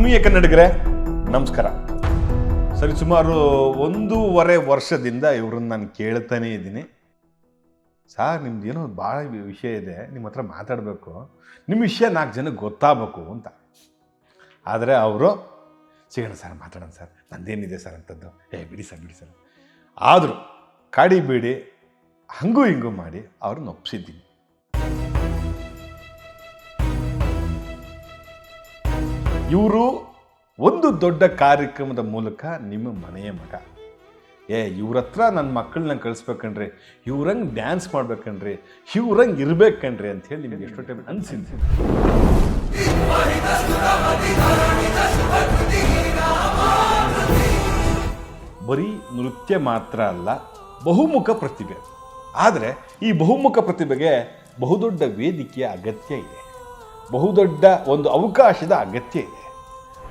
ಆತ್ಮೀಯ ಕನ್ನಡಿಗರೇ ನಮಸ್ಕಾರ. ಸರಿ, ಸುಮಾರು 1.5 ವರ್ಷದಿಂದ ಇವ್ರನ್ನ ನಾನು ಕೇಳ್ತಾನೇ ಇದ್ದೀನಿ. ಸಾರ್, ನಿಮ್ದು ಏನೋ ಭಾಳ ವಿಷಯ ಇದೆ, ನಿಮ್ಮ ಹತ್ರ ಮಾತಾಡಬೇಕು, ನಿಮ್ಮ ವಿಷಯ 4 ಜನಕ್ಕೆ ಗೊತ್ತಾಗಬೇಕು ಅಂತ. ಆದರೆ ಅವರು ಸಿಗೋಣ ಸರ್, ಮಾತಾಡೋಣ ಸರ್, ನಂದೇನಿದೆ ಸರ್ ಅಂತದ್ದು, ಬಿಡಿ ಸರ್ ಆದರೂ ಕಾಡಿ ಬೇಡಿ ಹಂಗೂ ಹಿಂಗೂ ಮಾಡಿ ಅವ್ರನ್ನ ಒಪ್ಪಿಸಿದ್ದೀನಿ. ಇವರು ಒಂದು ದೊಡ್ಡ ಕಾರ್ಯಕ್ರಮದ ಮೂಲಕ ನಿಮ್ಮ ಮನೆಯ ಮಗ, ಇವ್ರ ಹತ್ರ ನನ್ನ ಮಕ್ಕಳನ್ನ ಕಳಿಸ್ಬೇಕನ್ರಿ, ಇವ್ರಂಗೆ ಡ್ಯಾನ್ಸ್ ಮಾಡ್ಬೇಕನ್ರಿ, ಇವ್ರಂಗೆ ಇರ್ಬೇಕನ್ರಿ ಅಂಥೇಳಿ ನಿಮ್ಗೆ ಎಷ್ಟೋ ಟೈಮ್ ಅನಿಸಿದ್ದು. ಬರೀ ನೃತ್ಯ ಮಾತ್ರ ಅಲ್ಲ, ಬಹುಮುಖ ಪ್ರತಿಭೆ. ಆದರೆ ಈ ಬಹುಮುಖ ಪ್ರತಿಭೆಗೆ ಬಹುದೊಡ್ಡ ವೇದಿಕೆಯ ಅಗತ್ಯ ಇದೆ, ಬಹುದೊಡ್ಡ ಒಂದು ಅವಕಾಶದ ಅಗತ್ಯ ಇದೆ.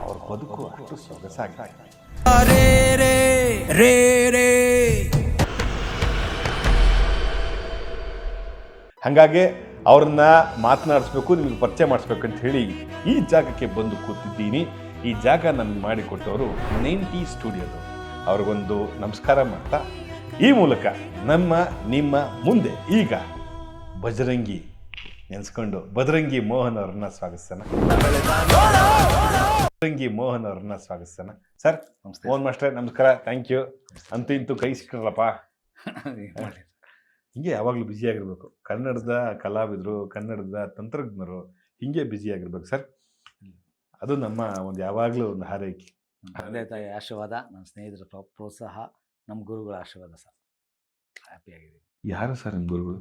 ಅವ್ರ ಬದುಕು ಅಷ್ಟು ಸೊಗಸಾಗಿದೆ. ಹಾಗಾಗಿ ಅವ್ರನ್ನ ಮಾತನಾಡಿಸ್ಬೇಕು, ನಿಮಗೆ ಪರಿಚಯ ಮಾಡಿಸ್ಬೇಕು ಅಂತ ಹೇಳಿ ಈ ಜಾಗಕ್ಕೆ ಬಂದು ಕೂತಿದ್ದೀನಿ. ಈ ಜಾಗ ನನಗೆ ಮಾಡಿಕೊಟ್ಟವರು 90 ಸ್ಟುಡಿಯೋದು. ಅವ್ರಿಗೊಂದು ನಮಸ್ಕಾರ ಮಾಡ್ತಾ ಈ ಮೂಲಕ ನಿಮ್ಮ ಮುಂದೆ ಈಗ ನೆನೆಸ್ಕೊಂಡು ಬಜರಂಗಿ ಮೋಹನ್ ಅವ್ರನ್ನ ಸ್ವಾಗತಿಸೋಣ. ಸರ್ ನಮಸ್ತೆ. ಮೋಹನ್ ಮಾಸ್ಟ್ರೆ ನಮಸ್ಕಾರ, ಥ್ಯಾಂಕ್ ಯು. ಅಂತೂ ಇಂತೂ ಕೈ ಸಿಕ್ಕಿರಲ್ಲಪ್ಪ. ಹಿಂಗೆ ಯಾವಾಗಲೂ ಬ್ಯುಸಿಯಾಗಿರ್ಬೇಕು. ಕನ್ನಡದ ಕಲಾವಿದರು, ಕನ್ನಡದ ತಂತ್ರಜ್ಞರು ಹಿಂಗೆ ಬ್ಯುಸಿಯಾಗಿರ್ಬೇಕು ಸರ್. ಅದು ನಮ್ಮ ಒಂದು ಯಾವಾಗಲೂ ಒಂದು ಹಾರೈಕೆ. ತಂದೆ ತಾಯಿ ಆಶೀರ್ವಾದ, ನನ್ನ ಸ್ನೇಹಿತರ ಪ್ರೋತ್ಸಾಹ, ನಮ್ಮ ಗುರುಗಳ ಆಶೀರ್ವಾದ ಸರ್. ಹ್ಯಾಪಿಯಾಗಿದ್ದೀನಿ. ಯಾರು ಸರ್ ನಿಮ್ಮ ಗುರುಗಳು?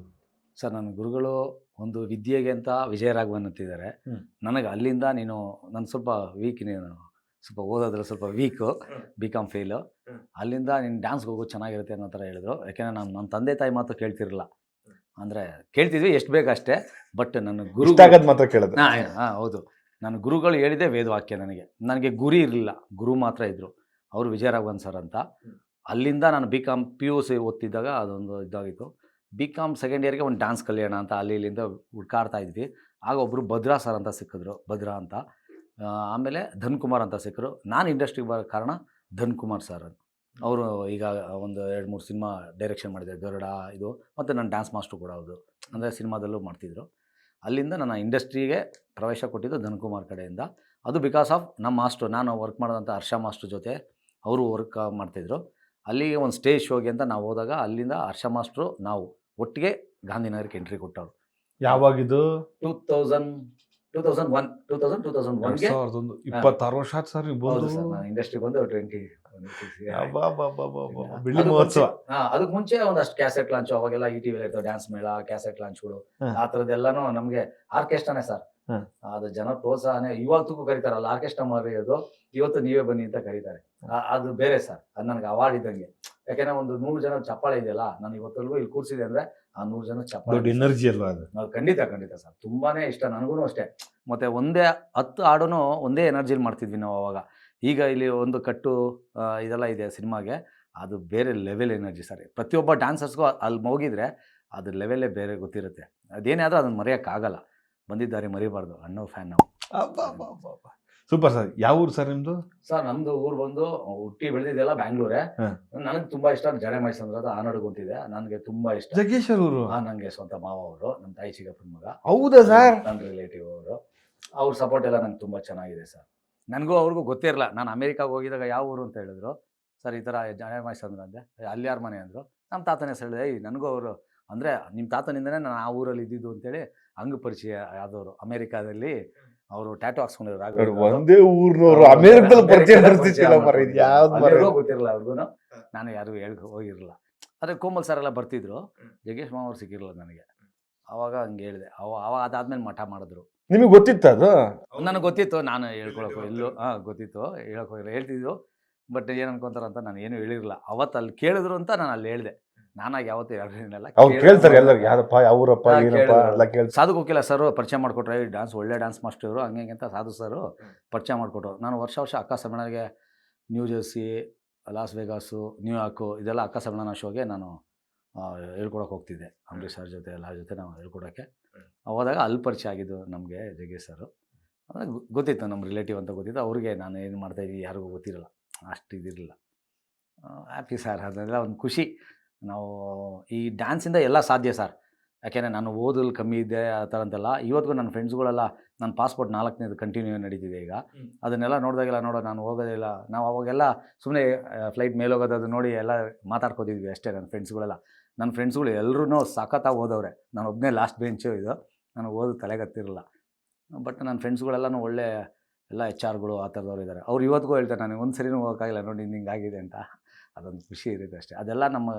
ಸರ್ ನನ್ನ ಗುರುಗಳು ಒಂದು ವಿದ್ಯೆಗೆ ಅಂತ ವಿಜಯರಾಘವನ್ ಅಂತಿದ್ದಾರೆ. ನನಗೆ ಅಲ್ಲಿಂದ ನಾನು ಸ್ವಲ್ಪ ವೀಕ್, ಸ್ವಲ್ಪ ಓದೋದ್ರಲ್ಲಿ ಸ್ವಲ್ಪ ವೀಕು, BCom ಫೇಲು. ಅಲ್ಲಿಂದ ನೀನು ಡ್ಯಾನ್ಸ್ಗೆ ಹೋಗೋದು ಚೆನ್ನಾಗಿರುತ್ತೆ ಅನ್ನೋ ಥರ ಹೇಳಿದ್ರು. ಯಾಕೆಂದರೆ ನನ್ನ ತಂದೆ ತಾಯಿ ಮಾತು ಕೇಳ್ತಿರಲಿಲ್ಲ, ಅಂದರೆ ಕೇಳ್ತಿದ್ವಿ ಎಷ್ಟು ಬೇಕಷ್ಟೇ. ಬಟ್ ನನ್ನ ಗುರು ಮಾತ್ರ ಕೇಳಿದ್ರು. ಹೌದು, ನನ್ನ ಗುರುಗಳು ಹೇಳಿದೆ ವೇದವಾಕ್ಯ. ನನಗೆ ಗುರಿ ಇರಲಿಲ್ಲ, ಗುರು ಮಾತ್ರ ಇದ್ದರು. ಅವರು ವಿಜಯರಾಘವನ್ ಸರ್ ಅಂತ. ಅಲ್ಲಿಂದ ನಾನು BCom PUC ಓದ್ತಿದ್ದಾಗ ಅದೊಂದು ಇದಾಗಿತ್ತು. BCom ಸೆಕೆಂಡ್ ಇಯರ್ಗೆ ಒಂದು ಡ್ಯಾನ್ಸ್ ಕಲಿಯೋಣ ಅಂತ ಇಲ್ಲಿಂದ ಹುಡ್ಕಾಡ್ತಾ ಇದ್ವಿ. ಆಗ ಒಬ್ಬರು ಭದ್ರಾ ಸರ್ ಅಂತ ಸಿಕ್ಕಿದ್ರು, ಭದ್ರಾ ಅಂತ. ಆಮೇಲೆ ಧನ್ಕುಮಾರ್ ಅಂತ ಸಿಕ್ಕರು. ನಾನು ಇಂಡಸ್ಟ್ರಿಗೆ ಬರೋ ಕಾರಣ ಧನ್ಕುಮಾರ್ ಸರ್ ಅವರು. ಈಗ ಒಂದು 2-3 ಸಿನಿಮಾ ಡೈರೆಕ್ಷನ್ ಮಾಡಿದ್ದಾರೆ, ಗರುಡ ಇದು, ಮತ್ತು ನಾನು ಡ್ಯಾನ್ಸ್ ಮಾಸ್ಟ್ರು ಕೂಡ ಹೌದು, ಅಂದರೆ ಸಿನಿಮಾದಲ್ಲೂ ಮಾಡ್ತಿದ್ರು. ಅಲ್ಲಿಂದ ನನ್ನ ಇಂಡಸ್ಟ್ರಿಗೆ ಪ್ರವೇಶ ಕೊಟ್ಟಿದ್ದು ಧನ್ಕುಮಾರ್ ಕಡೆಯಿಂದ. ಅದು ಬಿಕಾಸ್ ಆಫ್ ನಮ್ಮ ಮಾಸ್ಟ್ರು, ನಾನು ವರ್ಕ್ ಮಾಡೋದಂಥ ಹರ್ಷ ಮಾಸ್ಟ್ರು ಜೊತೆ ಅವರು ವರ್ಕ್ ಮಾಡ್ತಿದ್ರು. ಅಲ್ಲಿಗೆ ಒಂದು ಸ್ಟೇಜ್ ಶೋಗೆ ಅಂತ ನಾವು ಹೋದಾಗ ಅಲ್ಲಿಂದ ಹರ್ಷ ಮಾಸ್ಟ್ರು ನಾವು ಒಟ್ಟಿಗೆ ಗಾಂಧಿನಗರಕ್ಕೆ ಎಂಟ್ರಿ ಕೊಟ್ಟವರು. ಯಾವಾಗಿದು? 2001 26 ವರ್ಷ ಆಯ್ತು ಸರ್ ನೀವು ಬಂದು. ನಾನು ಇಂಡಸ್ಟ್ರಿ ಬಂದು 20 ಬೆಳ್ಳಿ ಮಹೋತ್ಸವ. ಅದಕ್ಕೆ ಮುಂಚೆ ಒಂದಷ್ಟು ಕ್ಯಾಸೆಟ್ ಲಾಂಚ್, ಅವಾಗೆಲ್ಲ ETV ಇರ್ತಾವೆ ಡ್ಯಾನ್ಸ್ ಮೇಳ, ಕ್ಯಾಸೆಟ್ ಲಾಂಚ್ಗಳು, ಆ ಥರದ್ದೆಲ್ಲನೂ ನಮಗೆ ಆರ್ಕೆಸ್ಟ್ರಾನೇ ಸರ್. ಅದು ಜನ ಪ್ರೋತ್ಸಾಹನೇ. ಇವತ್ತಿಗೂ ಕರೀತಾರಲ್ಲ ಆರ್ಕೆಸ್ಟ್ರಾ ಮರೆಯೋದು, ಇವತ್ತು ನೀವೇ ಬನ್ನಿ ಅಂತ ಕರೀತಾರೆ. ಅದು ಬೇರೆ ಸರ್, ಅದು ನನಗೆ ಅವಾರ್ಡ್ ಇದ್ದಂಗೆ. ಯಾಕೆಂದ್ರೆ ಒಂದು 100 ಜನ ಚಪ್ಪಾಳೆ ಇದೆಯಲ್ಲ, ನಾನು ಇವತ್ತಲ್ಗೂ ಇಲ್ಲಿ ಕೂರಿಸಿದೆ ಅಂದರೆ ಆ 100 ಜನ ಚಪ್ಪಾಳೆ ಎನರ್ಜಿ ಅಲ್ವಾ ಅದು? ಖಂಡಿತ ಸರ್, ತುಂಬಾನೇ ಇಷ್ಟ ನನಗೂ ಅಷ್ಟೇ. ಮತ್ತೆ ಒಂದೇ 10 ಹಾಡೂ ಒಂದೇ ಎನರ್ಜಿಲಿ ಮಾಡ್ತಿದ್ವಿ ನಾವು ಅವಾಗ. ಈಗ ಇಲ್ಲಿ ಒಂದು ಕಟ್ಟು ಇದೆಲ್ಲ ಇದೆ ಸಿನಿಮಾಗೆ, ಅದು ಬೇರೆ ಲೆವೆಲ್ ಎನರ್ಜಿ ಸರ್. ಪ್ರತಿಯೊಬ್ಬ ಡ್ಯಾನ್ಸರ್ಸ್ಗೂ ಅಲ್ಲಿ ಹೋಗಿದ್ರೆ ಅದ್ರ ಲೆವೆಲ್ಲೇ ಬೇರೆ ಗೊತ್ತಿರುತ್ತೆ. ಅದೇನೇ ಆದರೂ ಅದನ್ನು ಮರೆಯೋಕ್ಕಾಗಲ್ಲ. ಬಂದಿದ್ದಾರೆ ಮರಿಬಾರ್ದು, ಅಣ್ಣೋ ಫ್ಯಾನ್ ನಾವು. Super sir. ಯಾವ ಊರು ಸರ್ ನಿಮ್ಮದು? ಸರ್ ನಮ್ಮದು ಊರು ಬಂದು ಹುಟ್ಟಿ ಬೆಳೆದಿದ್ದೆಲ್ಲ ಬ್ಯಾಂಗ್ಳೂರೇ. ನನಗೆ ತುಂಬ ಇಷ್ಟ ಜಡೆ ಮೈಸಂದ್ರದ ಆನಡ್ಗು ಅಂತಿದೆ, ನನಗೆ ತುಂಬ ಇಷ್ಟ. ಜಗೇಶ್ವರ್ ಊರು? ನನಗೆ ಸ್ವಂತ ಮಾವ ಅವರು, ನಮ್ಮ ತಾಯಿ ಚಿಕ್ಕಪ್ಪನ ಮಗ. ಹೌದಾ ಸರ್? ನನ್ನ ರಿಲೇಟಿವ್ ಅವರು. ಅವ್ರ ಸಪೋರ್ಟ್ ಎಲ್ಲ ನಂಗೆ ತುಂಬ ಚೆನ್ನಾಗಿದೆ ಸರ್. ನನಗೂ ಅವ್ರಿಗೂ ಗೊತ್ತಿರಲ್ಲ. ನಾನು ಅಮೇರಿಕಾಗೆ ಹೋಗಿದಾಗ ಯಾವ ಊರು ಅಂತ ಹೇಳಿದ್ರು. ಸರ್ ಈ ಥರ ಜಡೆ ಮೈಸಂದ್ರ ಅಂದೆ. ಅಲ್ಲಿ ಯಾರ ಮನೆ ಅಂದರು. ನಮ್ಮ ತಾತನೇ ಹೇಳಿದೆ. ನನಗೂ ಅವರು ಅಂದರೆ ನಿಮ್ಮ ತಾತನಿಂದನೇ ನಾನು ಆ ಊರಲ್ಲಿ ಇದ್ದಿದ್ದು ಅಂತೇಳಿ ಹಂಗೆ ಪರಿಚಯ ಆದವರು. ಅಮೇರಿಕಾದಲ್ಲಿ ಅವರು ಟ್ಯಾಟೋ ಹಾಕ್ಸ್ಕೊಂಡಿದ್ರು. ಒಂದೇ ಊರಿನವರು ಅಮೇರಿಕದಲ್ಲಿ ಪರಿಚಯ ಗೊತ್ತಿರಲ್ಲ ಅವ್ರಿಗೂ, ನಾನು ಯಾರಿಗೂ ಹೋಗಿರಲಿಲ್ಲ. ಆದರೆ ಕೋಮಲ್ ಸರ್ ಎಲ್ಲ ಬರ್ತಿದ್ರು, ಜಗೇಶ್ ಮಾವ ಅವ್ರು ಸಿಕ್ಕಿರಲ್ಲ ನನಗೆ. ಅವಾಗ ಹಂಗೆ ಹೇಳಿದೆ. ಅವಾಗ ಅದಾದ್ಮೇಲೆ ಮಠ ಮಾಡಿದ್ರು. ನಿಮಗೆ ಗೊತ್ತಿತ್ತು ಅದು? ನನಗೆ ಗೊತ್ತಿತ್ತು, ನಾನು ಹೇಳ್ಕೊಳಕ್ಕೋ ಇಲ್ಲೋ ಗೊತ್ತಿತ್ತು, ಹೇಳ್ತಿದ್ರು. ಬಟ್ ಏನು ಅನ್ಕೊಂತಾರ ಅಂತ ನಾನು ಏನು ಹೇಳಿರಲಿಲ್ಲ. ಅವತ್ತು ಅಲ್ಲಿ ಕೇಳಿದ್ರು ಅಂತ ನಾನು ಅಲ್ಲಿ ಹೇಳಿದೆ. ನಾನಾಗಿ ಯಾವತ್ತೂ ಸಾಧು ಕೋಕಿಲ ಸರ್ ಪರಿಚಯ ಮಾಡಿಕೊಟ್ರೆ, ಒಳ್ಳೆ ಡ್ಯಾನ್ಸ್ ಮಾಸ್ಟರು ಹಂಗೆ ಅಂತ ಸಾಧು ಸರ್ ಪರಿಚಯ ಮಾಡಿಕೊಟ್ರು. ನಾನು ವರ್ಷ ಅಕ್ಕ ಸಮ್ಮೇಳನಗೆ ನ್ಯೂ ಜರ್ಸಿ, ಲಾಸ್ ವೆಗಾಸು, ನ್ಯೂಯಾರ್ಕು ಇದೆಲ್ಲ ಅಕ್ಕ ಸಮ್ಮೇಳನ ಶೋಗೆ ನಾನು ಹೇಳ್ಕೊಡೋಕೆ ಹೋಗ್ತಿದ್ದೆ. ಅಂಬರೀಷ್ ಸರ್ ಜೊತೆ ಎಲ್ಲ ಜೊತೆ ನಾವು ಹೇಳ್ಕೊಡೋಕ್ಕೆ ಹೋದಾಗ ಅಲ್ಲಿ ಪರಿಚಯ ಆಗಿದ್ದು ನಮಗೆ ಜಗ್ಗೇಶ್ ಸರ್. ಅಂದರೆ ಗೊತ್ತಿತ್ತು ನಮ್ಮ ರಿಲೇಟಿವ್ ಅಂತ ಗೊತ್ತಿತ್ತು. ಅವ್ರಿಗೆ ನಾನು ಏನು ಮಾಡ್ತಾಯಿದ್ದೀನಿ ಯಾರಿಗೂ ಗೊತ್ತಿರಲ್ಲ, ಅಷ್ಟು ಇದಿರಲಿಲ್ಲ. ಹ್ಯಾಪಿ ಸರ್, ಅದೆಲ್ಲ ಒಂದು ಖುಷಿ. ನಾವು ಈ ಡ್ಯಾನ್ಸಿಂದ ಎಲ್ಲ ಸಾಧ್ಯ ಸರ್. ಯಾಕೆಂದರೆ ನಾನು ಓದಲು ಕಮ್ಮಿ ಇದ್ದೆ ಆ ಥರ ಅಂತೆಲ್ಲ. ಇವತ್ತಿಗೂ ನನ್ನ ಫ್ರೆಂಡ್ಸ್ಗಳೆಲ್ಲ ನನ್ನ ಪಾಸ್ಪೋರ್ಟ್ 4ನೇದು ಕಂಟಿನ್ಯೂ ನಡೀತಿದೆ ಈಗ. ಅದನ್ನೆಲ್ಲ ನೋಡಿದಾಗೆಲ್ಲ ನಾನು ಹೋಗೋದಿಲ್ಲ. ನಾವು ಅವಾಗೆಲ್ಲ ಸುಮ್ಮನೆ ಫ್ಲೈಟ್ ಮೇಲೆ ಹೋಗೋದು ಅದು ನೋಡಿ ಎಲ್ಲ ಮಾತಾಡ್ಕೋತಿದ್ವಿ ಅಷ್ಟೇ. ನನ್ನ ಫ್ರೆಂಡ್ಸ್ಗಳು ಎಲ್ಲರೂ ಸಖತ್ತಾಗಿ ಓದವ್ರೆ. ನಾನು ಒಬ್ಬನೇ ಲಾಸ್ಟ್ ಬೆಂಚು ಇದು. ನನಗೆ ಓದು ತಲೆಗತ್ತಿರಲ್ಲ. ಬಟ್ ನನ್ನ ಫ್ರೆಂಡ್ಸ್ಗಳೆಲ್ಲನೂ ಒಳ್ಳೆ ಎಲ್ಲ HR ಆ ಥರದವ್ರು ಇದ್ದಾರೆ. ಅವ್ರು ಇವತ್ತಿಗೂ ಹೇಳ್ತಾರೆ, ನನಗೆ ಒಂದು ಸರಿನೂ ಹೋಗೋಕ್ಕಾಗಿಲ್ಲ ನೋಡಿ ಹಿಂಗಾಗಿದೆ ಅಂತ. ಅದೊಂದು ಖುಷಿ ಇರುತ್ತೆ ಅಷ್ಟೇ. ಅದೆಲ್ಲ ನಮ್ಮ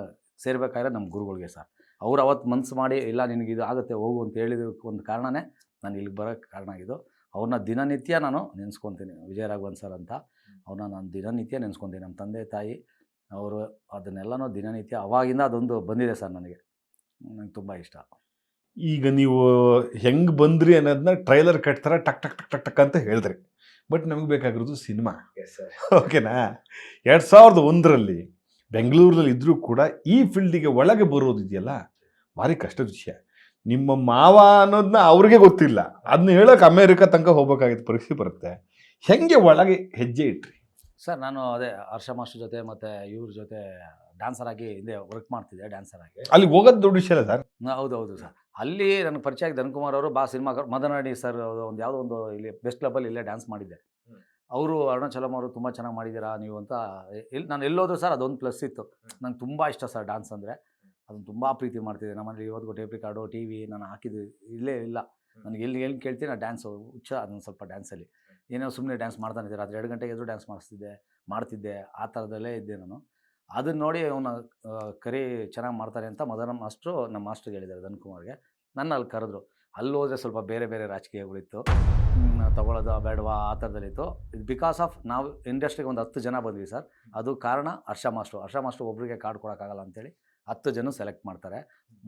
ಸೇರ್ಬೇಕಾದ್ರೆ ನಮ್ಮ ಗುರುಗಳಿಗೆ ಸರ್. ಅವ್ರು ಅವತ್ತು ಮನಸ್ಸು ಮಾಡಿ ಇಲ್ಲ ನಿನಗೆ ಇದು ಆಗುತ್ತೆ ಹೋಗು ಅಂತ ಹೇಳಿದಕ್ಕೆ ಒಂದು ಕಾರಣನೇ ನಾನು ಇಲ್ಲಿಗೆ ಬರೋಕ್ಕೆ ಕಾರಣ ಆಗಿದ್ದು. ಅವ್ರನ್ನ ದಿನನಿತ್ಯ ನಾನು ನೆನೆಸ್ಕೊತೀನಿ. ವಿಜಯ ರಾಘವನ್ ಸರ್ ಅಂತ ಅವ್ರನ್ನ ನಾನು ದಿನನಿತ್ಯ ನೆನೆಸ್ಕೊತೀನಿ. ನಮ್ಮ ತಂದೆ ತಾಯಿ ಅವರು ಅದನ್ನೆಲ್ಲನೂ ದಿನನಿತ್ಯ ಅವಾಗಿಂದ ಅದೊಂದು ಬಂದಿದೆ ಸರ್ ನನಗೆ ತುಂಬ ಇಷ್ಟ. ಈಗ ನೀವು ಹೆಂಗೆ ಬಂದ್ರಿ ಅನ್ನೋದನ್ನ ಟ್ರೈಲರ್ ಕಟ್ತಾರ ಟಕ್ ಟಕ್ ಟಕ್ ಟಕ್ ಟಕ್ ಅಂತ ಹೇಳಿದ್ರಿ. ಬಟ್ ನಮಗೆ ಬೇಕಾಗಿರೋದು ಸಿನಿಮಾ. ಓಕೆನಾ? 2001ರಲ್ಲಿ ಬೆಂಗಳೂರಲ್ಲಿ ಇದ್ದರೂ ಕೂಡ ಈ ಫೀಲ್ಡಿಗೆ ಒಳಗೆ ಬರೋದಿದೆಯಲ್ಲ ಭಾರಿ ಕಷ್ಟದ ವಿಷಯ. ನಿಮ್ಮ ಮಾವ ಅನ್ನೋದನ್ನ ಅವ್ರಿಗೆ ಗೊತ್ತಿಲ್ಲ, ಅದನ್ನ ಹೇಳೋಕೆ ಅಮೇರಿಕಾ ತನಕ ಹೋಗ್ಬೇಕಾಗಿದ್ದ ಪರಿಸ್ಥಿತಿ ಬರುತ್ತೆ. ಹೆಂಗೆ ಒಳಗೆ ಹೆಜ್ಜೆ ಇಟ್ರಿ ಸರ್? ನಾನು ಅದೇ ಹರ್ಷ ಮಾಸ್ಟರ್ ಜೊತೆ ಮತ್ತು ಇವ್ರ ಜೊತೆ ಡ್ಯಾನ್ಸರ್ ಆಗಿ ಹಿಂದೆ ವರ್ಕ್ ಮಾಡ್ತಿದ್ದೆ. ಡ್ಯಾನ್ಸರ್ ಆಗಿ ಅಲ್ಲಿ ಹೋಗೋದು ದೊಡ್ಡ ವಿಷಯ ಅಲ್ಲ ಸರ್? ಹೌದು ಸರ್. ಅಲ್ಲಿ ನನಗೆ ಪರಿಚಯ ಆಗಿ ಧನ್ಕುಮಾರ್ ಅವರು ಸಿನಿಮಾ ಮದನಾಡಿ ಸರ್ ಒಂದು ಯಾವುದೋ ಒಂದು ಇಲ್ಲಿ ಬೆಸ್ಟ್ ಕ್ಲಬ್ಬಲ್ಲಿ ಇಲ್ಲೇ ಡ್ಯಾನ್ಸ್ ಮಾಡಿದ್ದೆ. ಅವರು ಅರುಣಾಚಲಂ ಅವರು ತುಂಬ ಚೆನ್ನಾಗಿ ಮಾಡಿದ್ದೀರಾ ನೀವು ಅಂತ ನಾನು ಎಲ್ಲೋದ್ರು ಸರ್ ಅದೊಂದು ಪ್ಲಸ್ ಇತ್ತು. ನಂಗೆ ತುಂಬ ಇಷ್ಟ ಸರ್ ಡ್ಯಾನ್ಸ್ ಅಂದರೆ. ಅದನ್ನು ತುಂಬ ಪ್ರೀತಿ ಮಾಡ್ತಿದ್ದೆ. ನಮ್ಮಲ್ಲಿ ಇವತ್ತಿಗೂ ಟೇಪ್ ರಿಕಾರ್ಡು TV ನಾನು ಹಾಕಿದ್ದು ಇಲ್ಲೇ ಇಲ್ಲ. ನನಗೆ ಎಲ್ಲಿ ಕೇಳ್ತೀನಿ ಆ ಡ್ಯಾನ್ಸು ಹುಚ್ಚ. ಅದನ್ನು ಸ್ವಲ್ಪ ಡ್ಯಾನ್ಸಲ್ಲಿ ಏನೋ ಸುಮ್ಮನೆ ಡ್ಯಾನ್ಸ್ ಮಾಡ್ತಾನಿದ್ದೆ. ರಾತ್ರಿ 2 ಗಂಟೆಗೆ ಎದುರು ಡ್ಯಾನ್ಸ್ ಮಾಡ್ತಿದ್ದೆ. ಆ ಥರದಲ್ಲೇ ಇದ್ದೆ ನಾನು. ಅದನ್ನು ನೋಡಿ ಅವನ ಕರಿ ಚೆನ್ನಾಗಿ ಮಾಡ್ತಾರೆ ಅಂತ ಮದನ ಮಾಸ್ಟ್ರು ನಮ್ಮ ಮಾಸ್ಟ್ರಿಗೆ ಹೇಳಿದ್ದಾರೆ ಧನ್ಕುಮಾರ್ಗೆ. ನನ್ನ ಅಲ್ಲಿ ಕರೆದ್ರು. ಅಲ್ಲಿ ಹೋದರೆ ಸ್ವಲ್ಪ ಬೇರೆ ರಾಜಕೀಯಗಳಿತ್ತು, ತೊಗೊಳ್ಳೋದು ಬೇಡವಾ ಆ ಥರದಲ್ಲಿತ್ತು. ಇದು ಬಿಕಾಸ್ ಆಫ್ ನಾವು ಇಂಡಸ್ಟ್ರಿಗೆ ಒಂದು 10 ಜನ ಬಂದ್ವಿ ಸರ್. ಅದು ಕಾರಣ ಹರ್ಷ ಮಾಸ್ಟ್ರು ಒಬ್ಬರಿಗೆ ಕಾರ್ಡ್ ಕೊಡೋಕ್ಕಾಗಲ್ಲ ಅಂತೇಳಿ 10 ಜನ ಸೆಲೆಕ್ಟ್ ಮಾಡ್ತಾರೆ.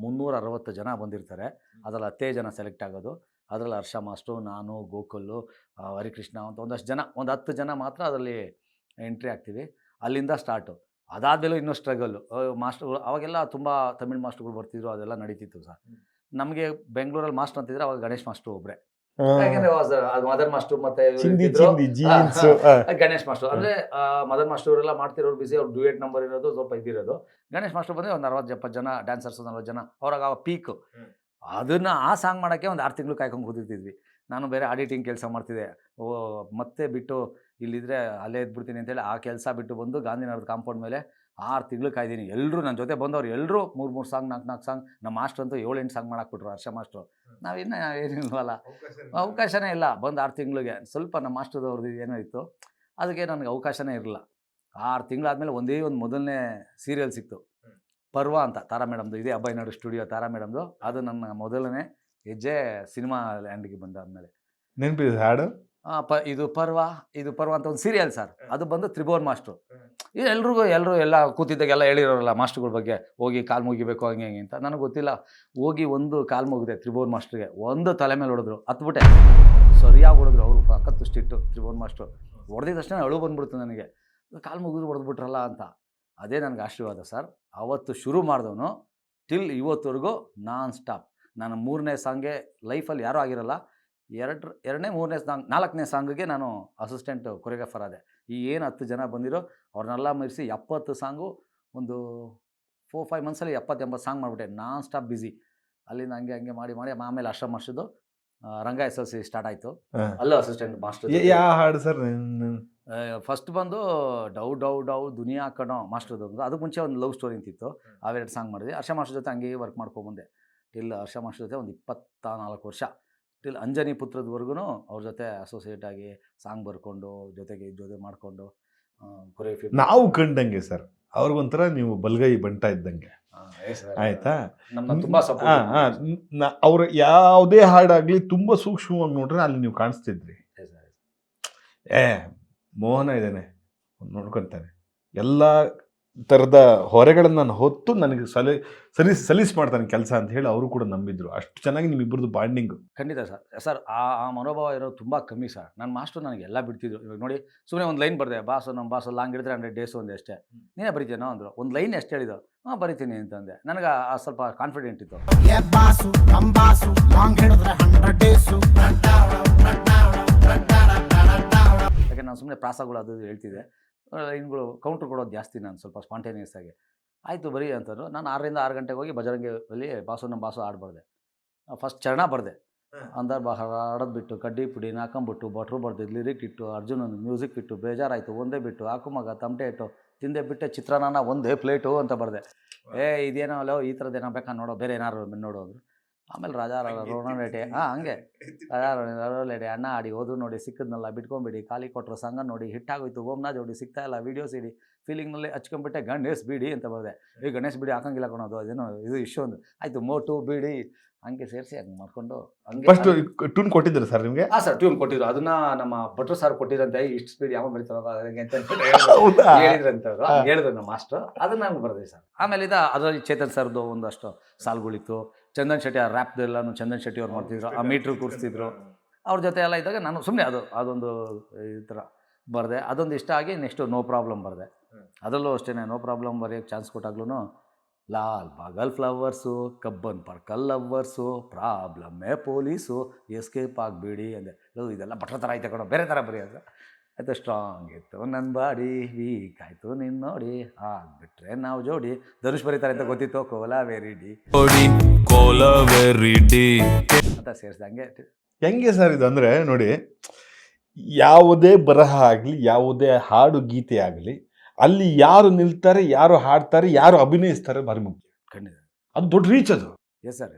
360 ಜನ ಬಂದಿರ್ತಾರೆ. ಅದರಲ್ಲಿ 10 ಜನ ಸೆಲೆಕ್ಟ್ ಆಗೋದು. ಅದರಲ್ಲಿ ಹರ್ಷ ಮಾಸ್ಟ್ರು, ನಾನು, ಗೋಕುಲ್, ಹರಿಕೃಷ್ಣ ಅಂತ ಒಂದಷ್ಟು ಜನ, ಒಂದು 10 ಜನ ಮಾತ್ರ ಅದರಲ್ಲಿ ಎಂಟ್ರಿ ಆಗ್ತೀವಿ. ಅಲ್ಲಿಂದ ಸ್ಟಾರ್ಟು. ಅದಾದಮೇಲೂ ಇನ್ನೂ ಸ್ಟ್ರಗಲ್ಲು. ಮಾಸ್ಟ್ರುಗಳು ಅವಾಗೆಲ್ಲ ತುಂಬ ತಮಿಳ್ ಮಾಸ್ಟ್ರುಗಳು ಬರ್ತಿದ್ರು, ಅದೆಲ್ಲ ನಡೀತಿತ್ತು ಸರ್. ನಮಗೆ ಬೆಂಗಳೂರಲ್ಲಿ ಮಾಸ್ಟರ್ ಅಂತಿದ್ರೆ ಅವಾಗ ಗಣೇಶ್ ಮಾಸ್ಟ್ರು ಒಬ್ಬರೇ. ಯಾಕೆಂದರೆ ಮದನ್ ಮಾಸ್ಟ್ರು ಮತ್ತೆ ಗಣೇಶ್ ಮಾಸ್ಟ್ರು ಅಂದರೆ ಮದನ್ ಮಾಸ್ಟ್ರು ಅವರೆಲ್ಲ ಮಾಡ್ತಿರೋರು ಬಿಸಿ. ಅವ್ರು ಡ್ಯೂಯೆಟ್ ನಂಬರ್ ಇರೋದು ಸ್ವಲ್ಪ ಇದಿರೋದು. ಗಣೇಶ್ ಮಾಸ್ಟ್ರು ಬಂದರೆ ಒಂದು 60-70 ಜನ ಡ್ಯಾನ್ಸರ್ಸ್, 40 ಜನ. ಅವ್ರಾಗ ಆ ಪೀಕು. ಅದನ್ನು ಆ ಸಾಂಗ್ ಮಾಡೋಕ್ಕೆ ಒಂದು 6 ತಿಂಗಳು ಕಾಯ್ಕೊಂಡು ಕೂತಿರ್ತಿದ್ವಿ. ನಾನು ಬೇರೆ ಆಡಿಟಿಂಗ್ ಕೆಲಸ ಮಾಡ್ತಿದ್ದೆ. ಮತ್ತೆ ಬಿಟ್ಟು ಇಲ್ಲಿದ್ದರೆ ಅಲ್ಲೇ ಇದ್ಬಿಡ್ತೀನಿ ಅಂತೇಳಿ ಆ ಕೆಲಸ ಬಿಟ್ಟು ಬಂದು ಗಾಂಧಿನಗರದ ಕಾಂಪೌಂಡ್ ಮೇಲೆ 6 ತಿಂಗಳು ಕಾಯ್ದೀನಿ. ಎಲ್ಲರೂ ನನ್ನ ಜೊತೆ ಬಂದವ್ರು ಎಲ್ಲರೂ 3 ಸಾಂಗ್ 4 ಸಾಂಗ್. ನಮ್ಮ ಮಾಸ್ಟ್ರು ಅಂತೂ 7-8 ಸಾಂಗ್ ಮಾಡಾಕ್ಬಿಟ್ರು ಹರ್ಷ ಮಾಸ್ಟ್ರು. ನಾವಿನ್ನೂ ಏನಿಲ್ವಲ್ಲ, ಅವಕಾಶನೇ ಇಲ್ಲ. ಬಂದು 6 ತಿಂಗಳಿಗೆ ಸ್ವಲ್ಪ ನಮ್ಮ ಮಾಸ್ಟ್ರದವ್ರದ್ದು ಏನೋ ಇತ್ತು, ಅದಕ್ಕೆ ನನಗೆ ಅವಕಾಶನೇ ಇರಲಿಲ್ಲ. 6 ತಿಂಗಳಾದಮೇಲೆ ಒಂದೇ ಒಂದು ಮೊದಲನೇ ಸೀರಿಯಲ್ ಸಿಕ್ತು, ಪರ್ವ ಅಂತ, ತಾರಾ ಮೇಡಮ್ದು. ಇದೇ ಅಬ್ಬಯ್ಯನಾಡು ಸ್ಟುಡಿಯೋ ತಾರಾ ಮೇಡಮ್ದು. ಅದು ನನ್ನ ಮೊದಲನೇ ಹೆಜ್ಜೆ ಸಿನಿಮಾ ಲ್ಯಾಂಡಿಗೆ ಬಂದಾದಮೇಲೆ. ನೆನಪಿದೆ ಹಾಡು? ಇದು ಪರ್ವ ಅಂತ ಒಂದು ಸೀರಿಯಲ್ ಸರ್. ಅದು ಬಂದು ತ್ರಿಭುವನ್ ಮಾಸ್ಟ್ರು. ಇದು ಎಲ್ಲರೂ ಎಲ್ಲ ಕೂತಿದ್ದಾಗೆಲ್ಲ ಹೇಳಿರೋರಲ್ಲ ಮಾಸ್ಟ್ರುಗಳ ಬಗ್ಗೆ, ಹೋಗಿ ಕಾಲು ಮುಗಿಬೇಕು ಹಂಗೆ ಅಂತ. ನನಗೆ ಗೊತ್ತಿಲ್ಲ. ಹೋಗಿ ಒಂದು ಕಾಲು ಮುಗಿದೆ ತ್ರಿಭುವನ್ ಮಾಸ್ಟ್ರಿಗೆ. ಒಂದು ತಲೆ ಮೇಲೆ ಹೊಡೆದ್ರು, ಹತ್ಬಿಟ್ಟೆ. ಸರಿಯಾಗಿ ಹೊಡೆದ್ರು ಅವರು. ಪಕ್ಕತ್ತು ಸ್ಟಿಟ್ಟು ತ್ರಿಭುವನ್ ಮಾಸ್ಟ್ರು. ಹೊಡೆದಿದ ತಕ್ಷಣ ಅಳು ಬಂದ್ಬಿಡ್ತು ನನಗೆ. ಕಾಲು ಮುಗಿದ್ರು ಹೊಡೆದ್ಬಿಟ್ರಲ್ಲ ಅಂತ. ಅದೇ ನನಗೆ ಆಶೀರ್ವಾದ ಸರ್. ಅವತ್ತು ಶುರು ಮಾಡಿದವನು ಟಿಲ್ ಇವತ್ತವರೆಗೂ ನಾನ್ ಸ್ಟಾಪ್. ನಾನು 3ನೇ ಸಾಂಗ್ಗೆ ಲೈಫಲ್ಲಿ ಯಾರೂ ಆಗಿರಲ್ಲ. 2ನೇ 3ನೇ ಸಾಂಗ್ 4ನೇ ಸಾಂಗಿಗೆ ನಾನು ಅಸಿಸ್ಟೆಂಟ್ ಕೊರಿಯೋಗ್ರಾಫರ್ ಆದೆ. ಈ ಏನು 10 ಜನ ಬಂದಿರೋ ಅವ್ರನ್ನೆಲ್ಲ ಮೀರಿಸಿ 70 ಸಾಂಗು ಒಂದು 4-5 ಮಂತ್ಸಲ್ಲಿ 70-80 ಸಾಂಗ್ ಮಾಡಿಬಿಟ್ಟೆ. ನಾನ್ ಸ್ಟಾಪ್ ಬಿಸಿ. ಅಲ್ಲಿಂದ ಹಂಗೆ ಮಾಡಿ ಆಮೇಲೆ ಹರ್ಷ ಮಾಸ್ಟರ್ದು ರಂಗ SLC ಸ್ಟಾರ್ಟ್ ಆಯಿತು. ಅಲ್ಲೂ ಅಸಿಸ್ಟೆಂಟ್ ಮಾಸ್ಟರ್. ಯಾವ ಹಾಡು ಸರ್? ಫಸ್ಟ್ ಬಂದು ಡೌ ದುನಿಯಾ ಕಣೋ ಮಾಸ್ಟರ್ದು. ಅದಕ್ಕೆ ಮುಂಚೆ ಒಂದು ಲವ್ ಸ್ಟೋರಿ ಅಂತಿತ್ತು. ಅವೆರಡು ಸಾಂಗ್ ಮಾಡಿದ್ವಿ. ಹರ್ಷ ಮಾಸ್ಟರ್ ಜೊತೆ ಹಂಗೆ ವರ್ಕ್ ಮಾಡ್ಕೊಂಬಂದೆ. ಟಿಲ್ ಹರ್ಷ ಮಾಸ್ಟರ್ ಜೊತೆ ಒಂದು 24 ವರ್ಷ. ಟಿಲ್ ಅಂಜನಿ ಪುತ್ರದವರೆಗೂ ಅವ್ರ ಜೊತೆ ಅಸೋಸಿಯೇಟ್ ಆಗಿ ಸಾಂಗ್ ಬರ್ಕೊಂಡು ಜೊತೆ ಮಾಡಿಕೊಂಡು ಕೊರಿಯೋಗ್ರಫಿ ನಾವು ಕಂಡಂಗೆ ಸರ್. ಅವ್ರಿಗೊಂಥರ ನೀವು ಬಲ್ಗೈ ಬಂಟ ಇದ್ದಂಗೆ ಆಯ್ತಾ? ತುಂಬ ಅವ್ರ ಯಾವುದೇ ಹಾಡಾಗ್ಲಿ ತುಂಬ ಸೂಕ್ಷ್ಮವಾಗಿ ನೋಡ್ರೆ ಅಲ್ಲಿ ನೀವು ಕಾಣಿಸ್ತಿದ್ರಿ. ಮೋಹನ ಇದ್ದಾನೆ, ನೋಡ್ಕೊತಾನೆ, ಎಲ್ಲ ಥರದ ಹೊರೆಗಳನ್ನು ನಾನು ಹೊತ್ತು ನನಗೆ ಸಲೀಸ್ ಮಾಡ್ತಾನೆ ಕೆಲಸ ಅಂತ ಹೇಳಿ ಅವರು ಕೂಡ ನಂಬಿದ್ರು. ಅಷ್ಟು ಚೆನ್ನಾಗಿ ನಿಮ್ಮಿಬ್ಬರದು ಬಾಂಡಿಂಗು. ಖಂಡಿತ ಸರ್. ಆ ಮನೋಭಾವ ಇರೋದು ತುಂಬ ಕಮ್ಮಿ ಸರ್. ನನ್ನ ಮಾಸ್ಟರ್ ನನಗೆ ಎಲ್ಲ ಬಿಡ್ತಿದ್ರು. ಇವಾಗ ನೋಡಿ, ಸುಮ್ಮನೆ ಒಂದು ಲೈನ್ ಬರ್ದೆ, ನಮ್ಮ ಬಾಸ್ ಲಾಂಗ್ ಹಿಡಿದ್ರೆ 100 ಡೇಸು ಒಂದೇ ಅಷ್ಟೇ. ನೀನೇ ಬರಿತೀನೋ ಅಂದರು. ಒಂದು ಲೈನ್ ಎಷ್ಟು ಹೇಳಿದ್ರು, ಬರಿತೀನಿ ಅಂತಂದೆ. ನನಗೆ ಸ್ವಲ್ಪ ಕಾನ್ಫಿಡೆಂಟ್ ಇತ್ತು. ನಾನು ಸುಮ್ಮನೆ ಪ್ರಾಸಗಳು ಅದು ಇದು ಹೇಳ್ತಿದ್ದೆ, ಲೈನ್ಗಳು ಕೌಂಟ್ರ್ ಕೊಡೋದು ಜಾಸ್ತಿ ನಾನು ಸ್ವಲ್ಪ ಸ್ಪಾಂಟೇನಿಯಸ್ ಆಗಿ. ಆಯಿತು ಬರೀ ಅಂತಂದ್ರು. ನಾನು 6ರಿಂದ 6 ಗಂಟೆಗೆ ಹೋಗಿ ಬಜರಂಗಿಯಲ್ಲಿ ಬಾಸು ನಮ್ಮ ಬಾಸು ಹಾಡು ಬರೆದೆ. ಫಸ್ಟ್ ಚರಣ ಬರೆದೆ. ಅಂದರ್ ಬಹಳ ಹಾಡೋದು ಬಿಟ್ಟು ಕಡ್ಡಿ ಪುಡಿ ನಾಕಂಬಿಟ್ಟು ಭಟ್ರು ಬರ್ದಿದ್ದು ಲಿರಿಕ್ ಇಟ್ಟು ಅರ್ಜುನನ್ ಮ್ಯೂಸಿಕ್ ಇಟ್ಟು ಬೇಜಾರಾಯಿತು ಒಂದೇ ಬಿಟ್ಟು ಹಾಕು ಮಗ ತಮಟೆ ಇಟ್ಟು ತಿಂದೆ ಬಿಟ್ಟೆ ಚಿತ್ರಾನ್ನ ಒಂದೇ ಪ್ಲೇಟು ಅಂತ ಬರೆದೆ. ಇದೇನೋ ಅಲ್ಲೋ ಈ ಥರದ್ದು ಏನೋ ಬೇಕಾ ನೋಡೋ ಬೇರೆ ಏನಾರು ನೋಡು ಅಂದರು. ಆಮೇಲೆ ರಾಜಾ ರೋಣರೇಟೆ ಹಂಗೆ ರಾಜಾ ರೋಣರೇಟೆ ಅಣ್ಣ ಆಡಿ ಓದು ನೋಡಿ ಸಿಕ್ಕಿದ್ನಲ್ಲ ಬಿಟ್ಕೊಂಬಿಡಿ ಖಾಲಿ ಕೊಟ್ಟರು ಸಂಗ ನೋಡಿ ಹಿಟ್ಟಾಗೋಯ್ತು ಓಮ್ನಾ ಜೋಡಿ ಸಿಗ್ತಾ ಇಲ್ಲ ವೀಡಿಯೋಸ್ ಇಡಿ ಫೀಲಿಂಗ್ನಲ್ಲಿ ಹಚ್ಕೊಂಡ್ಬಿಟ್ಟೆ ಗಣೇಶ್ ಬಿಡಿ ಅಂತ ಬರೆದೆ. ಗಣೇಶ್ ಬಿಡಿ ಹಾಕಂಗಿಲ್ಲ ಕೊಡೋದು ಅದೇನೋ ಇದು ಇಶ್ಯೂ ಒಂದು ಆಯಿತು ಮೋಟು ಬಿಡಿ ಹಂಗೆ ಸೇರಿಸಿ ಹಂಗೆ ಮಾಡ್ಕೊಂಡು ಫಸ್ಟ್ ಟ್ಯೂನ್ ಕೊಟ್ಟಿದ್ರು ಸರ್ ನಿಮಗೆ? ಹಾಂ ಸರ್ ಟ್ಯೂನ್ ಕೊಟ್ಟಿದ್ರು. ಅದನ್ನ ನಮ್ಮ ಭಟ್ರು ಸರ್ ಕೊಟ್ಟಿರಂತೆ ಇಷ್ಟು ಸ್ಪೀಡ್ ಯಾವ ಬರೀತಾರೋ ಹಂಗೆ ಅಂತ ಹೇಳಿದ್ರಂತವ್ರು ಹೇಳಿದ್ರು ನಮ್ಮ ಮಾಸ್ಟ್ರು. ಅದನ್ನ ಹಂಗೆ ಬರೆದ್ವಿ ಸರ್. ಆಮೇಲೆ ಅದರಲ್ಲಿ ಚೇತನ್ ಸರ್ದು ಒಂದಷ್ಟು ಸಾಲುಗಳಿತ್ತು. ಚಂದನ್ ಶೆಟ್ಟಿ ಆ ರ್ಯಾಪ್ದೆಲ್ಲೂ ಚಂದನ್ ಶೆಟ್ಟಿ ಅವ್ರು ಮಾಡ್ತಿದ್ರು, ಆ ಮೀಟ್ರ್ ಕೂರಿಸ್ತಿದ್ರು. ಅವ್ರ ಜೊತೆ ಎಲ್ಲ ಇದ್ದಾಗ ನಾನು ಸುಮ್ಮನೆ ಅದೊಂದು ಈ ಥರ ಬರೆದೆ. ಅದೊಂದು ಇಷ್ಟ ಆಗಿ ನೆಕ್ಸ್ಟು ನೋ ಪ್ರಾಬ್ಲಮ್ ಬರೆದೆ. ಅದರಲ್ಲೂ ಅಷ್ಟೇ ನೋ ಪ್ರಾಬ್ಲಮ್ ಬರೆಯೋಕ್ಕೆ ಚಾನ್ಸ್ ಕೊಟ್ಟಾಗ್ಲೂ ಲಾಲ್ ಬಾಗಲ್ ಫ್ಲವರ್ಸು ಕಬ್ಬನ್ ಪರ್ಕಲ್ ಲವ್ವರ್ಸು ಪ್ರಾಬ್ಲಮ್ಮೇ ಪೊಲೀಸು ಎಸ್ಕೇಪ್ ಆಗಿಬಿಡಿ ಅಂದೆ. ಇದೆಲ್ಲ ಭಟ್ರ ಥರ ಐತೆ ಕಣೋ ಬೇರೆ ಥರ ಬರೆಯೋದು. ಆಯಿತು ಸ್ಟ್ರಾಂಗ್ ಇತ್ತು ನನ್ನ ಬಾಡಿ ವೀಕ್ ಆಯಿತು ನಿನ್ನ ನೋಡಿ ಆಗ್ಬಿಟ್ರೆ ನಾವು ಜೋಡಿ ಧನುಷ್ ಬರೀತಾರೆ ಅಂತ ಗೊತ್ತಿತ್ತು ಕೋಲಾವೇರಿ ಡಿ ಅಂತ ಸೇರಿಸ್ದಂಗೆ. ಹೆಂಗೆ ಸರ್ ಇದು ಅಂದರೆ ನೋಡಿ, ಯಾವುದೇ ಬರಹ ಆಗಲಿ ಯಾವುದೇ ಹಾಡು ಗೀತೆ ಆಗಲಿ ಅಲ್ಲಿ ಯಾರು ನಿಲ್ತಾರೆ, ಯಾರು ಹಾಡ್ತಾರೆ, ಯಾರು ಅಭಿನಯಿಸ್ತಾರೆ ಭಾರಿ ಮುಖ್ಯ. ಖಂಡಿತ ಅದು ದೊಡ್ಡ ರೀಚ್. ಅದು ಎಸ್ ಸರ್.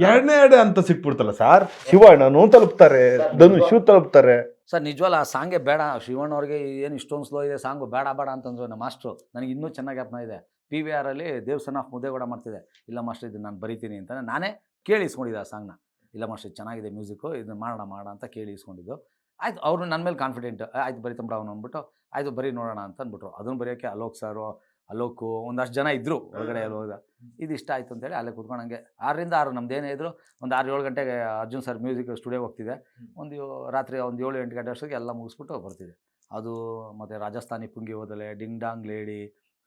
ಎರಡನೇ ಅಂತ ಸಿಕ್ಬಿಡ್ತಲ್ಲ ಸರ್. ಶಿವಣ್ಣನು ತಲುಪ್ತಾರೆ, ಧನುಷ್ ತಲುಪ್ತಾರೆ ಸರ್. ನಿಜವಲ್ಲ ಆ ಸಾಂಗೇ ಬೇಡ, ಶಿವಣ್ಣ ಅವ್ರಿಗೆ ಏನು ಇಷ್ಟೊಂದು ಸ್ಲೋ ಇದೆ ಸಾಂಗು ಬೇಡ ಅಂತಂದ್ರು ನಮ್ಮ ಮಾಸ್ಟ್ರು. ನನಗೆ ಇನ್ನೂ ಚೆನ್ನಾಗಿ ಜ್ಞಾಪನ ಇದೆ. PVR ಅಲ್ಲಿ ದೇವಸ್ಥಾನ ಆಫ್ ಮುದ್ದೇಗೌಡ ಮಾಡ್ತಿದ್ದೆ. ಇಲ್ಲ ಮಾಸ್ಟರ್ ಇದು ನಾನು ಬರಿತೀನಿ ಅಂತ ನಾನೇ ಕೇಳಿ ಇಸ್ಕೊಂಡಿದ್ದೆ ಆ ಸಾಂಗ್ನ. ಇಲ್ಲ ಮಾಸ್ಟರ್ ಇದು ಚೆನ್ನಾಗಿದೆ ಮ್ಯೂಸಿಕ್ಕು, ಇದನ್ನ ಮಾಡೋಣ ಅಂತ ಕೇಳಿ ಇಸ್ಕೊಂಡಿದ್ದು. ಆಯ್ತು ಅವರು ನನ್ನ ಮೇಲೆ ಕಾನ್ಫಿಡೆಂಟ್, ಆಯ್ತು ಬರಿತಂಬಿಡ ಅವನು ಅಂದ್ಬಿಟ್ಟು ಆಯಿತು ಬರೀ ನೋಡೋಣ ಅಂತ ಅಂದ್ಬಿಟ್ರು. ಅದನ್ನು ಬರೆಯೋಕ್ಕೆ ಅಲೋಕ್ ಸಾರು ಅಲೋಕು ಒಂದಷ್ಟು ಜನ ಇದ್ದರು ಹೊರಗಡೆ ಅಲ್ಲಿ ಹೋದಾಗ. ಇದು ಇಷ್ಟ ಆಯಿತು ಅಂತೇಳಿ ಅಲ್ಲೇ ಕೂತ್ಕೊಂಡಂಗೆ 6ರಿಂದ 6 ನಮ್ಮದೇನೇ ಇದ್ದರು ಒಂದು 6-7 ಗಂಟೆಗೆ ಅರ್ಜುನ್ ಸರ್ ಮ್ಯೂಸಿಕ್ ಸ್ಟುಡಿಯೋ ಹೋಗ್ತಿದ್ದೆ. ರಾತ್ರಿ ಒಂದು 7-8 ಗಂಟೆ ಅಷ್ಟೊತ್ತಿಗೆ ಎಲ್ಲ ಮುಗಿಸ್ಬಿಟ್ಟು ಬರ್ತಿದ್ದೆ. ಅದು ಮತ್ತು ರಾಜಸ್ಥಾನಿ ಪುಂಗಿ ಹೋದಲೆ ಡಿಂಗ್ ಡಾಂಗ್ ಲೇಡಿ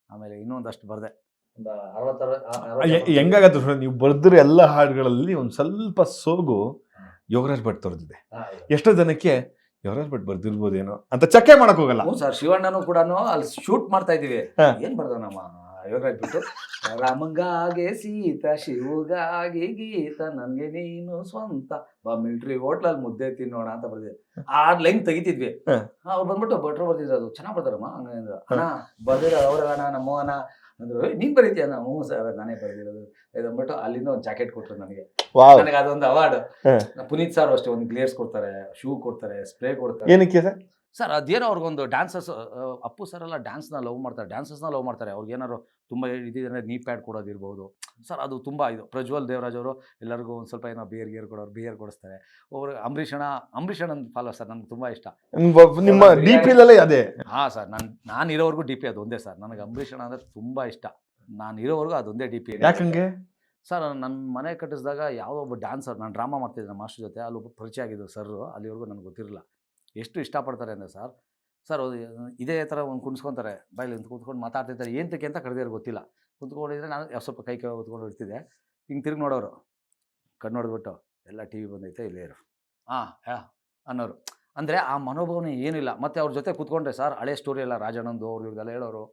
ಆಮೇಲೆ ಇನ್ನೊಂದಷ್ಟು ಬರೆದೆ. ಒಂದು 60 ಹೆಂಗಾಗತ್ತೆ ಸರ್ ನೀವು ಬರೆದ್ರೆ ಎಲ್ಲ ಹಾಡುಗಳಲ್ಲಿ ಒಂದು ಸ್ವಲ್ಪ ಸೋಗು ಯೋಗರಾಜ್ ಭಟ್ ತೋರಿಸಿದೆ. ಎಷ್ಟೋ ಜನಕ್ಕೆ ಯೋಗರಾಜ್ ಭಟ್ ಬರ್ದಿರ್ಬೋದೇನೋ ಅಂತ ಚಕ್ಕೆ ಮಾಡಕ್ ಹೋಗಲ್ಲ. ಹ್ಞೂ ಸರ್. ಶಿವಣ್ಣನು ಕೂಡ ಅಲ್ಲಿ ಶೂಟ್ ಮಾಡ್ತಾ ಇದ್ದೀವಿ. ಏನು ಬರ್ದ ನಮ್ಮ ಯೋಗರಾಜ್ ಬಿಟ್ಟು ರಾಮಂಗಾಗೆ ಸೀತಾ ಶಿವಗಾಗಿ ಗೀತ ನನಗೆ ನೀನು ಸ್ವಂತ ಬಾ ಮಿಲ್ಟ್ರಿ ಹೋಟ್ಲಲ್ಲಿ ಮುದ್ದೆ ತಿನ್ನೋಣ ಅಂತ ಬರ್ದಿದೆ. ಆ ಲೈನ್ ತೆಗಿತಿದ್ವಿ. ಅವ್ರು ಬಂದ್ಬಿಟ್ಟು ಭಟ್ರು ಬರ್ದಿದ್ರು. ಅದು ಚೆನ್ನಾಗಿ ಬರ್ತಾರಮ್ಮ ಹಂಗಂದ್ರು. ಅಣ್ಣ ಬರ್ದಿರೋ ಅವ್ರಣ್ಣ ನಮ್ಮವನ ಅಂದ್ರು. ನೀನು ಬರೀತೀಯ? ಹ್ಞೂ ಸರ್ ನಾನೇ ಬರ್ದಿರೋದು ಅಂದ್ಬಿಟ್ಟು ಅಲ್ಲಿಂದ ಒಂದು ಜಾಕೆಟ್ ಕೊಟ್ಟರು ನನಗೆ. ನನಗೆ ಅದೊಂದು ಅವಾರ್ಡ್. ಪುನೀತ್ ಸರ್ ಅಷ್ಟೇ ಒಂದು ಗ್ಲೇರ್ಸ್ ಕೊಡ್ತಾರೆ, ಶೂ ಕೊಡ್ತಾರೆ, ಸ್ಪ್ರೇ ಕೊಡ್ತಾರೆ. ಏನಕ್ಕೆ ಸರ್? ಸರ್ ಅದೇನೋ ಅವ್ರಿಗೊಂದು ಡ್ಯಾನ್ಸರ್ಸ್ ಅಪ್ಪು ಸರ್ ಎಲ್ಲ ಡ್ಯಾನ್ಸ್ನ ಲವ್ ಮಾಡ್ತಾರೆ, ಡ್ಯಾನ್ಸರ್ಸ್ನ ಲವ್ ಮಾಡ್ತಾರೆ. ಅವ್ರಿಗೆ ಏನಾದ್ರು ತುಂಬ ಇದಿದ್ರೆ ನೀ ಪ್ಯಾಡ್ ಕೊಡೋದಿರ್ಬೋದು ಸರ್. ಅದು ತುಂಬ ಇದು ಪ್ರಜ್ವಲ್ ದೇವರಾಜ್ ಅವರು ಎಲ್ಲರಿಗೂ ಒಂದು ಸ್ವಲ್ಪ ಏನೋ ಬಿಯರ್ ಕೊಡೋರು ಬಿಯರ್ ಕೊಡಿಸ್ತಾರೆ. ಅವರು ಅಂಬರೀಷಣ್ಣನ ಫಾಲೋ ಸರ್. ನನಗೆ ತುಂಬ ಇಷ್ಟ. ನಿಮ್ಮ ಡಿ ಪಿಲಲ್ಲೇ ಅದೇ? ಹಾಂ ಸರ್. ನಾನು ಇರೋವರೆಗೂ ಡಿ ಪಿ ಅದು ಒಂದೇ ಸರ್. ನನಗೆ ಅಂಬರೀಷಣ್ಣ ಅಂದರೆ ತುಂಬ ಇಷ್ಟ. ನಾನು ಇರೋವರೆಗೂ ಅದೊಂದೇ ಡಿ ಪಿ. ಯಾಕಂಗೆ ಸರ್? ನನ್ನ ಮನೆ ಕಟ್ಟಿಸಿದಾಗ ಯಾವುದೋ ಒಬ್ಬ ಡ್ಯಾನ್ಸರ್, ನಾನು ಡ್ರಾಮಾ ಮಾಡ್ತಿದ್ದೆ ನಮ್ಮ ಮಾಸ್ಟರ್ ಜೊತೆ, ಅಲ್ಲೊಬ್ಬ ಪರಿಚಯ ಆಗಿದ್ದು ಸರ್. ಅಲ್ಲಿವರೆಗೂ ನನಗೆ ಗೊತ್ತಿರಲಿಲ್ಲ ಎಷ್ಟು ಇಷ್ಟಪಡ್ತಾರೆ ಅಂದರೆ ಸರ್ ಇದೇ ಥರ ಒಂದು ಕುಣಿಸ್ಕೊತಾರೆ ಬಾಯಲ್ಲಿ ಅಂತ ಕೂತ್ಕೊಂಡು ಮಾತಾಡ್ತಿರ್ತಾರೆ. ಏನಕ್ಕೆ ಅಂತ ಕರೆದಿರೋ ಗೊತ್ತಿಲ್ಲ. ಕುಂತ್ಕೊಂಡಿದ್ರೆ ನಾನು ಸ್ವಲ್ಪ ಕೈ ಹೊತ್ಕೊಂಡು ಇರ್ತಿದ್ದೆ. ಹಿಂಗೆ ತಿರುಗಿ ನೋಡೋರು, ಕಣ್ಣು ನೋಡಿದ್ಬಿಟ್ಟು ಎಲ್ಲ ಟಿ ವಿ ಬಂದೈತೆ ಇಲ್ಲೇ ಇರು ಅನ್ನೋರು. ಅಂದರೆ ಆ ಮನೋಭಾವನೆ ಏನಿಲ್ಲ. ಮತ್ತು ಅವ್ರ ಜೊತೆ ಕೂತ್ಕೊಂಡ್ರೆ ಸರ್ ಹಳೆ ಸ್ಟೋರಿ ಎಲ್ಲ ರಾಜಣ್ಣಂದು ಅವ್ರದ್ದೆಲ್ಲ ಹೇಳೋರು.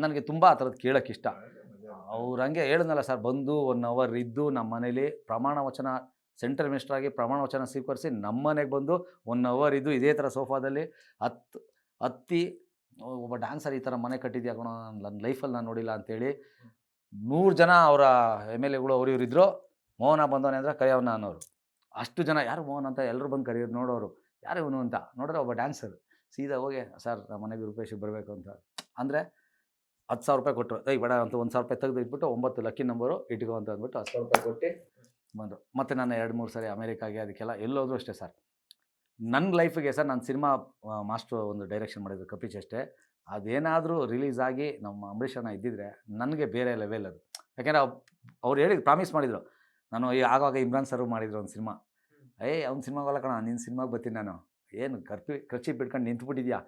ನನಗೆ ತುಂಬ ಆ ಥರದ್ದು ಕೇಳೋಕ್ಕೆ ಇಷ್ಟ. ಅವ್ರು ಹಂಗೆ ಹೇಳಿದ್ನಲ್ಲ ಸರ್, ಬಂದು 1 ಅವರ್ ಇದ್ದು ನಮ್ಮ ಮನೇಲಿ ಪ್ರಮಾಣ ವಚನ ಸೆಂಟ್ರಲ್ ಮಿನಿಸ್ಟರ್ ಆಗಿ ಪ್ರಮಾಣ ವಚನ ಸ್ವೀಕರಿಸಿ ನಮ್ಮ ಮನೆಗೆ ಬಂದು 1 ಅವರ್ ಇದ್ದು ಇದೇ ಥರ ಸೋಫಾದಲ್ಲಿ ಹತ್ತಿ ಒಬ್ಬ ಡ್ಯಾನ್ಸರ್ ಈ ಥರ ಮನೆ ಕಟ್ಟಿದ್ಯಾ ಕಣೋ ನನ್ನ ಲೈಫಲ್ಲಿ ನಾನು ನೋಡಿಲ್ಲ ಅಂತೇಳಿ 100 ಜನ ಅವರ MLAಗಳು ಅವ್ರು ಇವರಿದ್ರು. ಮೋಹನ ಬಂದವನೇ ಅಂದರೆ ಕರೆಯವನ ಅನ್ನೋರು. ಅಷ್ಟು ಜನ ಯಾರು ಮೋಹನ್ ಅಂತ ಎಲ್ಲರೂ ಬಂದು ಕರೆಯೋರು, ನೋಡೋರು ಯಾರು ಇವನು ಅಂತ. ನೋಡಿದ್ರೆ ಒಬ್ಬ ಡ್ಯಾನ್ಸರ್. ಸೀದಾ ಹೋಗಿ ಸರ್ ನಮ್ಮ ಮನೆಗೆ ರೂಪೇಶಿಗೆ ಬರಬೇಕು ಅಂತ ಅಂದರೆ 10,000 ರೂಪಾಯಿ ಕೊಟ್ಟರು. ಬೇಡ ಅಂತ 1,000 ರೂಪಾಯಿ ತೆಗೆದು ಇಟ್ಬಿಟ್ಟು 9 ಲಕ್ಕಿ ನಂಬರು ಇಟ್ಕೋ ಅಂತ ಅಂದ್ಬಿಟ್ಟು 10,000 ರೂಪಾಯಿ ಕೊಟ್ಟು ಬಂದರು. ಮತ್ತು ನಾನು 2-3 ಸರಿ ಅಮೇರಿಕಾಗೆ ಅದಕ್ಕೆಲ್ಲ ಎಲ್ಲೋದ್ರು ಅಷ್ಟೇ ಸರ್. ನನ್ನ ಲೈಫಿಗೆ ಸರ್ ನಾನು ಸಿನಿಮಾ ಮಾಸ್ಟ್ರು ಒಂದು ಡೈರೆಕ್ಷನ್ ಮಾಡಿದ್ರು ಕಪಿಚ್ ಅಷ್ಟೇ. ಅದೇನಾದರೂ ರಿಲೀಸ್ ಆಗಿ ನಮ್ಮ ಅಂಬರೀಷಣ್ಣ ಇದ್ದಿದ್ರೆ ನನಗೆ ಬೇರೆ ಲೆವೆಲ್ ಅದು. ಯಾಕೆಂದರೆ ಅವ್ರು ಹೇಳಿ ಪ್ರಾಮಿಸ್ ಮಾಡಿದರು. ನಾನು ಆಗಾಗ ಇಮ್ರಾನ್ ಸರ್ ಮಾಡಿದ್ರು ಒಂದು ಸಿನಿಮಾ. ಅವ್ನ ಸಿನಿಮಾಗಲ್ಲ ಕಣ, ನಿನ್ನ ಸಿನಿಮಾಗೆ ಬರ್ತೀನಿ ನಾನು. ಏನು ಖರ್ಚಿ ಬಿಟ್ಕೊಂಡು ನಿಂತ್ಬಿಟ್ಟಿದ್ಯಾ?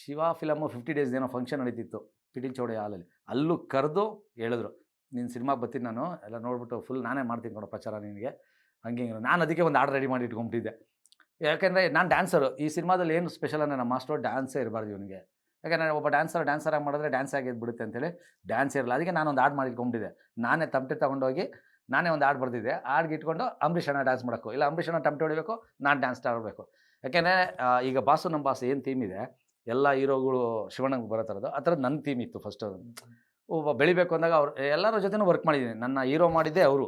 ಶಿವ ಫಿಲಮು 50 ಡೇಸ್ ಏನೋ ಫಂಕ್ಷನ್ ನಡೀತಿತ್ತು ಪಿಟೀಲ್ ಚೌಡೆ ಹಾಲಲ್ಲಿ. ಅಲ್ಲೂ ಕರೆದು ಹೇಳಿದ್ರು ನಿನ್ನ ಸಿನಿಮಾಗೆ ಬರ್ತೀನಿ ನಾನು, ಎಲ್ಲ ನೋಡ್ಬಿಟ್ಟು ಫುಲ್ ನಾನೇ ಮಾಡ್ತೀನಿ ಕೊಡೋ ಪ್ರಚಾರ ನಿನಗೆ ಹಂಗೆ. ನಾನು ಅದಕ್ಕೆ ಒಂದು ಆರ್ಡರ್ ರೆಡಿ ಮಾಡಿ ಇಟ್ಕೊಂಬಿಟ್ಟಿದ್ದೆ. ಯಾಕೆಂದರೆ ನಾನು ಡ್ಯಾನ್ಸರು. ಈ ಸಿನಿಮಾದಲ್ಲಿ ಏನು ಸ್ಪೆಷಲ್ ಅಂದರೆ ನಮ್ಮ ಮಾಸ್ಟರ್ ಡ್ಯಾನ್ಸೇ ಇರಬಾರ್ದು ಇವನಿಗೆ. ಯಾಕಂದರೆ ಒಬ್ಬ ಡ್ಯಾನ್ಸರಾಗಿ ಮಾಡಿದ್ರೆ ಡ್ಯಾನ್ಸ್ ಆಗಿದ್ದು ಬಿಡುತ್ತೆ ಅಂತೇಳಿ ಡ್ಯಾನ್ಸ್ ಇರಲ್ಲ. ಅದಕ್ಕೆ ನಾನೊಂದು ಹಾಡು ಮಾಡಿಟ್ಕೊಂಡ್ಬಿಟ್ಟಿದ್ದೆ. ನಾನೇ ತಮಟೆ ತೊಗೊಂಡೋಗಿ ನಾನೇ ಒಂದು ಹಾಡು ಬರೆದಿದ್ದೆ. ಹಾಡ್ಗೆ ಇಟ್ಕೊಂಡು ಅಂಬರೀಷ್ ಅಣ್ಣ ಡ್ಯಾನ್ಸ್ ಮಾಡೋಕ್ಕೋ, ಇಲ್ಲ ಅಂಬರೀಷ್ ಅಣ್ಣ ತಮಟೆ ಹೊಡಿಬೇಕು, ನಾನು ಡ್ಯಾನ್ಸ್ ಆಡಬೇಕು. ಯಾಕೆಂದರೆ ಈಗ ಬಾಸು ನಮ್ಮ ಬಾಸು ಏನು ಥೀಮ್ ಇದೆ, ಎಲ್ಲ ಹೀರೋಗಳು ಶಿವಣ್ಣಗೆ ಬರೋ ಥರದ್ದು ಆ ಥರದ್ದು ನನ್ನ ಥೀಮ್ ಇತ್ತು ಫಸ್ಟು. ಒಬ್ಬ ಬೆಳಿಬೇಕು ಅಂದಾಗ ಅವ್ರು ಎಲ್ಲರ ಜೊತೆನೂ ವರ್ಕ್ ಮಾಡಿದ್ದೀನಿ. ನನ್ನ ಹೀರೋ ಮಾಡಿದ್ದೇ ಅವರು.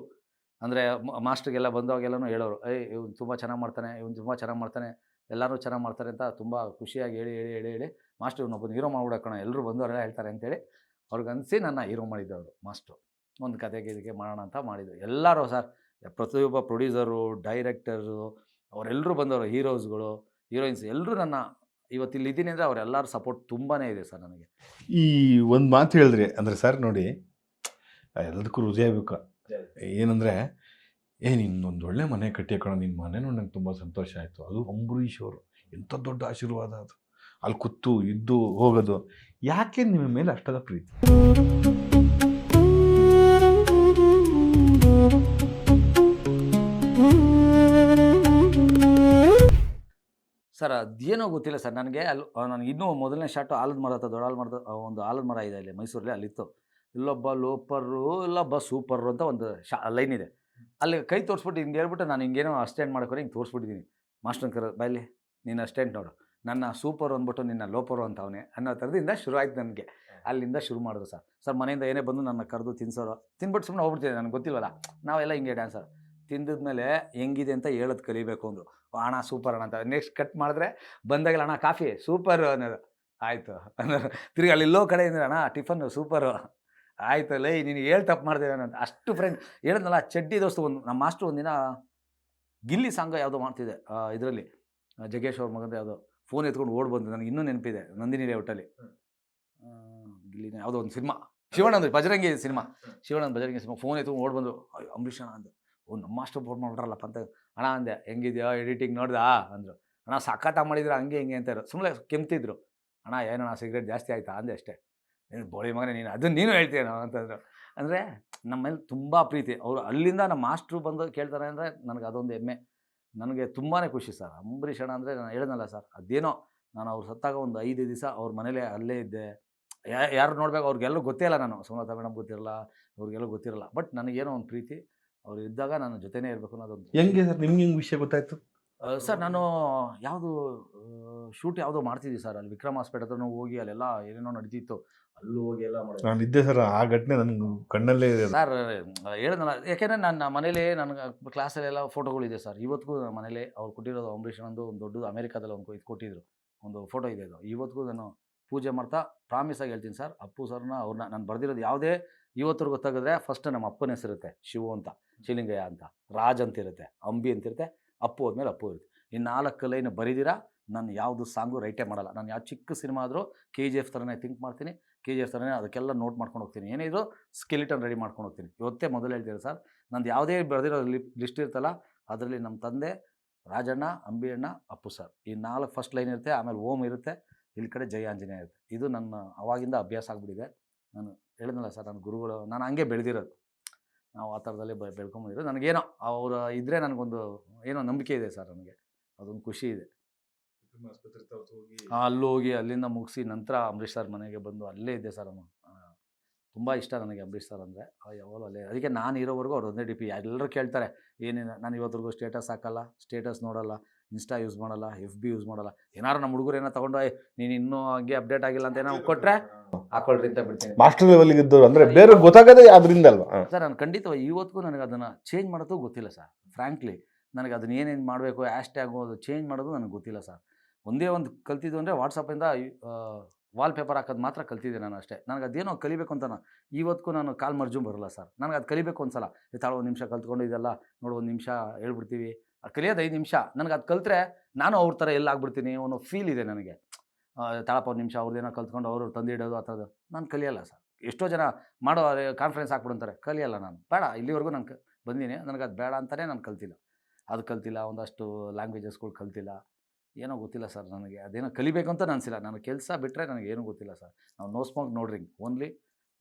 ಅಂದರೆ ಮಾಸ್ಟ್ರಿಗೆಲ್ಲ ಬಂದವಾಗೆಲ್ಲನೂ ಹೇಳೋರು, ಇವ್ನು ತುಂಬ ಚೆನ್ನಾಗಿ ಮಾಡ್ತಾನೆ, ಇವ್ನು ತುಂಬ ಚೆನ್ನಾಗಿ ಮಾಡ್ತಾನೆ, ಎಲ್ಲರೂ ಚೆನ್ನಾಗಿ ಮಾಡ್ತಾರೆ ಅಂತ ತುಂಬ ಖುಷಿಯಾಗಿ ಹೇಳಿ ಮಾಸ್ಟ್ರು ಇವ್ನೊಬ್ಬನ ಹೀರೋ ಮಾಡ್ಬಿಡೋಣ, ಎಲ್ಲರೂ ಬಂದವರೆಲ್ಲ ಹೇಳ್ತಾರೆ ಅಂತೇಳಿ ಅವ್ರಿಗನ್ಸಿ ನನ್ನ ಹೀರೋ ಮಾಡಿದ್ದವರು ಮಾಸ್ಟ್ರು. ಒಂದು ಕತೆಗೆ ಇದಕ್ಕೆ ಮಾಡೋಣ ಅಂತ ಮಾಡಿದ್ದು. ಎಲ್ಲರೂ ಸರ್, ಪ್ರತಿಯೊಬ್ಬ ಪ್ರೊಡ್ಯೂಸರು, ಡೈರೆಕ್ಟರು ಅವರೆಲ್ಲರೂ ಬಂದವರು, ಹೀರೋಸ್ಗಳು, ಹೀರೋಯಿನ್ಸ್ ಎಲ್ಲರೂ ನನ್ನ ಇವತ್ತು ಇಲ್ಲಿ ಇದ್ದೀನಿ ಅಂದರೆ ಅವರೆಲ್ಲರ ಸಪೋರ್ಟ್ ತುಂಬಾ ಇದೆ ಸರ್ ನನಗೆ. ಈ ಒಂದು ಮಾತು ಹೇಳಿದ್ರಿ ಅಂದರೆ ಸರ್ ನೋಡಿ, ಎಲ್ಲದಕ್ಕೂ ಹೃದಯ ಬೇಕು. ಏನಂದರೆ ನಿನ್ನೊಂದು ಒಳ್ಳೆ ಮನೆ ಕಟ್ಟಿಯಕ್ಕಣ, ನಿನ್ನ ಮನೆ ನೋಡಿ ನಂಗೆ ತುಂಬ ಸಂತೋಷ ಆಯಿತು. ಅದು ಅಂಬರೀಷ್ ಅವರು ಎಂಥ ದೊಡ್ಡ ಆಶೀರ್ವಾದ ಅದು. ಅಲ್ಲಿ ಕೂತು ಇದ್ದು ಹೋಗೋದು. ಯಾಕೆ ನಿಮ್ಮ ಮೇಲೆ ಅಷ್ಟದ ಪ್ರೀತಿ? ಸರ್ ಅದೇನೋ ಗೊತ್ತಿಲ್ಲ ಸರ್ ನನಗೆ. ನನಗೆ ಇನ್ನೂ ಮೊದಲನೇ ಶಾಟು ಆಲದ ಮರ ಹತ್ರ, ದೊಡ್ಡ ಒಂದು ಆಲದ ಮರ ಇದೆ ಇಲ್ಲಿ ಮೈಸೂರಲ್ಲಿ, ಅಲ್ಲಿತ್ತು. ಇಲ್ಲೊಬ್ಬ ಲೋಪರು, ಇಲ್ಲೊಬ್ಬ ಸೂಪರು ಅಂತ ಒಂದು ಲೈನ್ ಇದೆ. ಅಲ್ಲಿ ಕೈ ತೋರಿಸ್ಬಿಟ್ಟು ಹಿಂಗೆ ಹೇಳ್ಬಿಟ್ಟು ನಾನು ಹಿಂಗೇನೋ ಅಸ್ಟೆಂಟ್ ಮಾಡ್ಕೊಂಡು ಹಿಂಗೆ ತೋರಿಸ್ಬಿಟ್ಟಿದ್ದೀನಿ. ಮಾಸ್ಟರ್ನ ಕರ ಬಾಯಲ್ಲಿ ನೀನು ಅಸ್ಟೆಂಟ್ ನೋಡು, ನನ್ನ ಸೂಪರು ಅಂದ್ಬಿಟ್ಟು ನಿನ್ನ ಲೋಪರು ಅಂತ ಅವನೇ ಅನ್ನೋ ಥರದಿಂದ ಶುರು ಆಯ್ತು ನನಗೆ. ಅಲ್ಲಿಂದ ಶುರು ಮಾಡಿದ್ರು ಸರ್ ಮನೆಯಿಂದ ಏನೇ ಬಂದು ನನ್ನ ಕರೆದು ತಿನ್ಸೋರು, ತಿನ್ಬಿಟ್ಟು ಸುಮ್ಮನೆ ಹೋಗ್ಬಿಡ್ತಿದ್ದೆ, ನನಗೆ ಗೊತ್ತಿಲ್ವಲ್ಲ, ನಾವೆಲ್ಲ ಹಿಂಗೆ ಡ್ಯಾನ್ಸರ್. ತಿಂದಿದ್ಮೇಲೆ ಹೆಂಗಿದೆ ಅಂತ ಹೇಳೋದು ಕಲಿಬೇಕು ಅಂದರು. ಅಣ್ಣ ಸೂಪರ್ ಅಣ್ಣ ಅಂತ. ನೆಕ್ಸ್ಟ್ ಕಟ್ ಮಾಡಿದ್ರೆ ಬಂದಾಗಲ್ಲ ಅಣ್ಣ ಕಾಫಿ ಸೂಪರು ಅನ್ನೋದು. ಆಯಿತು ಅನ್ನೋರು. ತಿರುಗಿ ಅಲ್ಲಿಲ್ಲೋ ಕಡೆ ಅಂದರೆ ಅಣ್ಣ ಟಿಫನ್ನು ಸೂಪರು. ಆಯಿತು ಲೈ ನೀನು ಹೇಳಿ ತಪ್ಪು ಮಾಡ್ದೇವೆ ಅಂತ. ಅಷ್ಟು ಫ್ರೆಂಡ್ ಹೇಳಿದ್ನಲ್ಲ, ಚಡ್ಡಿ ದೋಸ್ತು. ನಮ್ಮ ಮಾಸ್ಟ್ರು ಒಂದಿನ ಗಿಲ್ಲಿ ಸಾಂಗ ಯಾವುದೋ ಮಾಡ್ತಿದ್ದೆ ಇದರಲ್ಲಿ, ಜಗ್ಗೇಶ್ ಅವ್ರ ಮಗಂದು ಯಾವುದೋ, ಫೋನ್ ಎತ್ಕೊಂಡು ಓಡ್ ಬಂದು, ನನಗೆ ಇನ್ನೂ ನೆನಪಿದೆ, ನಂದಿನಿ ಲೇಔಟಲ್ಲಿ ಗಿಲ್ಲಿನ ಯಾವುದೋ ಒಂದು ಸಿನಿಮಾ, ಶಿವಣ್ಣಂದು Bajrangi cinema, Bajrangi cinema. Phone ಎತ್ಕೊಂಡು ಓಡ್ ಬಂದರು, ಅಂಬರೀಷ್ ಅಣ್ಣ ಅಂದು. ನಮ್ಮ ಮಾಸ್ಟರ್ ಫೋನ್ ಮಾಡ್ಬಿಟ್ರಲ್ಲಪ್ಪ ಅಂತ. ಅಣ್ಣ ಅಂದೆ, ಹೆಂಗಿದ್ಯಾ ಎಡಿಟಿಂಗ್ ನೋಡ್ದಾ ಅಂದರು. ಅಣ್ಣ ಸಖತ್ತ ಮಾಡಿದ್ರು, ಹಂಗೆ ಹಿಂಗೆ ಅಂತಾರೆ. ಸುಮ್ಮನೆ ಕೆಮ್ತಿದ್ರು. ಅಣ್ಣ ಏನಣ್ಣ ಸಿಗರೇಟ್ ಜಾಸ್ತಿ ಆಯಿತಾ ಅಂದೆ ಅಷ್ಟೇ. ನೀನು ಬೋಳಿ ಮಗನೇ ನೀನು ಅದನ್ನು ನೀನು ಹೇಳ್ತೀಯೇನೋ ಅಂತಂದರು. ಅಂದರೆ ನಮ್ಮ ಮೇಲೆ ತುಂಬ ಪ್ರೀತಿ. ಅವರು ಅಲ್ಲಿಂದ ನಮ್ಮ ಮಾಸ್ಟ್ರು ಬಂದು ಕೇಳ್ತಾರೆ ಅಂದರೆ ನನಗೆ ಅದೊಂದು ಹೆಮ್ಮೆ. ನನಗೆ ತುಂಬಾ ಖುಷಿ ಸರ್. ಅಂಬರೀಷ್ ಅಣ್ಣ ಅಂದರೆ ನಾನು ಹೇಳಿದ್ನಲ್ಲ ಸರ್, ಅದೇನೋ ನಾನು ಅವ್ರು ಸತ್ತಾಗ ಒಂದು 5 ದಿವಸ ಅವ್ರ ಮನೇಲೇ ಅಲ್ಲೇ ಇದ್ದೆ. ಯಾರು ನೋಡ್ಬೇಕು ಅವ್ರಿಗೆಲ್ಲೂ ಗೊತ್ತೇ ಇಲ್ಲ, ನಾನು ಸುಮಲತಾ ಮೇಡಮ್ ಗೊತ್ತಿರಲ್ಲ, ಅವ್ರಿಗೆಲ್ಲೂ ಗೊತ್ತಿರಲ್ಲ. ಬಟ್ ನನಗೇನೋ ಒಂದು ಪ್ರೀತಿ, ಅವ್ರು ಇದ್ದಾಗ ನಾನು ಜೊತೆನೇ ಇರಬೇಕು ಅನ್ನೋದೊಂದು. ಹೆಂಗೆ ಸರ್ ನಿಮ್ಗೆ ಹಿಂಗೆ ವಿಷಯ ಗೊತ್ತಾಯ್ತು? ಸರ್ ನಾನು ಯಾವುದು ಶೂಟ್ ಯಾವುದೋ ಮಾಡ್ತಿದ್ವಿ ಸರ್, ಅಲ್ಲಿ ವಿಕ್ರಮ್ ಹಾಸ್ಪಿಟಲ್ ಹತ್ರ ಹೋಗಿ ಅಲ್ಲೆಲ್ಲ ಏನೇನೋ ನಡೀತಿತ್ತು, ಅಲ್ಲೂ ಹೋಗಿ ಎಲ್ಲ ಮಾಡೋದು. ನಾನು ಇದ್ದೆ ಸರ್, ಆ ಘಟನೆ ನನ್ನ ಕಣ್ಣಲ್ಲೇ ಇದೆ ಸರ್. ಹೇಳಿದ್ನಲ್ಲ, ಯಾಕೆಂದರೆ ನನ್ನ ಮನೇಲಿ ನನಗೆ ಕ್ಲಾಸಲ್ಲೆಲ್ಲ ಫೋಟೋಗಳಿದೆ ಸರ್. ಇವತ್ತಿಗೂ ನಮ್ಮ ಮನೇಲಿ ಅವ್ರು ಕೊಟ್ಟಿರೋದು ಅಂಬರೀಷ್ ಒಂದು ದೊಡ್ಡದು ಅಮೇರಿಕಾದಲ್ಲಿ ಒಂದು ಇದು ಕೊಟ್ಟಿದ್ರು, ಒಂದು ಫೋಟೋ ಇದೆ. ಅದು ಇವತ್ತಿಗೂ ನಾನು ಪೂಜೆ ಮಾಡ್ತಾ ಪ್ರಾಮಿಸಾಗಿ ಹೇಳ್ತೀನಿ ಸರ್, ಅಪ್ಪು ಸರ್ನ ಅವ್ರನ್ನ ನಾನು ಬರೆದಿರೋದು ಯಾವುದೇ ಇವತ್ತರು ಗೊತ್ತಾಗಿದ್ರೆ ಫಸ್ಟ್ ನಮ್ಮ ಅಪ್ಪನ ಹೆಸರಿರುತ್ತೆ, ಶಿವು ಅಂತ, ಶಿಲಿಂಗಯ್ಯ ಅಂತ, ರಾಜ್ ಅಂತ ಇರುತ್ತೆ, ಅಂಬಿ ಅಂತ ಇರುತ್ತೆ, ಅಪ್ಪು ಹೋದ್ಮೇಲೆ ಅಪ್ಪು ಇರುತ್ತೆ. ಈ 4 ಲೈನ್ ಬರೀದಿರಾ ನಾನು ಯಾವುದು ಸಾಂಗು ರೈಟೇ ಮಾಡಲ್ಲ. ನಾನು ಯಾವ ಚಿಕ್ಕ ಸಿನಿಮಾ ಆದರೂ KGF ಥರನೇ ಥಿಂಕ್ ಮಾಡ್ತೀನಿ, KGF ಥರನೇ ಅದಕ್ಕೆಲ್ಲ ನೋಟ್ ಮಾಡ್ಕೊಂಡು ಹೋಗ್ತೀನಿ. ಏನೇ ಇದು ಸ್ಕೆಲಿಟನ್ ರೆಡಿ ಮಾಡ್ಕೊಂಡು ಹೋಗ್ತೀನಿ. ಇವತ್ತೇ ಮೊದಲು ಹೇಳ್ತೀರಿ ಸರ್, ನಂದು ಯಾವುದೇ ಬರೆದಿರೋ ಲಿಸ್ಟ್ ಇರ್ತಲ್ಲ, ಅದರಲ್ಲಿ ನಮ್ಮ ತಂದೆ, ರಾಜಣ್ಣ, ಅಂಬಿ ಅಣ್ಣ, ಅಪ್ಪು ಸರ್, ಈ 4 ಫಸ್ಟ್ ಲೈನ್ ಇರುತ್ತೆ. ಆಮೇಲೆ ಓಮ್ ಇರುತ್ತೆ, ಇಲ್ಲಿ ಕಡೆ ಜಯ ಆಂಜನೇಯ ಇರುತ್ತೆ. ಇದು ನನ್ನ ಅವಾಗಿಂದ ಅಭ್ಯಾಸ ಆಗಿಬಿಟ್ಟಿದೆ. ನಾನು ಹೇಳಿದ್ನಲ್ಲ ಸರ್, ನನ್ನ ಗುರುಗಳು, ನಾನು ಹಂಗೆ ಬೆಳೆದಿರೋದು. ನಾವು ಆ ಥರದಲ್ಲೇ ಬೆಳ್ಕೊಂಬಂದಿರೋದು. ನನಗೇನೋ ಅವ್ರು ಇದ್ದರೆ ನನಗೊಂದು ಏನೋ ನಂಬಿಕೆ ಇದೆ ಸರ್, ನನಗೆ ಅದೊಂದು ಖುಷಿ ಇದೆ. ಅಲ್ಲೋಗಿ ಅಲ್ಲಿಂದ ಮುಗಿಸಿ ನಂತರ ಅಂಬರೀಷ್ ಸರ್ ಮನೆಗೆ ಬಂದು ಅಲ್ಲೇ ಇದ್ದೆ ಸರ್. ಅವನು ತುಂಬ ಇಷ್ಟ ನನಗೆ ಅಂಬರೀಷ್ ಸರ್ ಅಂದರೆ, ಯಾವಾಗಲೂ ಅಲ್ಲೇ. ಅದಕ್ಕೆ ನಾನು ಇರೋವರೆಗೂ ಅವ್ರು ಒಂದೇ DP. ಎಲ್ಲರೂ ಕೇಳ್ತಾರೆ ಏನೇನು, ನಾನು ಇವತ್ತಿಗೂ ಸ್ಟೇಟಸ್ ಹಾಕಲ್ಲ, ಸ್ಟೇಟಸ್ ನೋಡಲ್ಲ, ಇನ್ಸ್ಟಾ ಯೂಸ್ ಮಾಡಲ್ಲ, FB ಯೂಸ್ ಮಾಡಲ್ಲ. ಏನಾರು ನಮ್ಮ ಹುಡುಗರು ಏನೋ ತೊಗೊಂಡು ನೀನು ಇನ್ನೂ ಹಂಗೆ ಅಪ್ಡೇಟ್ ಆಗಿಲ್ಲ ಅಂತ ಏನೋ ಕೊಟ್ಟರೆ ಹಾಕೊಳ್ರಿ ಅಂತ ಬಿಡ್ತೀನಿ. ಮಾಸ್ಟರ್ ಲೆವೆಲ್ಗೆ ಇದ್ದವರು ಅಂದರೆ ಬೇರೆ ಗೊತ್ತಾಗೋದೇ ಅದರಿಂದ ಅಲ್ವಾ ಸರ್? ನಾನು ಖಂಡಿತವಾಗಿ ಇವತ್ತಿಗೂ ನನಗೆ ಅದನ್ನು ಚೇಂಜ್ ಮಾಡೋದು ಗೊತ್ತಿಲ್ಲ ಸರ್. ಫ್ರ್ಯಾಂಕ್ಲಿ ನನಗೆ ಅದನ್ನ ಏನೇನು ಮಾಡಬೇಕು, ಹ್ಯಾಶ್ಟ್ಯಾಗು ಅದು ಚೇಂಜ್ ಮಾಡೋದು ನನಗೆ ಗೊತ್ತಿಲ್ಲ ಸರ್. ಒಂದೇ ಒಂದು ಕಲ್ತಿದ್ದು ಅಂದರೆ ವಾಟ್ಸಪ್ಪಿಂದ ವಾಲ್ಪೇಪರ್ ಹಾಕೋದು ಮಾತ್ರ ಕಲ್ತಿದ್ದೆ ನಾನು ಅಷ್ಟೇ. ನನಗೆ ಅದೇನೋ ಕಲಿಬೇಕು ಅಂತ ಇವತ್ತಿಗೂ ನಾನು ಕಾಲ್ ಮರ್ಜು ಬರೋಲ್ಲ ಸರ್. ನನಗೆ ಅದು ಕಲಿಬೇಕು ಒಂದು ಸಲ. ತಾಳು 1 ನಿಮಿಷ ಕಲ್ತ್ಕೊಂಡು ಇದೆಲ್ಲ ನೋಡು, 1 ನಿಮಿಷ ಹೇಳ್ಬಿಡ್ತೀವಿ, ಅದು ಕಲಿಯೋದು 5 ನಿಮಿಷ. ನನಗೆ ಅದು ಕಲ್ತ್ರೆ ನಾನು ಅವ್ರ ಥರ ಎಲ್ಲ ಆಗ್ಬಿಡ್ತೀನಿ ಅನ್ನೋ ಫೀಲ್ ಇದೆ ನನಗೆ. ತಾಳಪ್ಪ 1 ನಿಮಿಷ ಅವ್ರದ್ದೇನೋ ಕಲ್ತ್ಕೊಂಡು ಅವರು ತಂದಿಡೋದು ಆ ಥರದ್ದು ನಾನು ಕಲಿಯಲ್ಲ ಸರ್. ಎಷ್ಟೋ ಜನ ಮಾಡೋ ಕಾನ್ಫರೆನ್ಸ್ ಹಾಕ್ಬಿಡುತ್ತಾರೆ, ಕಲಿಯಲ್ಲ ನಾನು. ಬೇಡ, ಇಲ್ಲಿವರೆಗೂ ನಾನು ಬಂದೀನಿ, ನನಗೆ ಅದು ಬೇಡ ಅಂತಲೇ ನಾನು ಕಲ್ತಿಲ್ಲ. ಅದು ಕಲ್ತಿಲ್ಲ, ಒಂದಷ್ಟು ಲ್ಯಾಂಗ್ವೇಜಸ್ಗಳು ಕಲ್ತಿಲ್ಲ, ಏನೋ ಗೊತ್ತಿಲ್ಲ ಸರ್ ನನಗೆ. ಅದೇನೋ ಕಲಿಬೇಕು ಅಂತ ಅನಿಸಿಲ್ಲ. ನನಗೆ ಕೆಲಸ ಬಿಟ್ಟರೆ ನನಗೇನು ಗೊತ್ತಿಲ್ಲ ಸರ್. ನಾವು no smoke no drink, only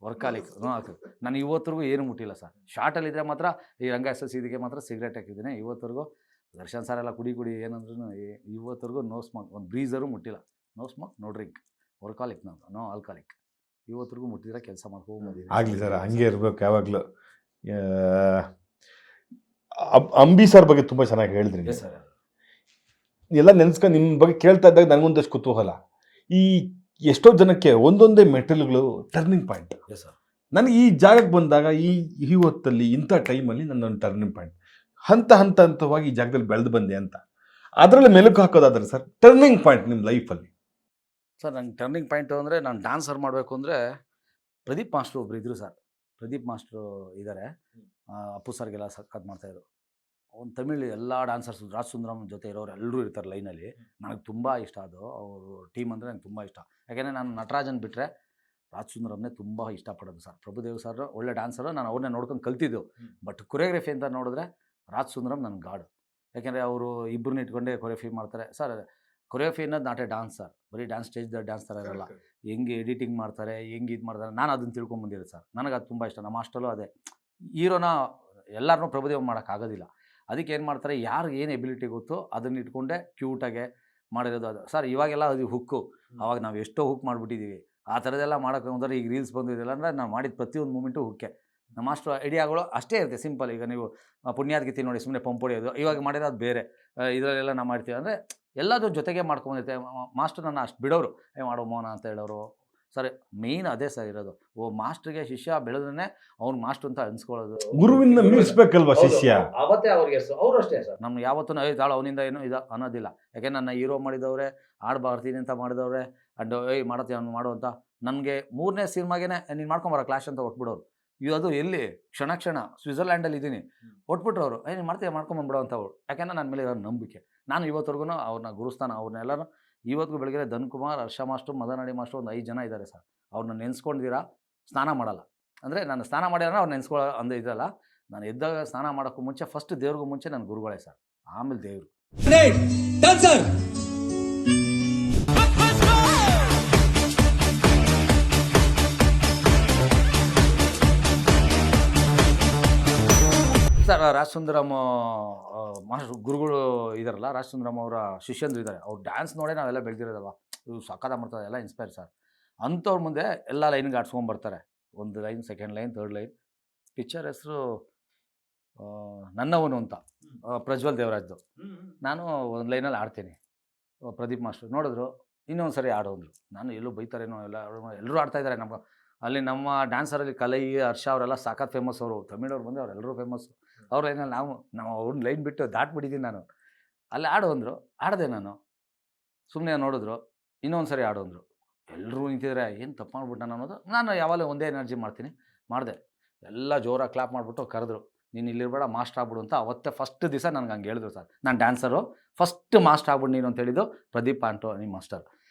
workaholic. ನಾನು ಇವತ್ತರೆಗೂ ಏನೂ ಮುಟ್ಟಿಲ್ಲ ಸರ್. ಶಾರ್ಟಲ್ಲಿದ್ದರೆ ಮಾತ್ರ ಈ ರಂಗ SSCಗೆ ಮಾತ್ರ ಸಿಗರೇಟ್ ಹಾಕಿದ್ದೀನಿ ಇವತ್ತರೆಗೂ. ದರ್ಶನ್ ಸರ್ ಎಲ್ಲ ಕುಡಿ ಏನಂದ್ರೂ ಇವತ್ತರೆಗೂ ನೋ ಸ್ಮೋಕ್, ಒಂದು ಬ್ರೀಸರು ಮುಟ್ಟಿಲ್ಲ. ನೋ ಸ್ಮೋಕ್ ನೋ ಡ್ರಿಂಕ್, ವರ್ಕಾಲಿಕ್ ನಂದು, ನೋ ಆಲ್ಕಾಲಿಕ್. ಇವತ್ತರೆಗೂ ಮುಟ್ಟಿದ್ರೆ ಕೆಲಸ ಮಾಡ್ಕೊಂಬಂದಿದ್ದೀನಿ. ಆಗಲಿ ಸರ್, ಹಂಗೆ ಇರಬೇಕು ಯಾವಾಗಲೂ. ಅಂಬಿ ಸರ್ ಬಗ್ಗೆ ತುಂಬ ಚೆನ್ನಾಗಿ ಹೇಳಿದ್ರಿ. Yes sir. ಎಲ್ಲ ನೆನೆಸ್ಕೊಂಡು ನಿಮ್ಮ ಬಗ್ಗೆ ಕೇಳ್ತಾ ಇದ್ದಾಗ ನನಗೊಂದಷ್ಟು ಕುತೂಹಲ. ಈ ಎಷ್ಟೋ ಜನಕ್ಕೆ ಒಂದೊಂದೇ ಮೆಟಲ್ಗಳು ಟರ್ನಿಂಗ್ ಪಾಯಿಂಟ್. Yes sir. ನನಗೆ ಈ ಜಾಗಕ್ಕೆ ಬಂದಾಗ ಈ ಹೊತ್ತಲ್ಲಿ ಇಂಥ ಟೈಮಲ್ಲಿ ನನ್ನೊಂದು ಟರ್ನಿಂಗ್ ಪಾಯಿಂಟ್, ಹಂತವಾಗಿ ಈ ಜಾಗದಲ್ಲಿ ಬೆಳೆದು ಬಂದೆ ಅಂತ ಅದರಲ್ಲಿ ಮೆಲುಕು ಹಾಕೋದಾದ್ರೆ ಸರ್, ಟರ್ನಿಂಗ್ ಪಾಯಿಂಟ್ ನಿಮ್ಮ ಲೈಫಲ್ಲಿ? ಸರ್ ನಂಗೆ ಟರ್ನಿಂಗ್ ಪಾಯಿಂಟು ಅಂದರೆ, ನಾನು ಡ್ಯಾನ್ಸರ್ ಮಾಡಬೇಕು ಅಂದರೆ ಪ್ರದೀಪ್ ಮಾಸ್ಟ್ರು ಒಬ್ರು ಇದ್ದರು ಸರ್. ಪ್ರದೀಪ್ ಮಾಸ್ಟ್ರು ಇದ್ದಾರೆ, ಅಪ್ಪು ಸರ್ಗೆಲ್ಲ ಸಕ್ಕತ್ ಮಾಡ್ತಾಯಿದ್ರು. ಅವ್ನು ತಮಿಳ್ ಎಲ್ಲ ಡ್ಯಾನ್ಸರ್ಸ್, ರಾಜ್ ಸುಂದರಮ್ ಜೊತೆ ಇರೋರು ಎಲ್ಲರೂ ಇರ್ತಾರೆ ಲೈನಲ್ಲಿ. ನನಗೆ ತುಂಬ ಇಷ್ಟ ಅದು, ಅವರು ಟೀಮ್ ಅಂದರೆ ನಂಗೆ ತುಂಬ ಇಷ್ಟ. ಯಾಕೆಂದರೆ ನಾನು ನಟರಾಜನ್ ಬಿಟ್ಟರೆ ರಾಜ್ ಸುಂದರಮ್ನೇ ತುಂಬ ಇಷ್ಟಪಡೋದು ಸರ್. ಪ್ರಭುದೇವ್ ಸರ್ ಒಳ್ಳೆ ಡ್ಯಾನ್ಸರು, ನಾನು ಅವ್ರನ್ನೇ ನೋಡ್ಕೊಂಡು ಕಲ್ತಿದ್ದು. ಬಟ್ ಕೊರಿಯೋಗ್ರಫಿ ಅಂತ ನೋಡಿದ್ರೆ ರಾಜ್ ಸುಂದರಮ್ ನನ್ನ ಗಾಡು. ಯಾಕೆಂದರೆ ಅವರು ಇಬ್ಬರನ್ನ ಇಟ್ಕೊಂಡೇ ಕೊರಿಯೋಗ್ರಫಿ ಮಾಡ್ತಾರೆ ಸರ್. ಕೊರಿಯೋಗ್ರಫಿ ಅನ್ನೋದು ನಾಟ್ ಎ ಡ್ಯಾನ್ಸ್ ಸರ್, ಬರೀ ಡ್ಯಾನ್ಸ್ ಸ್ಟೇಜ್ ಡ್ಯಾನ್ಸ್ ಥರ ಇರಲ್ಲ. ಹೆಂಗೆ ಎಡಿಟಿಂಗ್ ಮಾಡ್ತಾರೆ, ಹೆಂಗೆ ಇದು ಮಾಡ್ತಾರೆ, ನಾನು ಅದನ್ನು ತಿಳ್ಕೊಂಬಂದಿರೋದು ಸರ್. ನನಗೆ ಅದು ತುಂಬ ಇಷ್ಟ. ನಮ್ಮ ಹಾಸ್ಟೆಲ್ಲೂ ಅದೇ, ಹೀರೋನ ಎಲ್ಲರನ್ನೂ ಪ್ರಭುದೇವ ಮಾಡೋಕ್ಕಾಗೋದಿಲ್ಲ. ಅದಕ್ಕೆ ಏನು ಮಾಡ್ತಾರೆ, ಯಾರಿಗೆ ಏನು ಎಬಿಲಿಟಿ ಗೊತ್ತು ಅದನ್ನ ಇಟ್ಕೊಂಡೆ ಕ್ಯೂಟಾಗೆ ಮಾಡಿರೋದು ಅದು ಸರ್. ಇವಾಗೆಲ್ಲ ಅದು ಹುಕ್ಕು, ಆವಾಗ ನಾವು ಎಷ್ಟೋ ಹುಕ್ ಮಾಡಿಬಿಟ್ಟಿದ್ದೀವಿ. ಆ ಥರದ್ದೆಲ್ಲ ಮಾಡೋಕ್ಕೆ ಹೋದರೆ ಈಗ ರೀಲ್ಸ್ ಬಂದಿದ್ದಿಲ್ಲ ಅಂದರೆ ನಾವು ಮಾಡಿದ ಪ್ರತಿಯೊಂದು ಮೂಮೆಂಟು ಹುಕ್ಕೆ. ನಮ್ಮ ಅಷ್ಟು ಐಡಿಯಾಗಳು ಅಷ್ಟೇ ಇರುತ್ತೆ, ಸಿಂಪಲ್. ಈಗ ನೀವು ಪುಣ್ಯಾದ್ಗೀತಿ ನೋಡಿ ಸುಮ್ಮನೆ ಪಂಪ್ ಹೊಡೆಯೋದು, ಇವಾಗ ಮಾಡಿರೋದು ಬೇರೆ. ಇದರಲ್ಲೆಲ್ಲ ನಾವು ಮಾಡ್ತೀವಿ ಅಂದರೆ ಎಲ್ಲದೂ ಜೊತೆಗೆ ಮಾಡ್ಕೊಂಡಿರ್ತೇವೆ. ಮಾಸ್ಟರ್ ನನ್ನ ಅಷ್ಟು ಬಿಡೋರು, ಮಾಡೋ ಮೋನ ಅಂತ ಹೇಳೋರು ಸರ್. ಮೇಯ್ನ್ ಅದೇ ಸರ್ ಇರೋದು. ಮಾಸ್ಟ್ರಿಗೆ ಶಿಷ್ಯ ಬೆಳೆದ್ರೆ ಅವ್ನು ಮಾಸ್ಟರ್ ಅಂತ ಅನ್ಸ್ಕೊಳ್ಳೋದು. ಗುರುವಿನ ಮೀರಿಸ್ಬೇಕಲ್ವಾ ಶಿಷ್ಯ? ಅವತ್ತೇ ಅವ್ರಿಗೆ ಅವರು ಅಷ್ಟೇ ಸರ್. ನಮ್ಗೆ ಯಾವತ್ತೂ ತಾಳು ಅವನಿಂದ ಏನೂ ಇದು ಅನ್ನೋದಿಲ್ಲ. ಯಾಕೆ ನನ್ನ ಹೀರೋ ಮಾಡಿದವ್ರೆ, ಆಡ್ ಬರ್ತೀನಿ ಅಂತ ಮಾಡಿದವ್ರೆ, ಅಂಡ್ ಮಾಡತ್ತೀವಿ ಅವ್ನು ಮಾಡು ಅಂತ. ನನಗೆ 3ನೇ ಸಿನಿಮಾಗೆ ನೀನು ಮಾಡ್ಕೊಂಬರೋ ಕ್ಲಾಶ್ ಅಂತ ಕೊಟ್ಬಿಡೋರು. ಅದು ಎಲ್ಲಿ ಕ್ಷಣ ಸ್ವಿಟ್ಜರ್ಲ್ಯಾಂಡಲ್ಲಿ ಇದ್ದೀನಿ, ಕೊಟ್ಬಿಟ್ರು ಅವರು. ನೀನು ಮಾಡ್ಕೊಂಬಂದ್ಬಿಡೋ ಅಂತ ಅವ್ರು. ಯಾಕೆಂದ್ರೆ ನನ್ನ ಮೇಲೆ ಇರೋ ನಂಬಿಕೆ. ನಾನು ಇವತ್ತರೆಗೂ ಅವ್ರನ್ನ ಗುರುಸ್ಥಾನ, ಅವ್ರನ್ನೆಲ್ಲರೂ ಇವತ್ತಿಗೂ ಬೆಳಗ್ಗೆ ಧನ್ಕುಮಾರ್, ಹರ್ಷ ಮಾಸ್ಟ್ರು, ಮದನಹಳ್ಳಿ ಮಾಸ್ಟ್ರು, ಒಂದು 5 ಜನ ಇದ್ದಾರೆ ಸರ್. ಅವ್ರನ್ನ ನೆನೆಸ್ಕೊಂಡಿದ್ದೀರಾ ಸ್ನಾನ ಮಾಡಲ್ಲ ಅಂದರೆ, ನಾನು ಸ್ನಾನ ಮಾಡಿದ್ರೆ ಅವ್ರು ನೆನೆಸ್ಕೊಳ್ಳೋ ಅಂದರೆ ಇದಲ್ಲ. ನಾನು ಎದ್ದಾಗ ಸ್ನಾನ ಮಾಡೋಕ್ಕೂ ಮುಂಚೆ ಫಸ್ಟ್ ದೇವ್ರಿಗೂ ಮುಂಚೆ ನನ್ನ ಗುರುಗಳೇ ಸರ್, ಆಮೇಲೆ ದೇವರು. ಸರ್ ರಾಜ್ ಸುಂದರಮ್ ಮಾಸ್ಟರ್ ಗುರುಗಳು ಇದ್ದಾರಲ್ಲ, ರಾಜ್ ಸುಂದರಮ್ ಅವರ ಶಿಷ್ಯಂದ್ರು ಇದ್ದಾರೆ. ಅವ್ರು ಡ್ಯಾನ್ಸ್ ನೋಡೇ ನಾವೆಲ್ಲ ಬೆಳೆದಿರೋದಲ್ವ. ಇವ್ರು ಸಕ್ಕದ ಮಾಡ್ತಾರೆ, ಎಲ್ಲ ಇನ್ಸ್ಪೈರ್ ಸರ್. ಅಂಥವ್ರ ಮುಂದೆ ಎಲ್ಲ ಲೈನ್ಗೆ ಆಡ್ಸ್ಕೊಂಬರ್ತಾರೆ. ಒಂದು line, second line, third line. Picture ಹೆಸರು ನನ್ನವನು ಅಂತ, ಪ್ರಜ್ವಲ್ ದೇವರಾಜ್ದು. ನಾನು ಒಂದು ಲೈನಲ್ಲಿ ಆಡ್ತೀನಿ. ಪ್ರದೀಪ್ ಮಾಸ್ಟರ್ ನೋಡಿದ್ರು, ಇನ್ನೊಂದು ಸರಿ ಆಡೋ ಅಂದರು. ನಾನು ಎಲ್ಲೂ ಬೈತಾರೇನೋ, ಎಲ್ಲರೂ ಆಡ್ತಾಯಿದ್ದಾರೆ. ಅಲ್ಲಿ ನಮ್ಮ ಡ್ಯಾನ್ಸರಲ್ಲಿ ಕಲೈ, ಹರ್ಷ ಅವರೆಲ್ಲ ಸಾಕತ್ ಫೇಮಸ್. ಅವರು ತಮಿಳವ್ರು ಬಂದು ಅವರೆಲ್ಲರೂ ಫೇಮಸ್ಸು. ಅವ್ರ ಲೈನಲ್ಲಿ ನಾವು ಅವ್ರನ್ನ ಲೈನ್ ಬಿಟ್ಟು ದಾಟ್ಬಿಟ್ಟಿದ್ದೀನಿ ನಾನು. ಅಲ್ಲಿ ಆಡು ಅಂದರು, ಆಡಿದೆ ನಾನು. ಸುಮ್ಮನೆ ನೋಡಿದ್ರು, ಇನ್ನೊಂದು ಸರಿ ಆಡು ಅಂದರು. ಎಲ್ಲರೂ ನಿಂತಿದ್ದಾರೆ, ಏನು ತಪ್ಪು ಮಾಡ್ಬಿಟ್ಟು ಅನ್ನೋದು. ನಾನು ಯಾವಾಗಲೂ ಒಂದೇ ಎನರ್ಜಿ ಮಾಡ್ತೀನಿ, ಮಾಡಿದೆ. ಎಲ್ಲ ಜೋರಾಗಿ ಕ್ಲಾಪ್ ಮಾಡಿಬಿಟ್ಟು ಕರೆದ್ರು, ನೀನು ಇಲ್ಲಿರಬೇಡ, ಮಾಸ್ಟರ್ ಆಗ್ಬಿಡು ಅಂತ. ಅವತ್ತೇ ಫಸ್ಟ್ ದಿವಸ ನನಗೆ ಹಂಗೆ ಹೇಳಿದ್ರು ಸರ್. ನಾನು ಡ್ಯಾನ್ಸರು, ಫಸ್ಟ್ ಮಾಸ್ಟರ್ ಆಗ್ಬಿಡು ನೀನು ಅಂತ ಹೇಳಿದ್ದು ಪ್ರದೀಪ್ ಆಂಟೋ, ನಿಮ್ಮ ಮಾಸ್ಟರ್.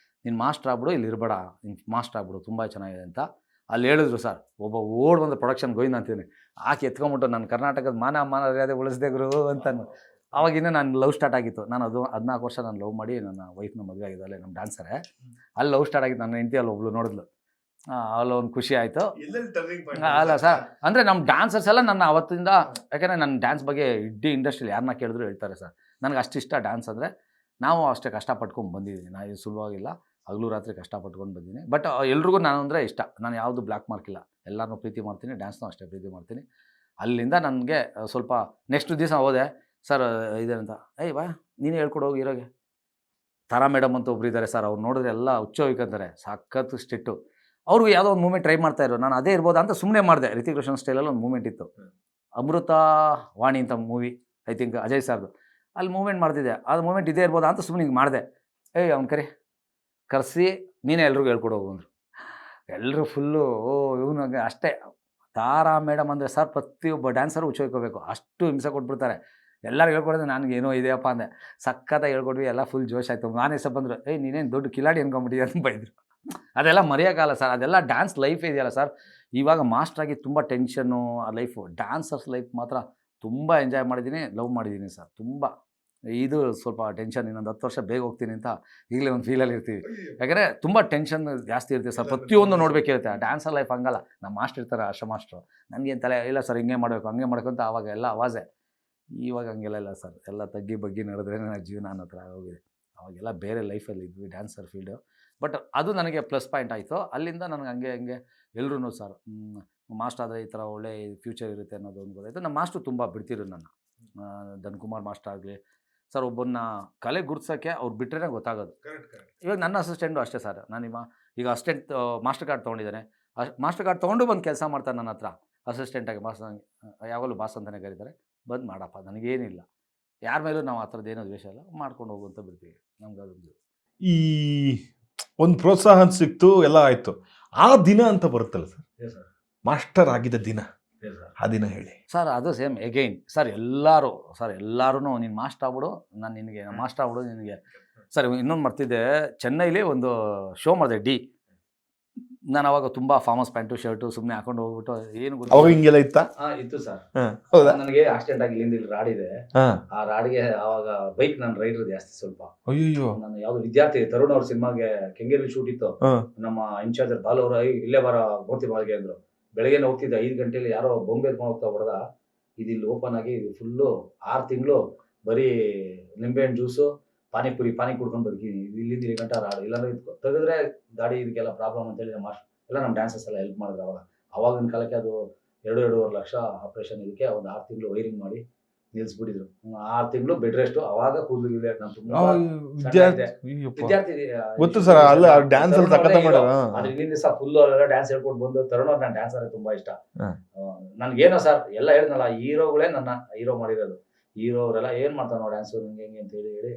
ನೀನು ಮಾಸ್ಟರ್ ಆಗ್ಬಿಡು, ಇಲ್ಲಿರಬೇಡ, ನೀನು ಮಾಸ್ಟರ್ ಆಗ್ಬಿಡು, ತುಂಬ ಚೆನ್ನಾಗಿದೆ ಅಂತ ಅಲ್ಲಿ ಹೇಳಿದ್ರು ಸರ್. ಒಬ್ಬ ಓಡ್ ಬಂದು ಪ್ರೊಡಕ್ಷನ್ ಗೋವಿಂದ ಅಂತೀನಿ, ಹಾಕಿ ಎತ್ಕೊಂಬಿಟ್ಟು ನಾನು ಕರ್ನಾಟಕದ ಮಾನ ಮರ್ಯಾದೆ ಉಳಿಸ್ದೆ ಗುರು ಅಂತಂದು. ಆವಾಗಿನ್ನ ನಾನು ಲವ್ ಸ್ಟಾರ್ಟ್ ಆಗಿತ್ತು. ನಾನು 14 ವರ್ಷ ನಾನು ಲವ್ ಮಾಡಿ ನನ್ನ ವೈಫ್ನ ಮದುವೆ ಆಗಿದ್ದಲ್ಲೇ, ನಮ್ಮ ಡ್ಯಾನ್ಸರೇ. ಅಲ್ಲಿ ಲವ್ ಸ್ಟಾರ್ಟ್ ಆಗಿತ್ತು. ನನ್ನ ಹೆಂಡತಿ ಅಲ್ಲಿ ಒಬ್ಳು ನೋಡಿದ್ಲು, ಅಲ್ಲೊಂದು ಖುಷಿ ಆಯಿತು. ಅಲ್ಲ ಸರ್, ಅಂದರೆ ನಮ್ಮ ಡ್ಯಾನ್ಸರ್ಸ್ ಎಲ್ಲ ನನ್ನ ಅವತ್ತಿಂದ, ಯಾಕೆಂದರೆ ನನ್ನ ಡ್ಯಾನ್ಸ್ ಬಗ್ಗೆ ಇಡೀ ಇಂಡಸ್ಟ್ರಿಯಲ್ಲಿ ಯಾರನ್ನ ಕೇಳಿದ್ರು ಹೇಳ್ತಾರೆ ಸರ್. ನನಗೆ ಅಷ್ಟು ಇಷ್ಟ ಡ್ಯಾನ್ಸ್ ಅಂದರೆ. ನಾವು ಅಷ್ಟೇ ಕಷ್ಟಪಟ್ಕೊಂಡು ಬಂದಿದ್ದೀನಿ. ನಾನು ಇದು ಸುಲಭವಾಗಿಲ್ಲ, ಹಗಲು ರಾತ್ರಿ ಕಷ್ಟಪಟ್ಕೊಂಡು ಬಂದಿದ್ದೀನಿ. ಬಟ್ ಎಲ್ರಿಗೂ ನಾನು ಅಂದರೆ ಇಷ್ಟ. ನಾನು ಯಾವುದು ಬ್ಲ್ಯಾಕ್ ಮಾರ್ಕ್ ಇಲ್ಲ, ಎಲ್ಲರನ್ನೂ ಪ್ರೀತಿ ಮಾಡ್ತೀನಿ, ಡ್ಯಾನ್ಸ್ನೂ ಅಷ್ಟೇ ಪ್ರೀತಿ ಮಾಡ್ತೀನಿ. ಅಲ್ಲಿಂದ ನನಗೆ ಸ್ವಲ್ಪ ನೆಕ್ಸ್ಟ್ ದಿವಸ ಹೋದೆ ಸರ್ ಇದೇನಂತ, ಬಾ ನೀನೇ ಹೇಳ್ಕೊಡೋಗಿ ಹೀರೋಗೆ. ತಾರಾ ಮೇಡಮ್ ಅಂತ ಒಬ್ರು ಇದ್ದಾರೆ ಸರ್, ಅವ್ರು ನೋಡಿದ್ರೆ ಎಲ್ಲ ಹುಚ್ಚೋಯ್ಕಂತಾರೆ, ಸಖತ್ತು ಸ್ಟಿಟ್ಟು. ಅವ್ರಿಗೂ ಯಾವುದೋ ಒಂದು ಮೂಮೆಂಟ್ ಟ್ರೈ ಮಾಡ್ತಾಯಿದ್ರು. ನಾನು ಅದೇ ಇರ್ಬೋದಾ ಅಂತ ಸುಮ್ಮನೆ ಮಾಡಿದೆ. ರಿತಿಕ್ ರೋಷನ್ ಸ್ಟೈಲಲ್ಲಿ ಒಂದು ಮೂಮೆಂಟ್ ಇತ್ತು, ಅಮೃತ ವಾಣಿ ಅಂತ ಮೂವಿ, ಐ ಥಿಂಕ್ ಅಜಯ್ ಸರ್ದು. ಅಲ್ಲಿ ಮೂಮೆಂಟ್ ಮಾಡ್ತಿದ್ದೆ. ಅದು ಮೂಮೆಂಟ್ ಇದೇ ಇರ್ಬೋದಾ ಅಂತ ಸುಮ್ಮನೆ ಹಿಂಗೆ ಮಾಡಿದೆ. ಅವ್ನು ಕರೆಸಿ ನೀನೇ ಎಲ್ರಿಗೂ ಹೇಳ್ಕೊಡೋಗು ಅಂದರು. ಎಲ್ಲರೂ ಫುಲ್ಲು ಇವನು ಅಷ್ಟೇ. ತಾರಾ ಮೇಡಮ್ ಅಂದರೆ ಸರ್ ಪ್ರತಿಯೊಬ್ಬ ಡ್ಯಾನ್ಸರು ಹುಚ್ಚೋಯ್ಕೋಬೇಕು, ಅಷ್ಟು ಹಿಂಸೆ ಕೊಟ್ಬಿಡ್ತಾರೆ. ಎಲ್ಲರೂ ಹೇಳ್ಕೊಡೋದು ನನಗೆ ಏನೋ ಇದೆಯಪ್ಪ ಅಂದೆ. ಸಕ್ಕತ್ತಾಗಿ ಹೇಳ್ಕೊಡ್ವಿ, ಎಲ್ಲ ಫುಲ್ ಜೋಶ್ ಆಯಿತು. ನಾನೇ ಸಹ ಬಂದರು, ನೀನೇನು ದೊಡ್ಡ ಕಿಲಾಡಿ ಅನ್ಕೊಂಬಿಟ್ಟಿದೆ ಅಂತ ಬೈದರು. ಅದೆಲ್ಲ ಮರೆಯೋಕ್ಕಾಗಲ್ಲ ಸರ್, ಅದೆಲ್ಲ ಡ್ಯಾನ್ಸ್ ಲೈಫ್ ಇದೆಯಲ್ಲ ಸರ್. ಇವಾಗ ಮಾಸ್ಟ್ರಾಗಿ ತುಂಬ ಟೆನ್ಷನ್ನು ಆ ಲೈಫು. ಡ್ಯಾನ್ಸರ್ಸ್ ಲೈಫ್ ಮಾತ್ರ ತುಂಬ ಎಂಜಾಯ್ ಮಾಡಿದ್ದೀನಿ, ಲವ್ ಮಾಡಿದ್ದೀನಿ ಸರ್. ತುಂಬ ಇದು ಸ್ವಲ್ಪ ಟೆನ್ಷನ್, ಇನ್ನೊಂದು 10 ವರ್ಷ ಬೇಗ ಹೋಗ್ತೀನಿ ಅಂತ ಈಗಲೇ ಒಂದು ಫೀಲಲ್ಲಿ ಇರ್ತೀವಿ. ಯಾಕಂದರೆ ತುಂಬ ಟೆನ್ಷನ್ ಜಾಸ್ತಿ ಇರ್ತೀವಿ ಸರ್, ಪ್ರತಿಯೊಂದು ನೋಡಬೇಕಿರುತ್ತೆ. ಡ್ಯಾನ್ಸರ್ ಲೈಫ್ ಹಂಗಲ್ಲ. ನಮ್ಮ ಮಾಸ್ಟರ್ ಇರ್ತಾರೆ, ಹರ್ಷ ಮಾಸ್ಟ್ರು, ನನಗೇನು ತಲೆ ಇಲ್ಲ ಸರ್, ಹಿಂಗೆ ಮಾಡಬೇಕು ಹಂಗೆ ಮಾಡಬೇಕು ಅಂತ. ಆವಾಗ ಎಲ್ಲ ಆವಾಜೆ ಇವಾಗ ಹಂಗೆಲ್ಲ ಇಲ್ಲ ಸರ್, ಎಲ್ಲ ತಗ್ಗಿ ಬಗ್ಗಿ ನಡೆದ್ರೆ ನನ್ನ ಜೀವನ ಅನ್ನೋ ಥರ ಆಗೋಗಿದೆ. ಅವಾಗೆಲ್ಲ ಬೇರೆ ಲೈಫಲ್ಲಿ ಇದ್ವಿ ಡ್ಯಾನ್ಸರ್ ಫೀಲ್ಡು. ಬಟ್ ಅದು ನನಗೆ ಪ್ಲಸ್ ಪಾಯಿಂಟ್ ಆಯಿತು. ಅಲ್ಲಿಂದ ನನಗೆ ಹಂಗೆ ಎಲ್ರೂ ಸರ್ ಮಾಸ್ಟರ್ ಆದರೆ ಈ ಥರ ಒಳ್ಳೆ ಫ್ಯೂಚರ್ ಇರುತ್ತೆ ಅನ್ನೋದು ಒಂದು ಗೊತ್ತಾಯಿತು. ನಮ್ಮ ಮಾಸ್ಟ್ರು ತುಂಬ ಬಿಡ್ತಿದ್ರು ನನ್ನ. ಧನ್ಕುಮಾರ್ ಮಾಸ್ಟರ್ ಆಗಲಿ ಸರ್, ಒಬ್ಬನ್ನ ಕಲೆ ಗುರ್ತಿಸೋಕ್ಕೆ ಅವ್ರು ಬಿಟ್ಟರೆ ಗೊತ್ತಾಗೋದು. ಇವಾಗ ನನ್ನ ಅಸಿಸ್ಟೆಂಟು ಅಷ್ಟೇ ಸರ್, ಈಗ ಅಸಿಸ್ಟೆಂಟ್ ಮಾಸ್ಟರ್ ಕಾರ್ಡ್ ತೊಗೊಂಡಿದ್ದಾನೆ. ಮಾಸ್ಟರ್ ಕಾರ್ಡ್ ತೊಗೊಂಡು ಬಂದು ಕೆಲಸ ಮಾಡ್ತಾರೆ ನನ್ನ ಹತ್ರ ಅಸಿಸ್ಟೆಂಟಾಗಿ. ಯಾವಾಗಲೂ ಬಾಸ್ ಅಂತಲೇ ಕರೀತಾರೆ. ಬಂದು ಮಾಡಪ್ಪ, ನನಗೇನಿಲ್ಲ, ಯಾರ ಮೇಲೂ ನಾವು ಆ ಥರದ್ದು ಏನೋ ದ್ವೇಷ ಇಲ್ಲ, ಮಾಡ್ಕೊಂಡು ಹೋಗು ಅಂತ ಬಿಡ್ತೀವಿ. ನಮ್ಗೆ ಅದೊಂದು ಈ ಒಂದು ಪ್ರೋತ್ಸಾಹ ಸಿಕ್ತು, ಎಲ್ಲ ಆಯಿತು. ಆ ದಿನ ಅಂತ ಬರುತ್ತಲ್ಲ ಸರ್, ಮಾಸ್ಟರ್ ಆಗಿದ್ದ ದಿನ, ಆ ದಿನ ಹೇಳಿ ಸರ್. ಅದು ಸೇಮ್ ಎಗೈನ್ ಸರ್, ಎಲ್ಲರೂ ನೀನು ಮಾಸ್ಟರ್ ಆಗ್ಬಿಡು, ನಾನು ನಿನಗೆ ಮಾಸ್ಟರ್ ಆಗ್ಬಿಡು ನಿನಗೆ. ಸರ್ ಇನ್ನೊಂದು ಮರ್ತಿದ್ದೆ, ಚೆನ್ನೈಲಿ ಒಂದು ಶೋ ಮಾಡಿದೆ ಡಿ. ನಾನು ಅವಾಗ ತುಂಬ ಫಾರ್ಮಸ್ ಪ್ಯಾಂಟು ಶರ್ಟು ಸುಮ್ಮನೆ ಹಾಕೊಂಡು ಹೋಗ್ಬಿಟ್ಟು ಏನು ಅವಾಗ ಹಿಂಗೆಲ್ಲ ಇತ್ತಾ? ಇತ್ತು ಸರ್. ಹೌದಾ? ನನಗೆ ಆಕ್ಸಿಡೆಂಟ್ ಆಗಿ ಇಲ್ಲಿಂದ ಇಲ್ಲಿ ರಾಡಿದೆ. ಆ ರಾಡಿಗೆ ಆವಾಗ ಬೈಕ್ ನಾನು ರೈಡರ್ ಜಾಸ್ತಿ ಸ್ವಲ್ಪ. ಅಯ್ಯೋ, ನಾನು ಯಾವ್ದು ವಿದ್ಯಾರ್ಥಿ ತರುಣ್ ಅವ್ರ ಸಿನಿಮಾಗೆ ಕೆಂಗೇರಿ ಶೂಟ್ ಇತ್ತು. ನಮ್ಮ ಇನ್ಚಾರ್ಜ್ ಬಾಲು ಅವರು ಇಲ್ಲೇ ಬರೋ ಗೋತಿ ಮಾಲ್ಗೆ ಅಂದ್ರು. ಬೆಳಗ್ಗೆ ಹೋಗ್ತಿದ್ದೆ 5 ಗಂಟೆಲಿ, ಯಾರೋ ಬೊಂಬೆ ಎತ್ಕೊಂಡು ಹೋಗ್ತಾ ಹೊಡೆದ. ಇದು ಇಲ್ಲಿ ಓಪನ್ ಆಗಿ ಇದು ಫುಲ್ಲು 6 ತಿಂಗಳು ಬರೀ ನಿಂಬೆಹಣ್ಣು ಜ್ಯೂಸು ಪಾನಿ ಕುಡ್ಕೊಂಡು ಬದುಕಿದ್ದೀನಿ. ಇಲ್ಲಿಂದ ಇಲ್ಲಿ ಗಂಟೆ ರಾಡು, ಇಲ್ಲಾಂದ್ರೆ ತೆಗೆದ್ರೆ ದಾಡಿ ಇದಕ್ಕೆಲ್ಲ ಪ್ರಾಬ್ಲಮ್ ಅಂತೇಳಿ ನಮ್ಮ ಎಲ್ಲ ನಮ್ಮ ಡ್ಯಾನ್ಸಸ್ ಎಲ್ಲ ಹೆಲ್ಪ್ ಮಾಡಿದ್ರು. ಅವಾಗಿನ ಕಾಲಕ್ಕೆ ಅದು 2-2.5 ಲಕ್ಷ ಆಪ್ರೇಷನ್. ಇದಕ್ಕೆ ಒಂದು 6 ತಿಂಗಳು ವೈರಿಂಗ್ ಮಾಡಿ ನಿಲ್ಲಿಸ್ಬಿಟ್ಟಿದ್ರು. 6 ತಿಂಗಳು ಬೆಡ್ ರೆಸ್ಟು. ಅವಾಗ ಕೂದಲಿದೆ. ನಾನು ತುಂಬಾ ವಿದ್ಯಾರ್ಥಿ ಗೊತ್ತು ಸರ್, ಅಲ್ಲ ಡ್ಯಾನ್ಸ್ ಅಲ್ಲಿ ಸಖತ್ ಮಾಡೋರು. ಆದ್ರೆ ಇನ್ನಿಂದ ದಿವಸ ಫುಲ್ ಡ್ಯಾನ್ಸ್ ಹೇಳ್ಕೊಂಡು ಬಂದು ತರುಣ್ ಅವ್ರು, ನಾನು ಡ್ಯಾನ್ಸ್ ಅಂದ್ರೆ ತುಂಬಾ ಇಷ್ಟ. ನನ್ಗೇನೋ ಸರ್ ಎಲ್ಲ ಹೇಳಿದ್ನಲ್ಲ, ಹೀರೋಗಳೇ ನನ್ನ ಹೀರೋ ಮಾಡಿರೋದು. ಹೀರೋ ಅವರೆಲ್ಲ ಏನ್ ಮಾಡ್ತಾರ ನಾವು ಡ್ಯಾನ್ಸು ಹಿಂಗೆ ಅಂತ ಹೇಳಿ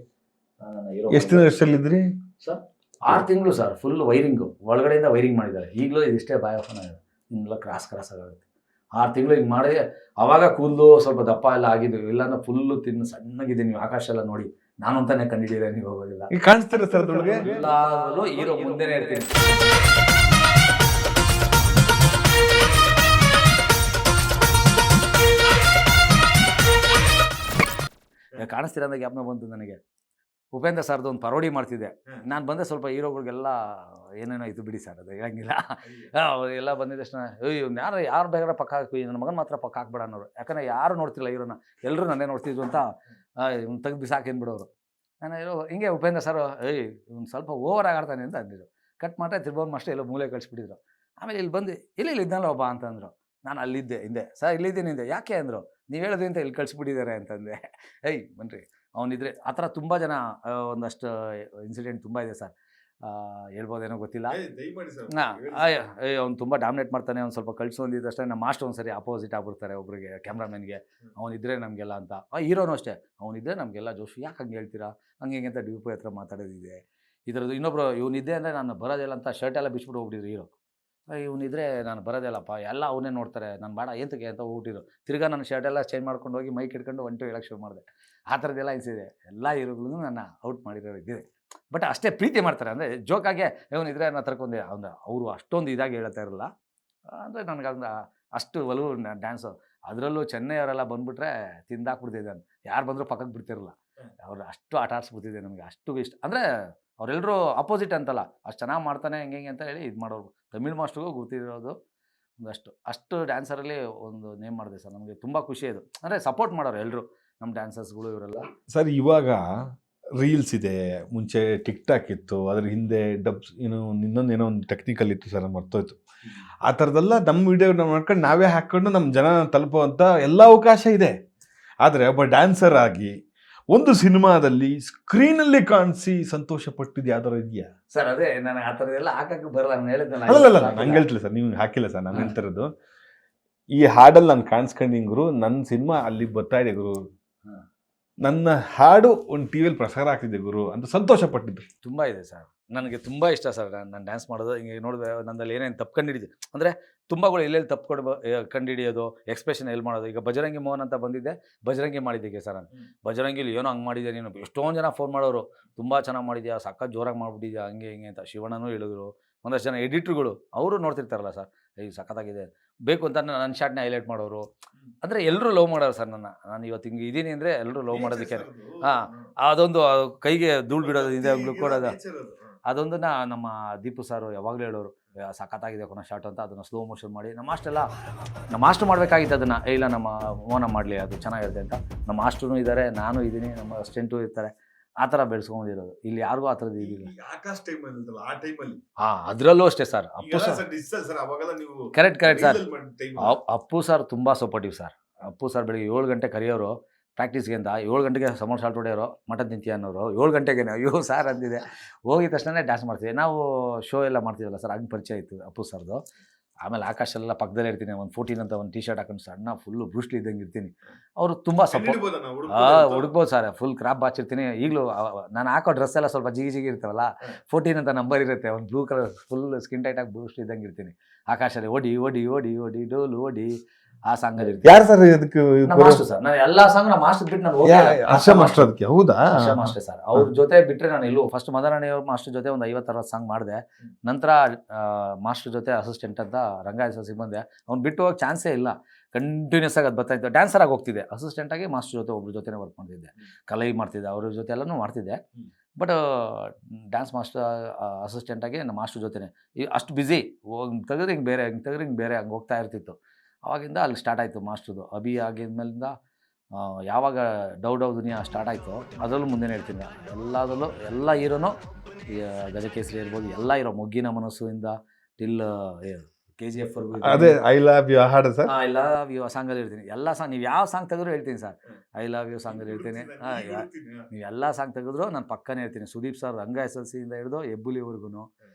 ನನ್ನ ಹೀರೋ. ಎಷ್ಟು ವರ್ಷದಲ್ಲಿದ್ರಿ ಸರ್? 6 ತಿಂಗಳು ಸರ್, ಫುಲ್ ವೈರಿಂಗು, ಒಳಗಡೆಯಿಂದ ವೈರಿಂಗ್ ಮಾಡಿದ್ದಾರೆ. ಈಗಲೂ ಇದಿಷ್ಟೇ ಬಾಯ್ ಆಫನ್ ಆಗಿದೆ, ಹಿಂಗೆಲ್ಲ ಕ್ರಾಸ್ ಆಗುತ್ತೆ. 6 ತಿಂಗಳು ಹಿಂಗೆ ಮಾಡಿ ಅವಾಗ ಕೂದಲು ಸ್ವಲ್ಪ ದಪ್ಪ ಎಲ್ಲ ಆಗಿದ್ವಿ. ಇಲ್ಲಾಂದ್ರೆ ಫುಲ್ಲು ತಿನ್ನು ಸಣ್ಣಗಿದೆ. ನೀವು ಆಕಾಶ ಎಲ್ಲ ನೋಡಿ, ನಾನು ಅಂತಾನೆ ಕಂಡಿದ್ದೀರ, ನೀವು ಹೋಗೋದಿಲ್ಲ. ಕಾಣಿಸ್ತೀರ ಸರ್ ಅದ್ರೊಳಗೆ? ಎಲ್ಲಾದ್ರೂ ಹೀರೋ ಮುಂದೆನೇ ಇರ್ತೀನಿ. ಕಾಣಿಸ್ತೀರ ಅಂದಾಗ ಜ್ಞಾಪನ ಬಂತು ನನಗೆ. ಉಪೇಂದ್ರ ಸರ್ದು ಒಂದು ಪರೋಡಿ ಮಾಡ್ತಿದ್ದೆ. ನಾನು ಬಂದೆ, ಸ್ವಲ್ಪ ಹೀರೋಗಳಿಗೆಲ್ಲ ಏನೇನೋ ಇದು ಬಿಡಿ ಸರ್, ಅದು ಹೇಳಂಗಿಲ್ಲ. ಎಲ್ಲ ಬಂದಿದ್ದ ತಕ್ಷಣ ಯಾರು ಬೇಕಾದ್ರೆ ಪಕ್ಕ ಹಾಕಿ, ನನ್ನ ಮಗನ ಮಾತ್ರ ಪಕ್ಕ ಹಾಕ್ಬೇಡ ಅನ್ನೋರು. ಯಾಕಂದರೆ ಯಾರು ನೋಡ್ತಿಲ್ಲ ಹೀರೋನ, ಎಲ್ಲರೂ ನನ್ನೇ ನೋಡ್ತಿದ್ರು ಅಂತ ತೆಗೆದು ಬಿಸಾಕೇನ್ಬಿಡೋರು. ನಾನು ಹಿಂಗೆ ಉಪೇಂದ್ರ ಸರ್ ಇವ್ನು ಸ್ವಲ್ಪ ಓವರ್ ಆಗಾಡ್ತಾನೆ ಅಂತ ಅಂದಿದ್ರು. ಕಟ್ ಮಾಡ್ರೆ ತಿರ್ಬೋನ್ ಅಷ್ಟೇ ಎಲ್ಲೋ ಮೂಲೆ ಕಳಿಸ್ಬಿಟ್ಟಿದ್ರು. ಆಮೇಲೆ ಇಲ್ಲಿ ಬಂದು ಇಲ್ಲಿ ಇದ್ದಲ್ಲ ಒಬ್ಬ ಅಂತಂದರು. ನಾನು ಅಲ್ಲಿದ್ದೆ ಹಿಂದೆ. ಸರ್ ಇಲ್ಲಿದ್ದೀನಿ ಹಿಂದೆ. ಯಾಕೆ ಅಂದರು. ನೀವು ಹೇಳೋದು ಅಂತ ಇಲ್ಲಿ ಕಳಿಸ್ಬಿಟ್ಟಿದ್ದಾರೆ ಅಂತಂದೆ. ಬನ್ನಿರಿ ಅವನಿದ್ರೆ. ಆ ಥರ ತುಂಬ ಜನ, ಒಂದಷ್ಟು ಇನ್ಸಿಡೆಂಟ್ ತುಂಬ ಇದೆ ಸರ್. ಹೇಳ್ಬೋದೇನೋ ಗೊತ್ತಿಲ್ಲ. ಅವ್ನು ತುಂಬ ಡಾಮಿನೇಟ್ ಮಾಡ್ತಾನೆ. ಅವ್ನು ಸ್ವಲ್ಪ ಕಳಿಸು ಅಂದಿದ್ದಷ್ಟೇ ನಮ್ಮ ಮಾಸ್ಟರ್ ಒಂದು ಸರಿ ಅಪೋಸಿಟ್ ಆಗ್ಬಿಡ್ತಾರೆ ಒಬ್ರಿಗೆ, ಕ್ಯಾಮ್ರಾಮನ್ಗೆ. ಅವನಿದ್ರೆ ನಮಗೆಲ್ಲ ಅಂತ. ಹೀರೋನು ಅಷ್ಟೇ, ಅವನಿದ್ರೆ ನಮಗೆಲ್ಲ ಜೋಶು. ಯಾಕೆ ಹಂಗೆ ಹೇಳ್ತೀರಾ ಹಂಗೆ ಹಿಂಗೆ ಅಂತ ಡಿ.ಪಿ ಹತ್ರ ಮಾತಾಡೋದಿದೆ. ಈ ಥರದ್ದು ಇನ್ನೊಬ್ರು, ಇವನಿದ್ದೆ ಅಂದರೆ ನಾನು ಬರೋದಿಲ್ಲ ಅಂತ ಶರ್ಟ್ ಎಲ್ಲ ಬಿಚ್ಬಿಟ್ಟು ಹೋಗ್ಬಿಟ್ಟಿದ್ರು ಹೀರೋ. ಇವನಿದ್ರೆ ನಾನು ಬರೋದಿಲ್ಲಪ್ಪ, ಎಲ್ಲ ಅವನ್ನೇ ನೋಡ್ತಾರೆ, ನಾನು ಬೇಡ ಏಂತಕ್ಕೆ ಅಂತ ಹೋಗ್ಬಿಟ್ಟಿದ್ರು. ತಿರ್ಗಾ ನಾನು ಶರ್ಟ್ ಎಲ್ಲ ಚೇಂಜ್ ಮಾಡ್ಕೊಂಡು ಹೋಗಿ ಮೈಕ್ ಹಿಡ್ಕೊಂಡು 1 2 ಹೇಳಕ್ಕೆ ಶುರು ಮಾಡಿದೆ. ಆ ಥರದ್ದೆಲ್ಲ ಅನಿಸಿದೆ. ಎಲ್ಲ ಹೀರೋಗಳು ನನ್ನ ಔಟ್ ಮಾಡಿರೋ ಇದ್ದಿದೆ. ಬಟ್ ಅಷ್ಟೇ ಪ್ರೀತಿ ಮಾಡ್ತಾರೆ. ಅಂದರೆ ಜೋಕಾಗೆ ಇವನಿದ್ರೆ ನಾನು ತರ್ಕೊಂಡೆ. ಅವರು ಅಷ್ಟೊಂದು ಇದಾಗಿ ಹೇಳ್ತಾ ಇರಲ್ಲ. ಅಂದರೆ ನನಗೆ ಅದನ್ನ ಅಷ್ಟು ಒಲವು ಡ್ಯಾನ್ಸು. ಅದರಲ್ಲೂ ಚೆನ್ನೈ ಅವರೆಲ್ಲ ಬಂದುಬಿಟ್ರೆ ತಿಂದಾಕ್ಬಿಡ್ತಿದ್ದೆ ನಾನು. ಯಾರು ಬಂದರೂ ಪಕ್ಕಕ್ಕೆ ಬಿಡ್ತಿರಲ್ಲ. ಅವ್ರು ಅಷ್ಟು ಆಟ ಆಡಿಸ್ಬಿಡ್ತಿದ್ದೆ ನಮಗೆ. ಅಷ್ಟು ಇಷ್ಟ. ಅಂದರೆ ಅವರೆಲ್ಲರೂ ಅಪೋಸಿಟ್ ಅಂತಲ್ಲ, ಅಷ್ಟು ಚೆನ್ನಾಗಿ ಮಾಡ್ತಾನೆ ಹಿಂಗೆ ಅಂತ ಹೇಳಿ ಇದು ಮಾಡೋರು. ತಮಿಳ್ ಮಾಸ್ಟ್ರಿಗೂ ಗೊತ್ತಿರೋದು ಅಷ್ಟು ಡ್ಯಾನ್ಸರಲ್ಲಿ ಒಂದು ನೇಮ್ ಮಾಡಿದೆ ಸರ್. ನಮಗೆ ತುಂಬ ಖುಷಿ ಅದು. ಅಂದರೆ ಸಪೋರ್ಟ್ ಮಾಡೋರು ಎಲ್ಲರೂ, ನಮ್ಮ ಡ್ಯಾನ್ಸರ್ಸ್ಗಳು ಇವರೆಲ್ಲ. ಸರ್ ಇವಾಗ ರೀಲ್ಸ್ ಇದೆ, ಮುಂಚೆ ಟಿಕ್ ಟಾಕ್ ಇತ್ತು, ಅದ್ರ ಹಿಂದೆ ಡಬ್ಸ್ ಇನ್ನೊಂದೇನೋ ಒಂದು ಟೆಕ್ನಿಕಲ್ ಇತ್ತು ಸರ್, ಮರ್ತೋಯ್ತು. ಆ ಥರದ್ದೆಲ್ಲ ನಮ್ಮ ವಿಡಿಯೋ ಮಾಡ್ಕೊಂಡು ನಾವೇ ಹಾಕ್ಕೊಂಡು ನಮ್ಮ ಜನ ತಲುಪುವಂಥ ಎಲ್ಲ ಅವಕಾಶ ಇದೆ. ಆದರೆ ಒಬ್ಬ ಡ್ಯಾನ್ಸರ್ ಆಗಿ ಒಂದು ಸಿನಿಮಾದಲ್ಲಿ ಸ್ಕ್ರೀನಲ್ಲಿ ಕಾಣಿಸಿ ಸಂತೋಷ ಪಟ್ಟಿದ್ದು ಯಾವ್ದಾರು ಇದೆಯಾ ಸರ್? ಅದೇ ನಾನು ಆ ಥರದ್ದೆಲ್ಲ ಹಾಕಕ್ಕೆ ಬರಲ್ಲ. ನಾನು ಹೇಳಿದ್ನಲ್ಲ. ಅಲ್ಲ ನಂಗೆ ಹೇಳ್ತಿಲ್ಲ ಸರ್, ನೀವು ಹಾಕಿಲ್ಲ ಸರ್. ನಾನು ಹೇಳ್ತಿರೋದು, ಈ ಹಾಡಲ್ಲಿ ನಾನು ಕಾಣಿಸ್ಕೊಂಡಿಂಗ್ ಗುರು, ನನ್ನ ಸಿನಿಮಾ ಅಲ್ಲಿ ಬರ್ತಾ ಇದೆ ಗುರು, ನನ್ನ ಹಾಡು ಒಂದು ಟಿವಿಯಲ್ಲಿ ಪ್ರಸಾರ ಆಗ್ತಿದೆ ಗುರು ಅಂತ ಸಂತೋಷ ಪಟ್ಟಿದ್ರು ತುಂಬ ಇದೆ ಸರ್. ನನಗೆ ತುಂಬ ಇಷ್ಟ ಸರ್ ನಾನು ಡ್ಯಾನ್ಸ್ ಮಾಡೋದು. ಹಿಂಗೆ ನೋಡಿದ್ರೆ ನನ್ನಲ್ಲಿ ಏನೇನು ತಪ್ಪು ಕಂಡಿಡಿದೆ ಅಂದರೆ ತುಂಬಗಳು ಎಲ್ಲೆಲ್ಲಿ ತಪ್ಪು ಕಂಡುಹಿಡಿಯೋದು, ಎಕ್ಸ್ಪ್ರೆಷನ್ ಎಲ್ಲಿ ಮಾಡೋದು. ಈಗ ಬಜರಂಗಿ ಮೋಹನ್ ಅಂತ ಬಂದಿದ್ದೆ, ಬಜರಂಗಿ ಮಾಡಿದ್ದಕ್ಕೆ ಸರ್. ನಾನು ಬಜರಂಗಿಲಿ ಏನೋ ಹಂಗೆ ಮಾಡಿದ್ದೆ ನೀನು. ಎಷ್ಟೊಂದು ಜನ ಫೋನ್ ಮಾಡೋರು, ತುಂಬ ಚೆನ್ನಾಗಿ ಮಾಡಿದ್ಯಾ, ಸಖತ್ ಜೋರಾಗಿ ಮಾಡಿಬಿಟ್ಟಿದ್ಯಾ, ಹಂಗೆ ಹಿಂಗೆ ಅಂತ. ಶಿವಣ್ಣನೂ ಹೇಳಿದ್ರು. ಒಂದಷ್ಟು ಜನ ಎಡಿಟ್ರುಗಳು ಅವರು ನೋಡ್ತಿರ್ತಾರಲ್ಲ ಸರ್, ಸಖತ್ತಾಗಿದೆ ಬೇಕು ಅಂತ ನನ್ನ ಶಾರ್ಟ್ನ ಹೈಲೈಟ್ ಮಾಡೋರು. ಅಂದರೆ ಎಲ್ಲರೂ ಲವ್ ಮಾಡೋರು ಸರ್ ನಾನು ಇವತ್ತು ಹಿಂಗೆ ಇದ್ದೀನಿ ಅಂದರೆ ಎಲ್ಲರೂ ಲವ್ ಮಾಡೋದಕ್ಕೆ. ಅದೊಂದು ಕೈಗೆ ಧೂಳು ಬಿಡೋದು ಇದೆ ಕೊಡೋದು ಅದೊಂದನ್ನ ನಮ್ಮ ದೀಪು ಸಾರು ಯಾವಾಗಲೂ ಹೇಳೋರು ಸಖತ್ತಾಗಿದೆ ಕೊನೋ ಶಾಟ್ ಅಂತ. ಅದನ್ನು ಸ್ಲೋ ಮೋಷನ್ ಮಾಡಿ ನಮ್ಮ ಮಾಸ್ಟರ್ ಮಾಡಬೇಕಾಗಿತ್ತು ಅದನ್ನು. ಇಲ್ಲ ನಮ್ಮ ಮೋನ ಮಾಡಲಿ ಅದು ಚೆನ್ನಾಗಿರುತ್ತೆ ಅಂತ. ನಮ್ಮ ಮಾಸ್ಟ್ರೂ ಇದ್ದಾರೆ, ನಾನು ಇದ್ದೀನಿ, ನಮ್ಮ ಅಸಿಸ್ಟೆಂಟು ಇರ್ತಾರೆ. ಆ ಥರ ಬೆಳೆಸ್ಕೊಂಡಿರೋದು. ಇಲ್ಲಿ ಯಾರಿಗೂ ಆ ಥರದ್ದು ಇದಿಲ್ಲ. ಅದರಲ್ಲೂ ಅಷ್ಟೇ sir. Correct sir. Appu sir ತುಂಬ ಸಪೋರ್ಟಿವ್ ಸರ್. ಅಪ್ಪು ಸರ್ ಬೆಳಿಗ್ಗೆ 7 ಗಂಟೆ ಕರೆಯೋರು ಪ್ರಾಕ್ಟೀಸ್ಗೆ ಅಂತ. 7 ಗಂಟೆಗೆ ಸಮೋಸ ಸಾಲ್ಟ್ ಹೊಡೆಯೋರು, ಮಟನ್ ತಿಂತೀಯ ಅನ್ನೋರು. 7 ಗಂಟೆಗೆ ಅಯ್ಯೋ ಸಾರ್ ಅಂದಿದೆ. ಹೋಗಿದ ತಕ್ಷಣ ಡ್ಯಾನ್ಸ್ ಮಾಡ್ತೀವಿ. ನಾವು ಶೋ ಎಲ್ಲ ಮಾಡ್ತೀವಲ್ಲ ಸರ್, ಹಂಗೆ ಪರಿಚಯ ಇತ್ತು ಅಪ್ಪು ಸರ್ದು. ಆಮೇಲೆ ಆಕಾಶ ಎಲ್ಲ ಪಕ್ಕದಲ್ಲೇ ಇರ್ತೀನಿ. ಒಂದು 14 ಅಂತ ಒಂದು ಟೀ-ಶರ್ಟ್ ಹಾಕೊಂಡು ಸಣ್ಣ ಫುಲ್ಲು ಬ್ರೂಸ್ಲಿ ಇದ್ದಂಗೆ ಇರ್ತೀನಿ. ಅವರು ತುಂಬ ಸಪೋರ್ಟ್ ಹುಡುಕ್ಬೋದು ಸರ್. ಫುಲ್ ಕ್ರಾಪ್ ಬಾಚಿರ್ತೀನಿ. ಈಗಲೂ ನಾನು ಹಾಕೋ ಡ್ರೆಸ್ ಎಲ್ಲ ಸ್ವಲ್ಪ ಜಿಗಿ ಇರ್ತಾವಲ್ಲ, 14 ಅಂತ ನಂಬರ್ ಇರುತ್ತೆ. ಒಂದು ಬ್ಲೂ ಕಲರ್ ಫುಲ್ ಸ್ಕಿನ್ ಟೈಟಾಗಿ ಬ್ರೂಸ್ಲಿ ಇದ್ದಂಗೆ ಇರ್ತೀನಿ. ಆಕಾಶಲ್ಲಿ ಓಡಿ ಓಡಿ ಓಡಿ ಓಡಿ ಡೋಲು ಓಡಿ ಆ ಸಾಂಗ್ ಅಲ್ಲಿ ಯಾರು ಸರ್ ಇದಕ್ಕೆ ಮಾಸ್ಟರ್ ಸರ್. ನಾನು ಎಲ್ಲಾ ಸಾಂಗ್ ನಮ್ಮ ಮಾಸ್ಟರ್ ಬಿಟ್ಟು ನಾನು ಹರ್ಷ ಮಾಸ್ಟರ್ ಅದಕ್ಕೆ. ಹೌದಾ? ಹರ್ಷ ಮಾಸ್ಟರ್ ಸರ್. ಅವ್ರ ಜೊತೆ ಬಿಟ್ರೆ ನಾನು ಎಲ್ಲೂ ಫಸ್ಟ್ ಮದರಾಣಿ ಅವ್ರ ಮಾಸ್ಟರ್ ಜೊತೆ ಒಂದು 50-60 ಸಾಂಗ್ ಮಾಡಿದೆ. ನಂತರ ಮಾಸ್ಟರ್ ಜೊತೆ ಅಸಿಸ್ಟೆಂಟ್ ಅಂತ ರಂಗಾಯಸ ಬಂದೆ. ಅವ್ನು ಬಿಟ್ಟು ಹೋಗಕ್ಕೆ ಚಾನ್ಸೇ ಇಲ್ಲ. ಕಂಟಿನ್ಯೂಸ್ ಆಗಿ ಅದು ಬರ್ತಾಯಿತ್ತು. ಡ್ಯಾನ್ಸರ್ ಆಗಿ ಹೋಗ್ತಿದ್ದೆ. ಅಸಿಸ್ಟೆಂಟ್ ಆಗಿ ಮಾಸ್ಟರ್ ಜೊತೆ ಒಬ್ರ ಜೊತೆ ವರ್ಕ್ ಮಾಡ್ತಿದ್ದೆ. ಕಲೈ ಮಾಡ್ತಿದ್ದೆ, ಅವ್ರ ಜೊತೆ ಎಲ್ಲನೂ ಮಾಡ್ತಿದ್ದೆ. ಬಟ್ ಡ್ಯಾನ್ಸ್ ಮಾಸ್ಟರ್ ಅಸಿಸ್ಟೆಂಟಾಗಿ ನಮ್ಮ ಮಾಸ್ಟರ್ ಜೊತೆನೆ ಅಷ್ಟು ಬ್ಯುಸಿ. ತೆಗೆದ್ರೆ ಹಿಂಗೆ ಬೇರೆ, ಹಿಂಗೆ ತೆಗೆದ್ರೆ ಹಿಂಗೆ ಬೇರೆ, ಹಂಗೆ ಹೋಗ್ತಾ ಇರ್ತಿತ್ತು. ಆವಾಗಿಂದ ಅಲ್ಲಿ ಸ್ಟಾರ್ಟ್ ಆಯಿತು ಮಾಸ್ಟ್ರದು. ಅಭಿ ಆಗಿದ್ಮೇಲಿಂದ ಯಾವಾಗ ಡೌ ದುನಿಯಾ ಸ್ಟಾರ್ಟ್ ಆಯಿತು, ಅದರಲ್ಲೂ ಮುಂದೆನೇ ಹೇಳ್ತೀನಿ. ಎಲ್ಲದರಲ್ಲೂ ಎಲ್ಲ ಹೀರೋನು, ಗಜಕೇಸರಿ ಇರ್ಬೋದು, ಎಲ್ಲ ಹೀರೋ ಮೊಗ್ಗಿನ ಮನಸ್ಸುವಿಂದ ಟಿಲ್ KGF ಅದೇ ಐ ಲವ್ ಯು ಹಾಡು ಸರ್. ಐ ಲವ್ ಯು ಸಾಂಗಲ್ಲಿ ಹೇಳ್ತೀನಿ. ಎಲ್ಲ ಸಾಂಗ್ ನೀವು ಯಾವ ಸಾಂಗ್ ತೆಗೆದ್ರು ಹೇಳ್ತೀನಿ ಸರ್. ಐ ಲವ್ ಯು ಸಾಂಗಲ್ಲಿ ಹೇಳ್ತೀನಿ. ನೀವು ಎಲ್ಲ ಸಾಂಗ್ ತೆಗೆದ್ರು ನಾನು ಪಕ್ಕನೇ ಹೇಳ್ತೀನಿ. ಸುದೀಪ್ ಸರ್ ರಂಗ SLC ಇಂದ ಹಿಡಿದು ಹೆಬ್ಬುಲಿವರೆಗೂ,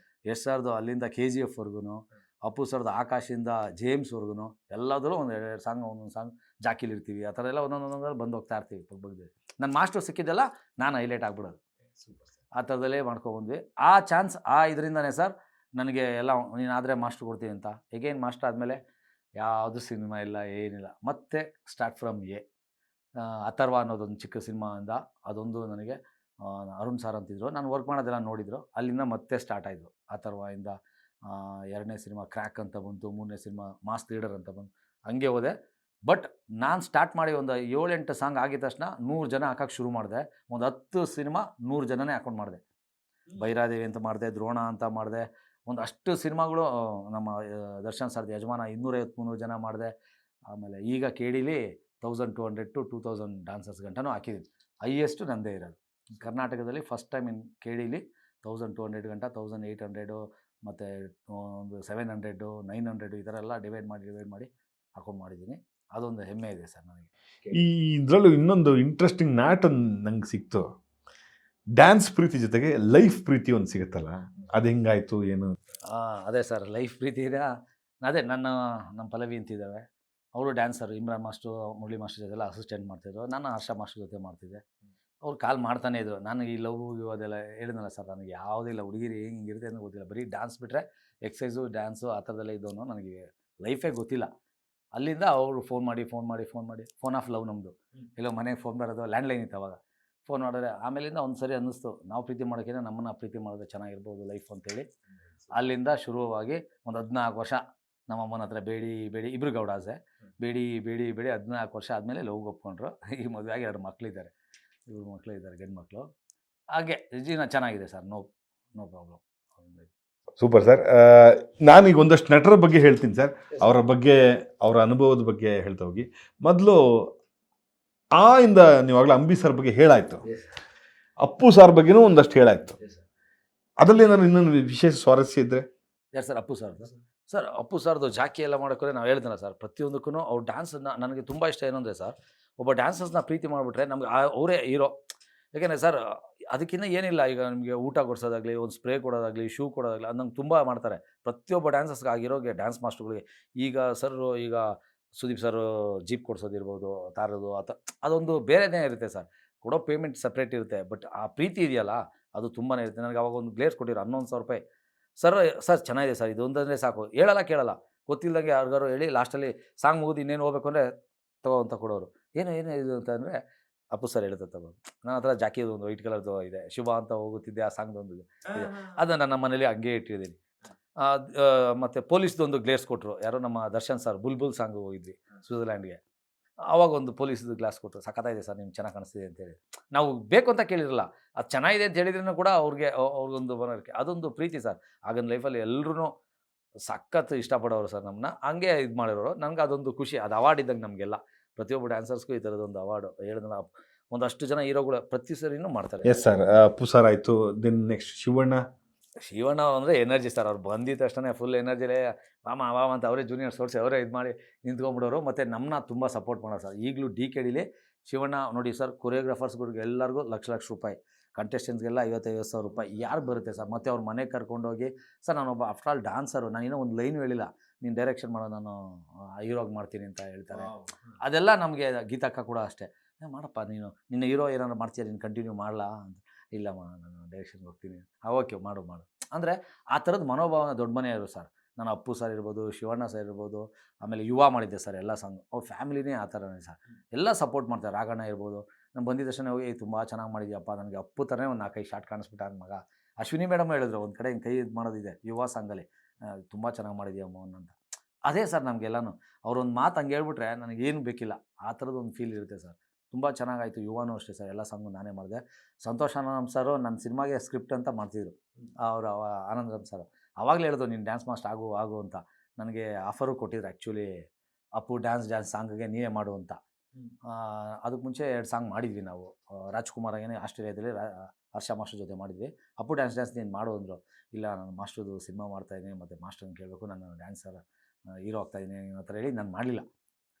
ಯಶ್ ಸರ್ದು ಅಲ್ಲಿಂದ KGFವರೆಗೂ, ಅಪ್ಪು ಸರ್ದು ಆಕಾಶಿಂದ ಜೇಮ್ಸ್ವರೆಗೂ ಎಲ್ಲದರಲ್ಲೂ ಒಂದೆರಡು ಸಾಂಗ್, ಒಂದೊಂದು ಸಾಂಗ್ ಜಾಕಿಲಿ ಇರ್ತೀವಿ. ಆ ಥರ ಎಲ್ಲ ಒಂದೊಂದೊಂದಲ್ಲಿ ಬಂದು ಹೋಗ್ತಾ ಇರ್ತೀವಿ ಬಗ್ಗೆ. ನನ್ನ ಮಾಸ್ಟರ್ ಸಿಕ್ಕಿದ್ದೆಲ್ಲ ನಾನು ಹೈಲೈಟ್ ಆಗ್ಬಿಡೋದು. ಆ ಥರದಲ್ಲೇ ಮಾಡ್ಕೊಬಂದ್ವಿ. ಆ ಚಾನ್ಸ್ ಇದರಿಂದನೇ ಸರ್ ನನಗೆ ಎಲ್ಲ ನೀನಾದರೆ ಮಾಸ್ಟ್ರ್ ಕೊಡ್ತೀನಿ ಅಂತ. ಎಗೇನ್ ಮಾಸ್ಟರ್ ಆದಮೇಲೆ ಯಾವುದು ಸಿನಿಮಾ ಇಲ್ಲ, ಏನಿಲ್ಲ. ಮತ್ತೆ ಸ್ಟಾರ್ಟ್ ಫ್ರಮ್ ಅಥರ್ವ ಅನ್ನೋದೊಂದು ಚಿಕ್ಕ ಸಿನಿಮಾಯಿಂದ ಅದೊಂದು ನನಗೆ ಅರುಣ್ ಸಾರ್ ಅಂತಿದ್ರು. ನಾನು ವರ್ಕ್ ಮಾಡೋದೆಲ್ಲ ನೋಡಿದ್ರು. ಅಲ್ಲಿಂದ ಮತ್ತೆ ಸ್ಟಾರ್ಟ್ ಆಯಿತು. ಅಥರ್ವದಿಂದ 2ನೇ ಸಿನಿಮಾ ಕ್ರ್ಯಾಕ್ ಅಂತ ಬಂತು, 3ನೇ ಸಿನಿಮಾ ಮಾಸ್ ಲೀಡರ್ ಅಂತ ಬಂತು. ಹಂಗೆ ಹೋದೆ. ಬಟ್ ನಾನು ಸ್ಟಾರ್ಟ್ ಮಾಡಿ ಒಂದು 7-8 ಸಾಂಗ್ ಆಗಿದ ತಕ್ಷಣ 100 ಜನ ಹಾಕೋಕ್ಕೆ ಶುರು ಮಾಡಿದೆ. ಒಂದು 10 ಸಿನಿಮಾ 100 ಜನನೇ ಹಾಕೊಂಡು ಮಾಡಿದೆ. ಭೈರಾದೇವಿ ಅಂತ ಮಾಡಿದೆ, ದ್ರೋಣ ಅಂತ ಮಾಡಿದೆ. ಒಂದು ಅಷ್ಟು ಸಿನಿಮಾಗಳು ನಮ್ಮ ದರ್ಶನ್ ಸರ್ದು ಯಜಮಾನ 250-300 ಜನ ಮಾಡಿದೆ. ಆಮೇಲೆ ಈಗ KDಲಿ 1200 to 2000 ಡಾನ್ಸರ್ಸ್ ಗಂಟನೂ ಹಾಕಿದ್ದೀನಿ. ಹೈಯೆಸ್ಟು ನಂದೇ ಇರೋದು ಕರ್ನಾಟಕದಲ್ಲಿ. ಫಸ್ಟ್ ಟೈಮ್ ಇನ್ KDಲಿ 1200 ಗಂಟ, 1800 ಮತ್ತು ಒಂದು 700, 900 ಈ ಥರ ಎಲ್ಲ ಡಿವೈಡ್ ಮಾಡಿ ಹಾಕೊಂಡು ಮಾಡಿದ್ದೀನಿ. ಅದೊಂದು ಹೆಮ್ಮೆ ಇದೆ ಸರ್ ನನಗೆ. ಈ ಇದರಲ್ಲೂ ಇನ್ನೊಂದು ಇಂಟ್ರೆಸ್ಟಿಂಗ್ ನ್ಯಾಟ್ ನಂಗೆ ಸಿಕ್ತು. ಡ್ಯಾನ್ಸ್ ಪ್ರೀತಿ ಜೊತೆಗೆ ಲೈಫ್ ಪ್ರೀತಿ ಒಂದು ಸಿಗುತ್ತಲ್ಲ, ಅದು ಹೆಂಗಾಯ್ತು ಏನು? ಅದೇ ಸರ್, ಲೈಫ್ ಪ್ರೀತಿ ಇದೆ. ಅದೇ ನಮ್ಮ ಪಲ್ಲವಿ ಅಂತಿದ್ದಾವೆ, ಅವರು dancer. Imran master, Murali master ಜೊತೆಲ್ಲ ಅಸಿಸ್ಟೆಂಟ್ ಮಾಡ್ತಿದ್ರು. ನಾನು ಹರ್ಷ ಮಾಸ್ಟರ್ ಜೊತೆ ಮಾಡ್ತಿದ್ದೆ. ಅವ್ರು ಕಾಲ್ ಮಾಡ್ತಾನೇ ಇದ್ರು. ನನಗೆ ಈ ಲವ್ ಅದೆಲ್ಲ ಹೇಳಿದ್ನಲ್ಲ ಸರ್, ನನಗೆ ಯಾವುದೂ ಇಲ್ಲ. ಹುಡುಗಿರಿ ಹೆಂಗಿರುತ್ತೆ ಅಂತ ಗೊತ್ತಿಲ್ಲ. ಬರೀ ಡ್ಯಾನ್ಸ್ ಬಿಟ್ಟರೆ ಎಕ್ಸಸೈಸು, ಡ್ಯಾನ್ಸು ಆ ಥರದಲ್ಲೇ ಇದ್ದವನು. ನನಗೆ ಲೈಫೇ ಗೊತ್ತಿಲ್ಲ. ಅಲ್ಲಿಂದ ಅವರು ಫೋನ್ ಮಾಡಿ ಫೋನ್ ಆಫ್ ಲವ್ ನಮ್ಮದು. ಎಲ್ಲೋ ಮನೆಗೆ ಫೋನ್ ಬರೋದು, ಲ್ಯಾಂಡ್ಲೈನ್ ಇತ್ತು ಅವಾಗ. ಫೋನ್ ಮಾಡಿದ್ರೆ ಆಮೇಲಿಂದ ಒಂದು ಸರಿ ಅನ್ನಿಸ್ತು, ನಾವು ಪ್ರೀತಿ ಮಾಡೋಕ್ಕಿಂತ ನಮ್ಮನ್ನು ಪ್ರೀತಿ ಮಾಡಿದ್ರೆ ಚೆನ್ನಾಗಿರ್ಬೋದು ಲೈಫ್ ಅಂತೇಳಿ. ಅಲ್ಲಿಂದ ಶುರುವಾಗಿ ಒಂದು 14 ವರ್ಷ ನಮ್ಮ ಅಮ್ಮನ ಹತ್ರ ಬೇಡಿ ಇಬ್ಬರು ಗೌಡಾಸೆ ಬೇಡಿ 14 ವರ್ಷ ಆದಮೇಲೆ ಲವ್ಗೆ ಒಪ್ಕೊಂಡ್ರು. ಈ ಮದುವೆ ಆಗಿ 2 ಮಕ್ಕಳಿದ್ದಾರೆ. 2 ಮಕ್ಕಳಿದ್ದಾರೆ, ಗಂಡು ಮಕ್ಕಳು. ಹಾಗೆ ಜೀವನ ಚೆನ್ನಾಗಿದೆ sir. No problem. Super sir. ನಾನೀಗ ಒಂದಷ್ಟು ನಟರ ಬಗ್ಗೆ ಹೇಳ್ತೀನಿ ಸರ್. ಅವರ ಬಗ್ಗೆ, ಅವರ ಅನುಭವದ ಬಗ್ಗೆ ಹೇಳ್ತಾ ಹೋಗಿ. ಮೊದಲು ಇಂದ ನೀವಾಗಲೇ ಅಂಬಿ ಸರ್ ಬಗ್ಗೆ ಹೇಳಾಯ್ತು, ಅಪ್ಪು ಸರ್ ಬಗ್ಗೆನೂ ಒಂದಷ್ಟು ಹೇಳಾಯ್ತು. ಅದರಲ್ಲಿ ಏನಾದ್ರು ಇನ್ನೊಂದು ವಿಶೇಷ ಸ್ವಾರಸ್ಯ ಇದ್ದರೆ? ಯಾರು ಸರ್? ಅಪ್ಪು ಸರ್ ಅಪ್ಪು ಸರ್ದು ಜಾಕಿ ಎಲ್ಲ ಮಾಡೋಕ್ಕೆ ನಾವು ಹೇಳ್ತೀನಲ್ಲ ಸರ್, ಪ್ರತಿಯೊಂದಕ್ಕೂ ಅವ್ರು ಡ್ಯಾನ್ಸನ್ನು ನನಗೆ ತುಂಬ ಇಷ್ಟ. ಏನಂದರೆ ಸರ್, ಒಬ್ಬ ಡ್ಯಾನ್ಸರ್ಸ್ನ ಪ್ರೀತಿ ಮಾಡಿಬಿಟ್ರೆ ನಮ್ಗೆ ಅವರೇ ಹೀರೋ. ಯಾಕೆಂದರೆ ಸರ್, ಅದಕ್ಕಿಂತ ಏನಿಲ್ಲ. ಈಗ ನಿಮಗೆ ಊಟ ಕೊಡಿಸೋದಾಗಲಿ, ಒಂದು ಸ್ಪ್ರೇ ಕೊಡೋದಾಗಲಿ, ಶೂ ಕೊಡೋದಾಗಲಿ, ಅದು ನಂಗೆ ತುಂಬ ಮಾಡ್ತಾರೆ. ಪ್ರತಿಯೊಬ್ಬ ಡ್ಯಾನ್ಸರ್ಸ್ಗೆ ಆಗಿರೋಗೆ, ಡ್ಯಾನ್ಸ್ ಮಾಸ್ಟರ್ಗಳಿಗೆ. ಈಗ ಸುದೀಪ್ ಸರ್ ಜೀಪ್ ಕೊಡಿಸೋದಿರ್ಬೋದು, ತಾರದು ಅದೊಂದು ಬೇರೆನೇ ಇರುತ್ತೆ ಸರ್. ಕೊಡೋ ಪೇಮೆಂಟ್ ಸಪ್ರೇಟ್ ಇರುತ್ತೆ. ಬಟ್ ಆ ಪ್ರೀತಿ ಇದೆಯಲ್ಲ, ಅದು ತುಂಬಾ ಇರುತ್ತೆ. ನನಗೆ ಅವಾಗ ಒಂದು ಗ್ಲೇಸ್ ಕೊಟ್ಟಿರೋ 11,000 ರೂಪಾಯಿ. ಸರ್ ಚೆನ್ನಾಗಿದೆ ಸರ್, ಇದೊಂದಂದರೆ ಸಾಕು. ಹೇಳಲ್ಲ ಕೇಳಲ್ಲ, ಗೊತ್ತಿಲ್ಲದಂಗೆ ಯಾರಿಗಾರು ಹೇಳಿ ಲಾಸ್ಟಲ್ಲಿ ಸಾಂಗ್ ಮುಗಿದು ಇನ್ನೇನು ಹೋಗ್ಬೇಕು ಅಂದರೆ ತಗೋ ಅಂತ ಕೊಡೋರು. ಏನು ಇದು ಅಂತಂದರೆ ಅಪ್ಪು ಸರ್ ಹೇಳ್ತಾ ತಗೋ. ನನ್ನ ಹತ್ರ ಜಾಕಿದು ಒಂದು ವೈಟ್ ಕಲರ್ದು ಇದೆ, ಶುಭ ಅಂತ ಹೋಗುತ್ತಿದ್ದೆ, ಆ ಸಾಂಗ್ದೊಂದು ಇದೆ. ಅದನ್ನು ನನ್ನ ಮನೇಲಿ ಹಂಗೆ ಇಟ್ಟಿದ್ದೀನಿ. ಮತ್ತು ಪೊಲೀಸ್ದೊಂದು ಗ್ಲೇಸ್ ಕೊಟ್ಟರು. ಯಾರೋ ನಮ್ಮ ದರ್ಶನ್ ಸರ್ ಬುಲ್ಬುಲ್ ಸಾಂಗ್ ಹೋಗಿದ್ವಿ ಸ್ವಿಟ್ಜರ್ಲ್ಯಾಂಡ್ಗೆ. ಆವಾಗ ಒಂದು ಪೊಲೀಸ್ದು ಗ್ಲಾಸ್ ಕೊಟ್ಟರು, ಸಖತ್ತಾಗಿದೆ ಸರ್ ನಿಮ್ಗೆ ಚೆನ್ನಾಗಿ ಕಾಣಿಸ್ತಿದೆ ಅಂತೇಳಿ. ನಾವು ಬೇಕು ಅಂತ ಕೇಳಿರಲ್ಲ, ಅದು ಚೆನ್ನಾಗಿದೆ ಅಂತ ಹೇಳಿದ್ರೂ ಕೂಡ ಅವ್ರಿಗೊಂದು ಮನವರಿಕೆ, ಅದೊಂದು ಪ್ರೀತಿ ಸರ್. ಆಗಿನ ಲೈಫಲ್ಲಿ ಎಲ್ರೂ ಸಖತ್ ಇಷ್ಟಪಡೋರು ಸರ್ ನಮ್ಮನ್ನ, ಹಂಗೆ ಇದು ಮಾಡಿರೋರು. ನನಗೆ ಅದೊಂದು ಖುಷಿ, ಅದು ಅವಾರ್ಡ್ ಇದ್ದಂಗೆ ನಮಗೆಲ್ಲ. ಪ್ರತಿಯೊಬ್ಬ ಡ್ಯಾನ್ಸರ್ಸ್ಗೂ ಈ ಥರದೊಂದು ಅವಾರ್ಡು ಹೇಳಿದ್ನಲ್ಲ, ಒಂದಷ್ಟು ಜನ ಹೀರೋಗಳು ಪ್ರತಿ ಸರಿನೂ ಮಾಡ್ತಾರೆ. Yes sir. ಅಪ್ಪು ಸರ್ ಆಯಿತು, ದೆನ್ ನೆಕ್ಸ್ಟ್ ಶಿವಣ್ಣ. ಶಿವಣ್ಣ ಅಂದರೆ ಎನರ್ಜಿ ಸರ್. ಅವ್ರು ಬಂದಿದ್ದ ತಕ್ಷಣ ಫುಲ್ ಎನರ್ಜಿಲೇ ವಾಮ ವಾಮ ಅಂತ ಅವರೇ ಜೂನಿಯರ್ಸ್ ತೋರಿಸಿ ಅವರೇ ಇದು ಮಾಡಿ ನಿಂತ್ಕೊಂಡ್ಬಿಡೋರು. ಮತ್ತು ನಮ್ಮನ್ನ ತುಂಬ ಸಪೋರ್ಟ್ ಮಾಡೋರು ಸರ್. ಈಗಲೂ ಡಿ.ಕೆ.ಡಿಲಿ ಶಿವಣ್ಣ ನೋಡಿ ಸರ್, ಕೊರಿಯೋಗ್ರಾಫರ್ಸ್ಗಳಿಗೆ ಎಲ್ಲರಿಗೂ ಲಕ್ಷ ಲಕ್ಷ ರೂಪಾಯಿ, ಕಂಟೆಸ್ಟೆಂಟ್ಸ್ಗೆಲ್ಲ 50,000 ರೂಪಾಯಿ ಯಾರು ಬರುತ್ತೆ ಸರ್. ಮತ್ತು ಅವ್ರ ಮನೆಗೆ ಕರ್ಕೊಂಡೋಗಿ, ಸರ್ ನಾನೊಬ್ಬ ಆಫ್ಟರ್ ಆಲ್ ಡಾನ್ಸರು, ನಾನಿನ್ನೂ ಒಂದು ಲೈನು ಹೇಳಿಲ್ಲ, ನೀನು ಡೈರೆಕ್ಷನ್ ಮಾಡೋ, ನಾನು ಹೀರೋಗಿ ಮಾಡ್ತೀನಿ ಅಂತ ಹೇಳ್ತಾರೆ. ಅದೆಲ್ಲ ನಮಗೆ ಗೀತಕ್ಕ ಕೂಡ ಅಷ್ಟೇ, ಮಾಡಪ್ಪ ನೀನು, ನಿನ್ನ ಹೀರೋ ಏನಾದ್ರು ಮಾಡ್ತೀಯ, ನೀನು ಕಂಟಿನ್ಯೂ ಮಾಡಲಾ ಅಂತ. ಇಲ್ಲಮ್ಮ ನಾನು ಡೈರೆಕ್ಷನ್ಗೆ ಹೋಗ್ತೀನಿ. ಓಕೆ ಮಾಡು ಮಾಡು ಅಂದರೆ ಆ ಥರದ ಮನೋಭಾವನ ದೊಡ್ಡ ಮನೆಯವರು ಸರ್. ನಾನು ಅಪ್ಪು ಸರ್ ಇರ್ಬೋದು, ಶಿವಣ್ಣ ಸರ್ ಇರ್ಬೋದು, ಆಮೇಲೆ ಯುವ ಮಾಡಿದ್ದೆ ಸರ್ ಎಲ್ಲ ಸಾಂಗು. ಅವ್ರ ಫ್ಯಾಮಿಲಿನೇ ಆ ಥರನೇ ಸರ್, ಎಲ್ಲ ಸಪೋರ್ಟ್ ಮಾಡ್ತಾರೆ. ರಾಘಣ್ಣ ಇರ್ಬೋದು, ನಾನು ಬಂದಿದ್ದ ತಕ್ಷಣ ಹೋಗಿ ತುಂಬ ಚೆನ್ನಾಗಿ ಮಾಡಿದ್ಯಪ್ಪ, ನನಗೆ ಅಪ್ಪು ಥರನೇ ಒಂದು 4-5 ಶಾರ್ಟ್ ಕಾಣಿಸ್ಬಿಟ್ಟ ನನ್ನ ಮಗ. ಅಶ್ವಿನಿ ಮೇಡಮ್ ಹೇಳಿದ್ರು, ಒಂದು ಕಡೆ ಹಿಂಗೆ ಕೈ ಇದು ಮಾಡೋದಿದೆ ಯುವ ಸಾಂಗಲ್ಲಿ, ತುಂಬ ಚೆನ್ನಾಗಿ ಮಾಡಿದ್ಯಾ ಮೋಹನ್ ಅಂತ. ಅದೇ ಸರ್ ನಮಗೆಲ್ಲನೂ ಅವರೊಂದು ಮಾತು ಹಂಗೆ ಹೇಳ್ಬಿಟ್ರೆ ನನಗೇನು ಬೇಕಿಲ್ಲ, ಆ ಥರದ್ದೊಂದು ಫೀಲ್ ಇರುತ್ತೆ ಸರ್. ತುಂಬ ಚೆನ್ನಾಗಾಯಿತು. ಯುವನೂ ಅಷ್ಟೇ ಸರ್, ಎಲ್ಲ ಸಾಂಗು ನಾನೇ ಮಾಡಿದೆ. ಸಂತೋಷ್ ಆನಂದ್ ಸರು ನನ್ನ ಸಿನಿಮಾಗೆ ಸ್ಕ್ರಿಪ್ಟ್ ಅಂತ ಮಾಡ್ತಿದ್ರು ಅವರು, ಆನಂದರಾಮ್ ಸರ್. ಆವಾಗಲೇ ಹೇಳಿದ್ರು, ನೀನು ಡ್ಯಾನ್ಸ್ ಮಾಸ್ಟರ್ ಆಗು ಅಂತ. ನನಗೆ ಆಫರು ಕೊಟ್ಟಿದ್ರು ಆ್ಯಕ್ಚುಲಿ, ಅಪ್ಪು ಡ್ಯಾನ್ಸ್ ಸಾಂಗ್ಗೆ ನೀನೇ ಮಾಡು ಅಂತ. ಅದಕ್ಕೆ ಮುಂಚೆ 2 ಸಾಂಗ್ ಮಾಡಿದ್ವಿ ನಾವು. ರಾಜ್‌ಕುಮಾರ್ ಆಗೇನೆ ಆಸ್ಟ್ರೇಲಿಯಾದಲ್ಲಿ ಹರ್ಷ ಮಾಸ್ಟರ್ ಜೊತೆ ಮಾಡಿದ್ವಿ. ಅಪ್ಪು ಡ್ಯಾನ್ಸ್ ನೀನು ಮಾಡು ಅಂದರು. ಇಲ್ಲ ನಾನು ಮಾಸ್ಟರ್ದು ಸಿನಿಮಾ ಮಾಡ್ತಾಯಿದ್ದೀನಿ, ಮತ್ತು ಮಾಸ್ಟರ್ನ ಕೇಳಬೇಕು, ನಾನು ಡ್ಯಾನ್ಸರ್ ಹೀರೋ ಆಗ್ತಾಯಿದ್ದೀನಿ ಆ ಥರ ಹೇಳಿ ನಾನು ಮಾಡಲಿಲ್ಲ.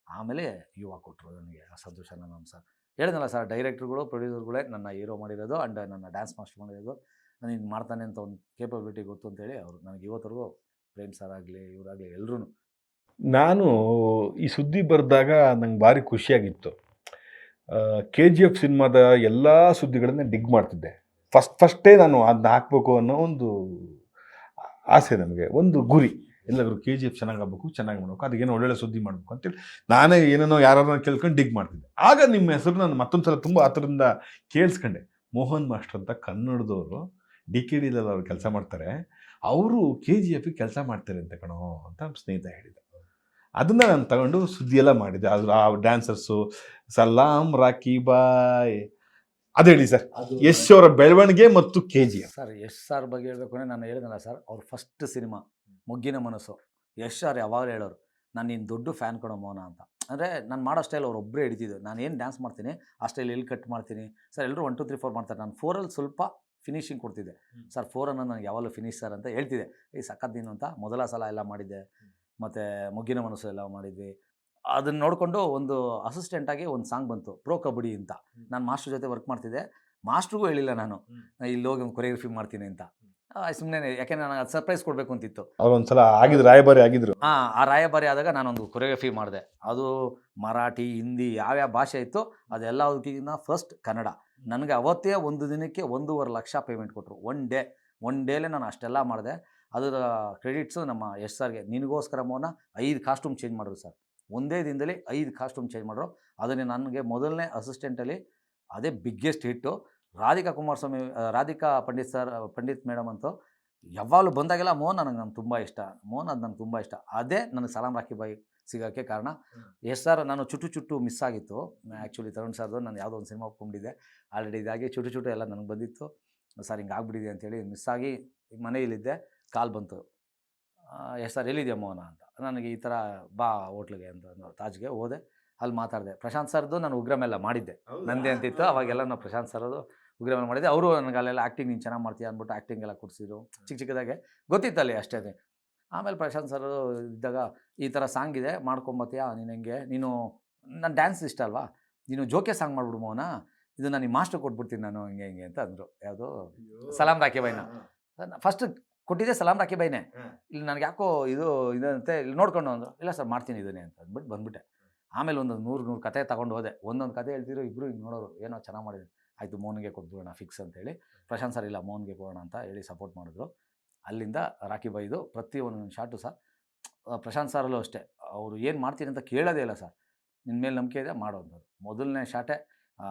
ಆಮೇಲೆ ಯುವ ಕೊಟ್ಟರು ನನಗೆ ಸಂತೋಷ್ ಆನಂದ್ ಸರ್. ಹೇಳಿದ್ನಲ್ಲ ಸರ್, ಡೈರೆಕ್ಟ್ರುಗಳು, ಪ್ರೊಡ್ಯೂಸರ್ಗಳೇ ನನ್ನ ಹೀರೋ ಮಾಡಿರೋದು ಆ್ಯಂಡ್ ನನ್ನ ಡ್ಯಾನ್ಸ್ ಮಾಸ್ಟರ್ ಮಾಡಿರೋದು. ನೀನು ಮಾಡ್ತಾನೆ ಅಂತ ಒಂದು ಕೇಪಬಿಲಿಟಿ ಗೊತ್ತು ಅಂತೇಳಿ ಅವರು ನನಗೆ ಇವತ್ತರೆಗೂ, ಪ್ರೇಮ್ ಸರ್ ಆಗಲಿ ಇವರಾಗಲಿ ಎಲ್ಲರೂ. ನಾನು ಈ ಸುದ್ದಿ ಬರೆದಾಗ ನಂಗೆ ಭಾರಿ ಖುಷಿಯಾಗಿತ್ತು. KGF ಸಿನಿಮಾದ ಎಲ್ಲ ಸುದ್ದಿಗಳನ್ನ ಡಿಗ್ ಮಾಡ್ತಿದ್ದೆ. ಫಸ್ಟೇ ನಾನು ಅದನ್ನ ಹಾಕಬೇಕು ಅನ್ನೋ ಒಂದು ಆಸೆ, ನಮಗೆ ಒಂದು ಗುರಿ. ಎಲ್ಲರೂ KGF ಚೆನ್ನಾಗಿ ಆಗಬೇಕು, ಚೆನ್ನಾಗಿ ಮಾಡಬೇಕು, ಅದಕ್ಕೇನೋ ಒಳ್ಳೊಳ್ಳೆ ಸುದ್ದಿ ಮಾಡಬೇಕು ಅಂತೇಳಿ ನಾನೇ ಏನೇನೋ ಯಾರನ್ನ ಕೇಳ್ಕೊಂಡು ಡಿಗ್ ಮಾಡ್ತಿದ್ದೆ. ಆಗ ನಿಮ್ಮ ಹೆಸರು ನಾನು ಮತ್ತೊಂದು ಸಲ ತುಂಬ ಹತ್ರದಿಂದ ಕೇಳಿಸ್ಕೊಂಡೆ. ಮೋಹನ್ ಮಾಸ್ಟರ್ ಅಂತ ಕನ್ನಡದವರು DKDಲಿ ಅವ್ರು ಕೆಲಸ ಮಾಡ್ತಾರೆ, ಅವರು KGFಗೆ ಕೆಲಸ ಮಾಡ್ತಾರೆ ಅಂತ ಕಣೋ ಅಂತ ನಮ್ಮ ಸ್ನೇಹಿತ ಹೇಳಿದ. ಅದನ್ನು ನಾನು ತಗೊಂಡು ಸುದ್ದಿ ಎಲ್ಲ ಮಾಡಿದೆ. ಅದು ಆ ಡ್ಯಾನ್ಸರ್ಸು ಸಲಾಂ ರಾಕಿ ಬಾಯ್, ಅದು ಹೇಳಿ ಸರ್. ಯಶ್ ಅವರ ಬೆಳವಣಿಗೆ ಮತ್ತು KGF. ಸರ್ ಯಶ್ ಸರ್ ಬಗ್ಗೆ ಹೇಳಬೇಕು ಅಂದರೆ, ನಾನು ಹೇಳಿದ್ನಲ್ಲ ಸರ್, ಅವ್ರ ಫಸ್ಟ್ ಸಿನಿಮಾ ಮೊಗ್ಗಿನ ಮನಸ್ಸು. ಯಶ್ ಸರ್ ಯಾವಾಗಲೂ ಹೇಳೋರು, ನಾನು ನೀನು ದೊಡ್ಡ ಫ್ಯಾನ್ ಕೊಡೋ ಮೋನ ಅಂತ. ಅಂದರೆ ನಾನು ಮಾಡೋ ಸ್ಟೈಲ್ ಅವ್ರು ಒಬ್ಬರೇ ಹಿಡಿತಿದ್ದು. ನಾನು ಏನು ಡ್ಯಾನ್ಸ್ ಮಾಡ್ತೀನಿ ಆ ಸ್ಟೈಲ್ ಎಲ್ಲಿ ಕಟ್ ಮಾಡ್ತೀನಿ ಸರ್. ಎಲ್ಲರೂ 1 2 3 4 ಮಾಡ್ತಾರೆ, ನಾನು 4ಅಲ್ಲಿ ಸ್ವಲ್ಪ ಫಿನಿಶಿಂಗ್ ಕೊಡ್ತಿದ್ದೆ ಸರ್. 4 ಅನ್ನೋದು ನನಗೆ ಯಾವಾಗಲೂ ಫಿನಿಶ್ ಸರ್ ಅಂತ ಹೇಳ್ತಿದ್ದೆ. ಈ ಸಖತ್ ನೀನು ಅಂತ ಮೊದಲ ಸಲ ಎಲ್ಲ ಮಾಡಿದ್ದೆ. ಮತ್ತು ಮೊಗ್ಗಿನ ಮನಸ್ಸು ಎಲ್ಲ ಮಾಡಿದ್ವಿ. ಅದನ್ನು ನೋಡಿಕೊಂಡು ಒಂದು ಅಸಿಸ್ಟೆಂಟಾಗಿ ಒಂದು ಸಾಂಗ್ ಬಂತು, ಪ್ರೋ ಕಬಡ್ಡಿ ಅಂತ. ನಾನು ಮಾಸ್ಟರ್ ಜೊತೆ ವರ್ಕ್ ಮಾಡ್ತಿದ್ದೆ. ಮಾಸ್ಟ್ರಿಗೂ ಹೇಳಿಲ್ಲ ನಾನು ಇಲ್ಲಿ ಹೋಗಿ ಒಂದು ಕೊರಿಯೋಗ್ರಫಿ ಮಾಡ್ತೀನಿ ಅಂತ. ಸುಮ್ಮನೆ, ಯಾಕೆಂದರೆ ನನಗೆ ಅದು ಸರ್ಪ್ರೈಸ್ ಕೊಡಬೇಕು ಅಂತಿತ್ತು. ಅವ್ರು ಒಂದ್ಸಲ ಆಗಿದ್ರು, ರಾಯಭಾರಿ ಆಗಿದ್ರು. ಆ ರಾಯಭಾರಿ ಆದಾಗ ನಾನೊಂದು ಕೊರಿಯೋಗ್ರಫಿ ಮಾಡಿದೆ. ಅದು ಮರಾಠಿ, ಹಿಂದಿ ಯಾವ್ಯಾವ ಭಾಷೆ ಇತ್ತು ಅದೆಲ್ಲದಕ್ಕಿಂತ ಫಸ್ಟ್ ಕನ್ನಡ. ನನಗೆ ಅವತ್ತೇ ಒಂದು ದಿನಕ್ಕೆ 1.5 ಲಕ್ಷ ಪೇಮೆಂಟ್ ಕೊಟ್ಟರು. ಒನ್ ಡೇಲೇ ನಾನು ಅಷ್ಟೆಲ್ಲ ಮಾಡಿದೆ. ಅದರ ಕ್ರೆಡಿಟ್ಸು ನಮ್ಮ ಯಶ್ ಸರ್ಗೆ. ನಿನಗೋಸ್ಕರ ಮೋನ 5 ಕಾಸ್ಟ್ಯೂಮ್ ಚೇಂಜ್ ಮಾಡಿದ್ರು ಸರ್. ಒಂದೇ ದಿನದಲ್ಲಿ 5 ಕಾಸ್ಟ್ಯೂಮ್ ಚೇಂಜ್ ಮಾಡಿದ್ರು. ಅದನ್ನೇ ನನಗೆ ಮೊದಲನೇ ಅಸಿಸ್ಟೆಂಟಲ್ಲಿ ಅದೇ ಬಿಗ್ಗೆಸ್ಟ್ ಹಿಟ್ಟು. ರಾಧಿಕಾ ಪಂಡಿತ್ ಮೇಡಮ್ ಅಂತೂ ಯಾವಾಗಲೂ ಬಂದಾಗೆಲ್ಲ ಮೋಹನ್ ನನಗೆ ತುಂಬ ಇಷ್ಟ, ಮೋಹನ್ ಅದು ನನಗೆ ತುಂಬ ಇಷ್ಟ. ಅದೇ ನನಗೆ ಸಲಾಂ ರಾಕಿ ಬಾಯಿ ಸಿಗೋಕ್ಕೆ ಕಾರಣ. ಯಶ್ ಸರ್ ನಾನು ಚುಟ್ಟು ಮಿಸ್ ಆಗಿತ್ತು ಆ್ಯಕ್ಚುಲಿ. ತರುಣ್ ಸರ್ದು ನಾನು ಯಾವುದೋ ಒಂದು ಸಿನಿಮಾ ಒಪ್ಕೊಂಡಿದ್ದೆ ಆಲ್ರೆಡಿ. ಇದಾಗಿ ಚುಟ್ಟು ಎಲ್ಲ ನನಗೆ ಬಂದಿತ್ತು. ಸರ್ ಹಿಂಗೆ ಆಗ್ಬಿಟ್ಟಿದೆ ಅಂತೇಳಿ ಮಿಸ್ ಆಗಿ ಮನೆಯಲ್ಲಿದ್ದೆ. ಕಾಲ್ ಬಂತು, ಯಶ್ ಸರ್ ಎಲ್ಲಿದೆಯಾ ಮೋಹನ ಅಂತ. ನನಗೆ ಈ ಥರ ಬಾ ಹೋಟ್ಲಿಗೆ ಅಂತ ತಾಜ್ಗೆ ಹೋದೆ. ಅಲ್ಲಿ ಮಾತಾಡಿದೆ. ಪ್ರಶಾಂತ್ ಸರ್ದು ನಾನು ಉಗ್ರಮೆಲ್ಲ ಮಾಡಿದ್ದೆ, ನಂದೇ ಅಂತಿತ್ತು ಅವಾಗೆಲ್ಲ. ನಾವು ಪ್ರಶಾಂತ್ ಸರ್ದು ಉಗ್ರಮೆಲ್ಲ ಮಾಡಿದ್ದೆ. ಅವರು ನನಗೆ ಅಲ್ಲೆಲ್ಲ ಆ್ಯಕ್ಟಿಂಗ್ ನೀನು ಚೆನ್ನಾಗಿ ಮಾಡ್ತೀಯ ಅಂದ್ಬಿಟ್ಟು ಆ್ಯಕ್ಟಿಂಗ್ ಎಲ್ಲ ಕೊಡಿಸಿದ್ರು. ಚಿಕ್ಕದಾಗೆ ಗೊತ್ತಿತ್ತಲ್ಲಿ ಅಷ್ಟೇ. ಆಮೇಲೆ ಪ್ರಶಾಂತ್ ಸರ್ ಇದ್ದಾಗ ಈ ಥರ ಸಾಂಗ್ ಇದೆ ಮಾಡ್ಕೊಂಬತ್ತೀಯಾ ನೀನು, ಹೆಂಗೆ ನೀನು, ನನ್ನ ಡ್ಯಾನ್ಸ್ ಇಷ್ಟ ಅಲ್ವಾ, ನೀನು ಜೋಕೆ ಸಾಂಗ್ ಮಾಡ್ಬಿಡು ಮೋಹನ, ಇದು ನಾನು ಮಾಸ್ಟರ್ ಕೊಟ್ಬಿಡ್ತೀನಿ ನಾನು, ಹಿಂಗೆ ಅಂತ ಅಂದರು. ಯಾವುದು ಸಲಾಂ ರಾಕಿ ಬಾಯ್ನ ಫಸ್ಟ್ ಕೊಟ್ಟಿದ್ದೆ, ಸಲಾಂ ರಾಕಿ ಬಾಯ್ನೇ. ಇಲ್ಲಿ ನನಗೆ ಯಾಕೋ ಇದಂತೆ ಇಲ್ಲಿ ನೋಡ್ಕೊಂಡು ಅಂದರು. ಇಲ್ಲ ಸರ್ ಮಾಡ್ತೀನಿ ಇದನ್ನೇ ಅಂತ ಅಂದ್ಬಿಟ್ಟು ಬಂದುಬಿಟ್ಟೆ. ಆಮೇಲೆ ಒಂದು 100 ಕತೆ ತೊಗೊಂಡು ಹೋದೆ. ಒಂದೊಂದು ಕತೆ ಹೇಳ್ತಿದ್ರು, ಇಬ್ಬರು ಹಿಂಗೆ ನೋಡೋರು, ಏನೋ ಚೆನ್ನಾಗಿ ಮಾಡಿದ್ರು. ಆಯಿತು ಮೋಹನ್ಗೆ ಕೊಟ್ಬಿಡೋಣ ಫಿಕ್ಸ್ ಅಂತೇಳಿ. ಪ್ರಶಾಂತ್ ಸರ್ ಇಲ್ಲ ಮೋಹನ್ಗೆ ಕೊಡೋಣ ಅಂತ ಹೇಳಿ ಸಪೋರ್ಟ್ ಮಾಡಿದ್ರು. ಅಲ್ಲಿಂದ ರಾಕಿ ಬಾಯ್ದು ಪ್ರತಿ ಒಂದೊಂದು ಶಾಟು ಸರ್. ಪ್ರಶಾಂತ್ ಸರಲ್ಲೂ ಅಷ್ಟೇ, ಅವರು ಏನು ಮಾಡ್ತೀನಿ ಅಂತ ಕೇಳೋದೇ ಇಲ್ಲ ಸರ್, ನಿನ್ನ ಮೇಲೆ ನಂಬಿಕೆ ಇದೆ ಮಾಡೋದು. ಮೊದಲನೇ ಶಾಟೇ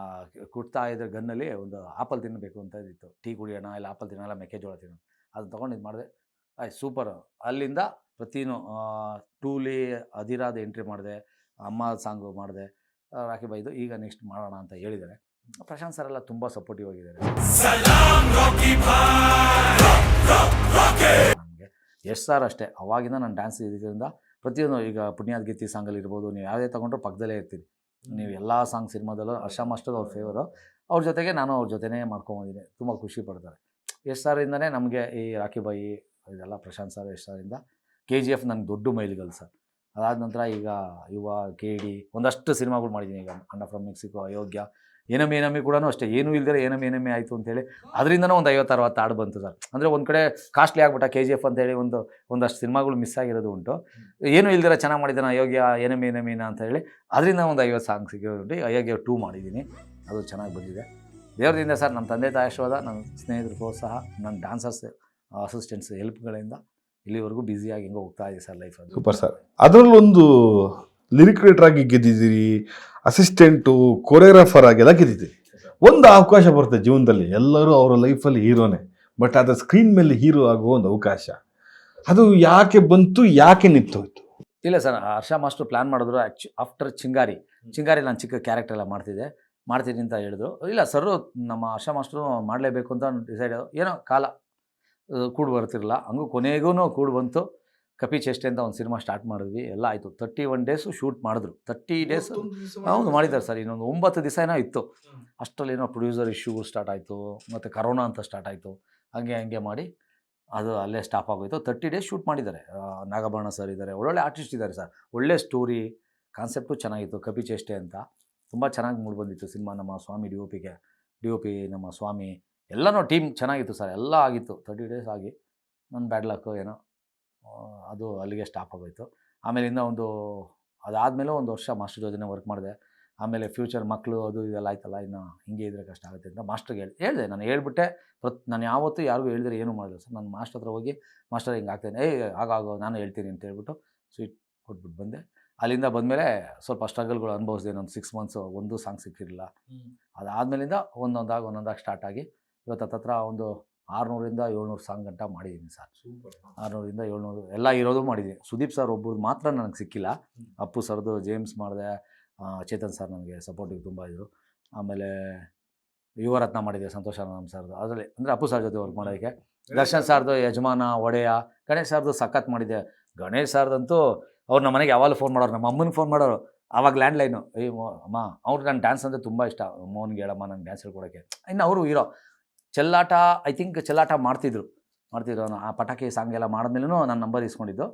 ಕುಟ್ತಾ ಇದ್ದ ಗನ್ನಲ್ಲಿ ಒಂದು ಆಪಲ್ ತಿನ್ನಬೇಕು ಅಂತ ಇದ್ದಿತ್ತು. ಟೀ ಕುಡಿಯೋಣ, ಇಲ್ಲ ಆಪಲ್ ತಿನ್ನೋಣ, ಇಲ್ಲ ಮೆಕ್ಕೆಜೋಳ ತಿನ್ನೋಣ, ಅದನ್ನ ತೊಗೊಂಡು ಇದು ಮಾಡಿದೆ. ಆಯ್ತು ಸೂಪರ್. ಅಲ್ಲಿಂದ ಪ್ರತಿನೂ ಟೂಲಿ ಅದಿರಾದ ಎಂಟ್ರಿ ಮಾಡಿದೆ, ಅಮ್ಮ ಸಾಂಗು ಮಾಡಿದೆ. ರಾಖಿ ಬಾಯ್ದು ಈಗ ನೆಕ್ಸ್ಟ್ ಮಾಡೋಣ ಅಂತ ಹೇಳಿದ್ದಾರೆ. ಪ್ರಶಾಂತ್ ಸರ್ ಎಲ್ಲ ತುಂಬ ಸಪೋರ್ಟಿವ್ ಆಗಿದ್ದಾರೆ ನನಗೆ. ಯಶ್ ಸರ್ ಅಷ್ಟೇ, ಅವಾಗಿಂದ ನಾನು ಡ್ಯಾನ್ಸ್ ಇದರಿಂದ ಪ್ರತಿಯೊಂದು, ಈಗ ಪುಣ್ಯಾದ ಗೀತಿ ಸಾಂಗಲ್ಲಿ ಇರ್ಬೋದು, ನೀವು ಯಾವುದೇ ತೊಗೊಂಡ್ರು ಪಕ್ಕದಲ್ಲೇ ಇರ್ತೀನಿ. ನೀವು ಎಲ್ಲ ಸಾಂಗ್ ಸಿನಿಮಾದಲ್ಲೂ ಹರ್ಷ ಮಾಸ್ಟರ್ ಅವ್ರ ಫೇವರು, ಅವ್ರ ಜೊತೆಗೆ ನಾನು ಅವ್ರ ಜೊತೆನೇ ಮಾಡ್ಕೊಂಬಂದಿದ್ದೀನಿ. ತುಂಬ ಖುಷಿ ಪಡ್ತಾರೆ. ಯಶ್ ಸರಿಂದನೇ ನಮಗೆ ಈ ರಾಖಿ ಬಾಯಿ ಇದೆಲ್ಲ ಪ್ರಶಾಂತ್ ಸರ್, ಯಶ್ ಸರಿಂದ. KGF ನನಗೆ ದೊಡ್ಡ ಮೈಲಿಗಲ್ ಸರ್. ಅದಾದ ನಂತರ ಈಗ ಯುವ, KD ಒಂದಷ್ಟು ಸಿನಿಮಾಗಳು ಮಾಡಿದ್ದೀನಿ. ಈಗ ಅಣ್ಣ ಫ್ರಮ್ ಮೆಕ್ಸಿಕೋ, ಅಯೋಗ್ಯ, ಏನಮ್ಮಿ ಕೂಡ ಅಷ್ಟೇ, ಏನೂ ಇಲ್ದಿರ ಏನಮ್ಮಿ ಆಯಿತು ಅಂತೇಳಿ ಅದರಿಂದನೂ ಒಂದು 50-60 ಹಾಡು ಬಂತು ಸರ್. ಅಂದರೆ ಒಂದು ಕಡೆ ಕಾಸ್ಟ್ಲಿ ಆಗ್ಬಿಟ್ಟ KGF ಅಂತೇಳಿ ಒಂದಷ್ಟು ಸಿನಿಮಾಗಳು ಮಿಸ್ ಆಗಿರೋದು ಉಂಟು. ಏನೂ ಇಲ್ದಿರ ಚೆನ್ನಾಗಿ ಮಾಡಿದ್ದಾನೆ ಅಯೋಗ್ಯ, ಏನಮ್ಮಿನ ಅಂತ ಹೇಳಿ ಅದರಿಂದ ಒಂದು 50 ಸಾಂಗ್ ಸಿಗೋದು. ಅಯೋಗ್ಯ 2 ಮಾಡಿದ್ದೀನಿ, ಅದು ಚೆನ್ನಾಗಿ ಬಂದಿದೆ ದೇವ್ರದಿಂದ ಸರ್. ನಮ್ಮ ತಂದೆ ತಾಯಿ ಆಶೀರ್ವಾದ, ನನ್ನ ಸ್ನೇಹಿತರ ಪ್ರೋತ್ಸಾಹ, ನನ್ನ ಡಾನ್ಸರ್ಸ್ ಅಸಿಸ್ಟೆಂಟ್ಸ್ ಹೆಲ್ಪ್ಗಳಿಂದ ಇಲ್ಲಿವರೆಗೂ ಬ್ಯುಸಿಯಾಗಿ ಹೆಂಗೋ ಹೋಗ್ತಾ ಇದೆ ಸರ್ ಲೈಫ್. ಅದು ಸೂಪರ್ ಸರ್. ಅದರಲ್ಲೊಂದು ಲಿರಿಕ್ ರೈಟರ್ ಆಗಿ ಗೆದ್ದಿದ್ದೀರಿ, ಅಸಿಸ್ಟೆಂಟು, ಕೊರಿಯೋಗ್ರಾಫರ್ ಆಗೆಲ್ಲ ಗೆದ್ದಿದ್ದೀರಿ. ಒಂದು ಅವಕಾಶ ಬರುತ್ತೆ ಜೀವನದಲ್ಲಿ, ಎಲ್ಲರೂ ಅವರ ಲೈಫಲ್ಲಿ ಹೀರೋನೇ, ಬಟ್ ಅದರ ಸ್ಕ್ರೀನ್ ಮೇಲೆ ಹೀರೋ ಆಗುವ ಒಂದು ಅವಕಾಶ, ಅದು ಯಾಕೆ ಬಂತು, ಯಾಕೆ ನಿಂತೋಯ್ತು? ಇಲ್ಲ ಸರ್, ಹರ್ಷ ಮಾಸ್ಟರ್ ಪ್ಲ್ಯಾನ್ ಮಾಡಿದ್ರು. ಆಫ್ಟರ್ ಚಿಂಗಾರಿ ನಾನು ಚಿಕ್ಕ ಕ್ಯಾರೆಕ್ಟರ್ ಎಲ್ಲ ಮಾಡ್ತೀನಿ ಅಂತ ಹೇಳಿದ್ರು. ಇಲ್ಲ ಸರ್, ನಮ್ಮ ಹರ್ಷ ಮಾಸ್ಟ್ರು ಮಾಡಲೇಬೇಕು ಅಂತ ಡಿಸೈಡ್, ಏನೋ ಕಾಲ ಕೂಡು ಬರ್ತಿರಲಿಲ್ಲ, ಹಂಗೂ ಕೊನೆಗೂ ಕೂಡು ಬಂತು. ಕಪಿ ಚೇಷ್ಟೆ ಅಂತ ಒಂದು ಸಿನಿಮಾ ಸ್ಟಾರ್ಟ್ ಮಾಡಿದ್ವಿ, ಎಲ್ಲ ಆಯಿತು. 31 ಡೇಸು ಶೂಟ್ ಮಾಡಿದ್ರು. 30 ಡೇಸ್ ಹೌದು ಮಾಡಿದ್ದಾರೆ ಸರ್. ಇನ್ನೊಂದು 9 ದಿವಸ ಏನೋ ಇತ್ತು. ಅಷ್ಟರಲ್ಲಿ ಏನೋ ಪ್ರೊಡ್ಯೂಸರ್ ಇಶ್ಯೂಗಳು ಸ್ಟಾರ್ಟ್ ಆಯಿತು, ಮತ್ತು ಕರೋನಾ ಅಂತ ಸ್ಟಾರ್ಟ್ ಆಯಿತು. ಹಂಗೆ ಮಾಡಿ ಅದು ಅಲ್ಲೇ ಸ್ಟಾಪ್ ಆಗೋಯಿತು. 30 ಡೇಸ್ ಶೂಟ್ ಮಾಡಿದ್ದಾರೆ. ನಾಗಭರಣ ಸರ್ ಇದ್ದಾರೆ, ಒಳ್ಳೊಳ್ಳೆ ಆರ್ಟಿಸ್ಟ್ ಇದ್ದಾರೆ ಸರ್. ಒಳ್ಳೆ ಸ್ಟೋರಿ, ಕಾನ್ಸೆಪ್ಟು ಚೆನ್ನಾಗಿತ್ತು. ಕಪಿ ಚೇಷ್ಟೆ ಅಂತ ತುಂಬ ಚೆನ್ನಾಗಿ ಮೂಡಿ ಬಂದಿತ್ತು ಸಿನಿಮಾ. ನಮ್ಮ ಸ್ವಾಮಿ DOP ನಮ್ಮ ಸ್ವಾಮಿ ಎಲ್ಲನೂ ಟೀಮ್ ಚೆನ್ನಾಗಿತ್ತು ಸರ್. ಎಲ್ಲ ಆಗಿತ್ತು. 30 ಡೇಸ್ ಆಗಿ ನನ್ನ ಬ್ಯಾಡ್ ಲಕ್ಕು ಏನೋ ಅದು ಅಲ್ಲಿಗೆ ಸ್ಟಾಪ್ ಆಗೋಯಿತು. ಆಮೇಲಿಂದ ಅದಾದಮೇಲೆ 1 ವರ್ಷ ಮಾಸ್ಟರ್ ಜೊತೆ ವರ್ಕ್ ಮಾಡಿದೆ. ಆಮೇಲೆ ಫ್ಯೂಚರ್ ಮಕ್ಕಳು ಅದು ಇದೆಲ್ಲ ಆಯ್ತಲ್ಲ, ಇನ್ನು ಹಿಂಗೆ ಇದ್ರೆ ಕಷ್ಟ ಆಗುತ್ತೆ ಅಂತ ಮಾಸ್ಟರ್ಗೆ ಹೇಳಿದೆ. ನಾನು ಹೇಳ್ಬಿಟ್ಟೆ, ನಾನು ಯಾವತ್ತೂ ಯಾರಿಗೂ ಹೇಳಿದ್ರೆ ಏನೂ ಮಾಡಿಲ್ಲ ಸರ್. ನಾನು ಮಾಸ್ಟರ್ ಹತ್ರ ಹೋಗಿ, ಮಾಸ್ಟರ್ ಹಿಂಗೆ ಆಗ್ತಾನೆ, ಆಗಾಗೋ ನಾನು ಹೇಳ್ತೀನಿ ಅಂತ ಹೇಳ್ಬಿಟ್ಟು ಸ್ವೀಟ್ ಕೊಟ್ಬಿಟ್ಟು ಬಂದೆ. ಅಲ್ಲಿಂದ ಬಂದಮೇಲೆ ಸ್ವಲ್ಪ ಸ್ಟ್ರಗಲ್ಗಳು ಅನುಭವಿಸಿದೆ. ಒಂದು 6 ಮಂತ್ಸು ಒಂದು ಸಾಂಗ್ ಸಿಕ್ಕಿರಲಿಲ್ಲ. ಅದಾದಮೇಲಿಂದ ಒಂದೊಂದಾಗಿ ಸ್ಟಾರ್ಟ್ ಆಗಿ ಇವತ್ತು ಹತ್ತತ್ರ ಒಂದು 600-700 ಸಾಂಗ್ ಗಂಟ ಮಾಡಿದ್ದೀನಿ ಸರ್. 600-700 ಎಲ್ಲ ಇರೋದು ಮಾಡಿದ್ದೀನಿ. ಸುದೀಪ್ ಸರ್ ಒಬ್ಬರು ಮಾತ್ರ ನನಗೆ ಸಿಕ್ಕಿಲ್ಲ. ಅಪ್ಪು ಸರ್ದು ಜೇಮ್ಸ್ ಮಾಡಿದೆ, ಚೇತನ್ ಸರ್ ನನಗೆ ಸಪೋರ್ಟಿಗೆ ತುಂಬ ಇದ್ದರು. ಆಮೇಲೆ ಯುವರತ್ನ ಮಾಡಿದೆ, ಸಂತೋಷ ರಾಮ್ ಸರ್ದು. ಅದರಲ್ಲಿ ಅಂದರೆ ಅಪ್ಪು ಸರ್ ಜೊತೆ ವರ್ಕ್ ಮಾಡೋದಕ್ಕೆ. ದರ್ಶನ್ ಸರ್ದು ಯಜಮಾನ, ಒಡೆಯ. ಗಣೇಶ್ ಸರ್ದು ಸಖತ್ ಮಾಡಿದ್ದೆ. ಗಣೇಶ್ ಸರ್ದಂತೂ ಅವ್ರು ನಮ್ಮ ಮನೆಗೆ ಯಾವಾಗಲೂ ಫೋನ್ ಮಾಡೋರು, ನಮ್ಮ ಅಮ್ಮನಿಗೆ ಫೋನ್ ಮಾಡೋರು. ಆವಾಗ ಲ್ಯಾಂಡ್ಲೈನು, ಅಮ್ಮ ಅವ್ರಿಗೆ ನನ್ನ ಡ್ಯಾನ್ಸ್ ಅಂದರೆ ತುಂಬ ಇಷ್ಟ, ಮೋಹನ್ಗೆ ಹೇಳಮ್ಮ ನಂಗೆ ಡ್ಯಾನ್ಸ್ ಹೇಳ್ಕೊಡೋಕ್ಕೆ. ಇನ್ನು ಅವರು ಹೀರೋ ಚೆಲ್ಲಾಟ, ಐ ಥಿಂಕ್ ಚೆಲ್ಲಾಟ ಮಾಡ್ತಿದ್ರು. ಆ ಪಟಾಕಿ ಸಾಂಗ್ ಎಲ್ಲ ಮಾಡಿದ್ಮೇಲೂ ನನ್ನ ನಂಬರ್ ಇಸ್ಕೊಂಡಿದ್ದು.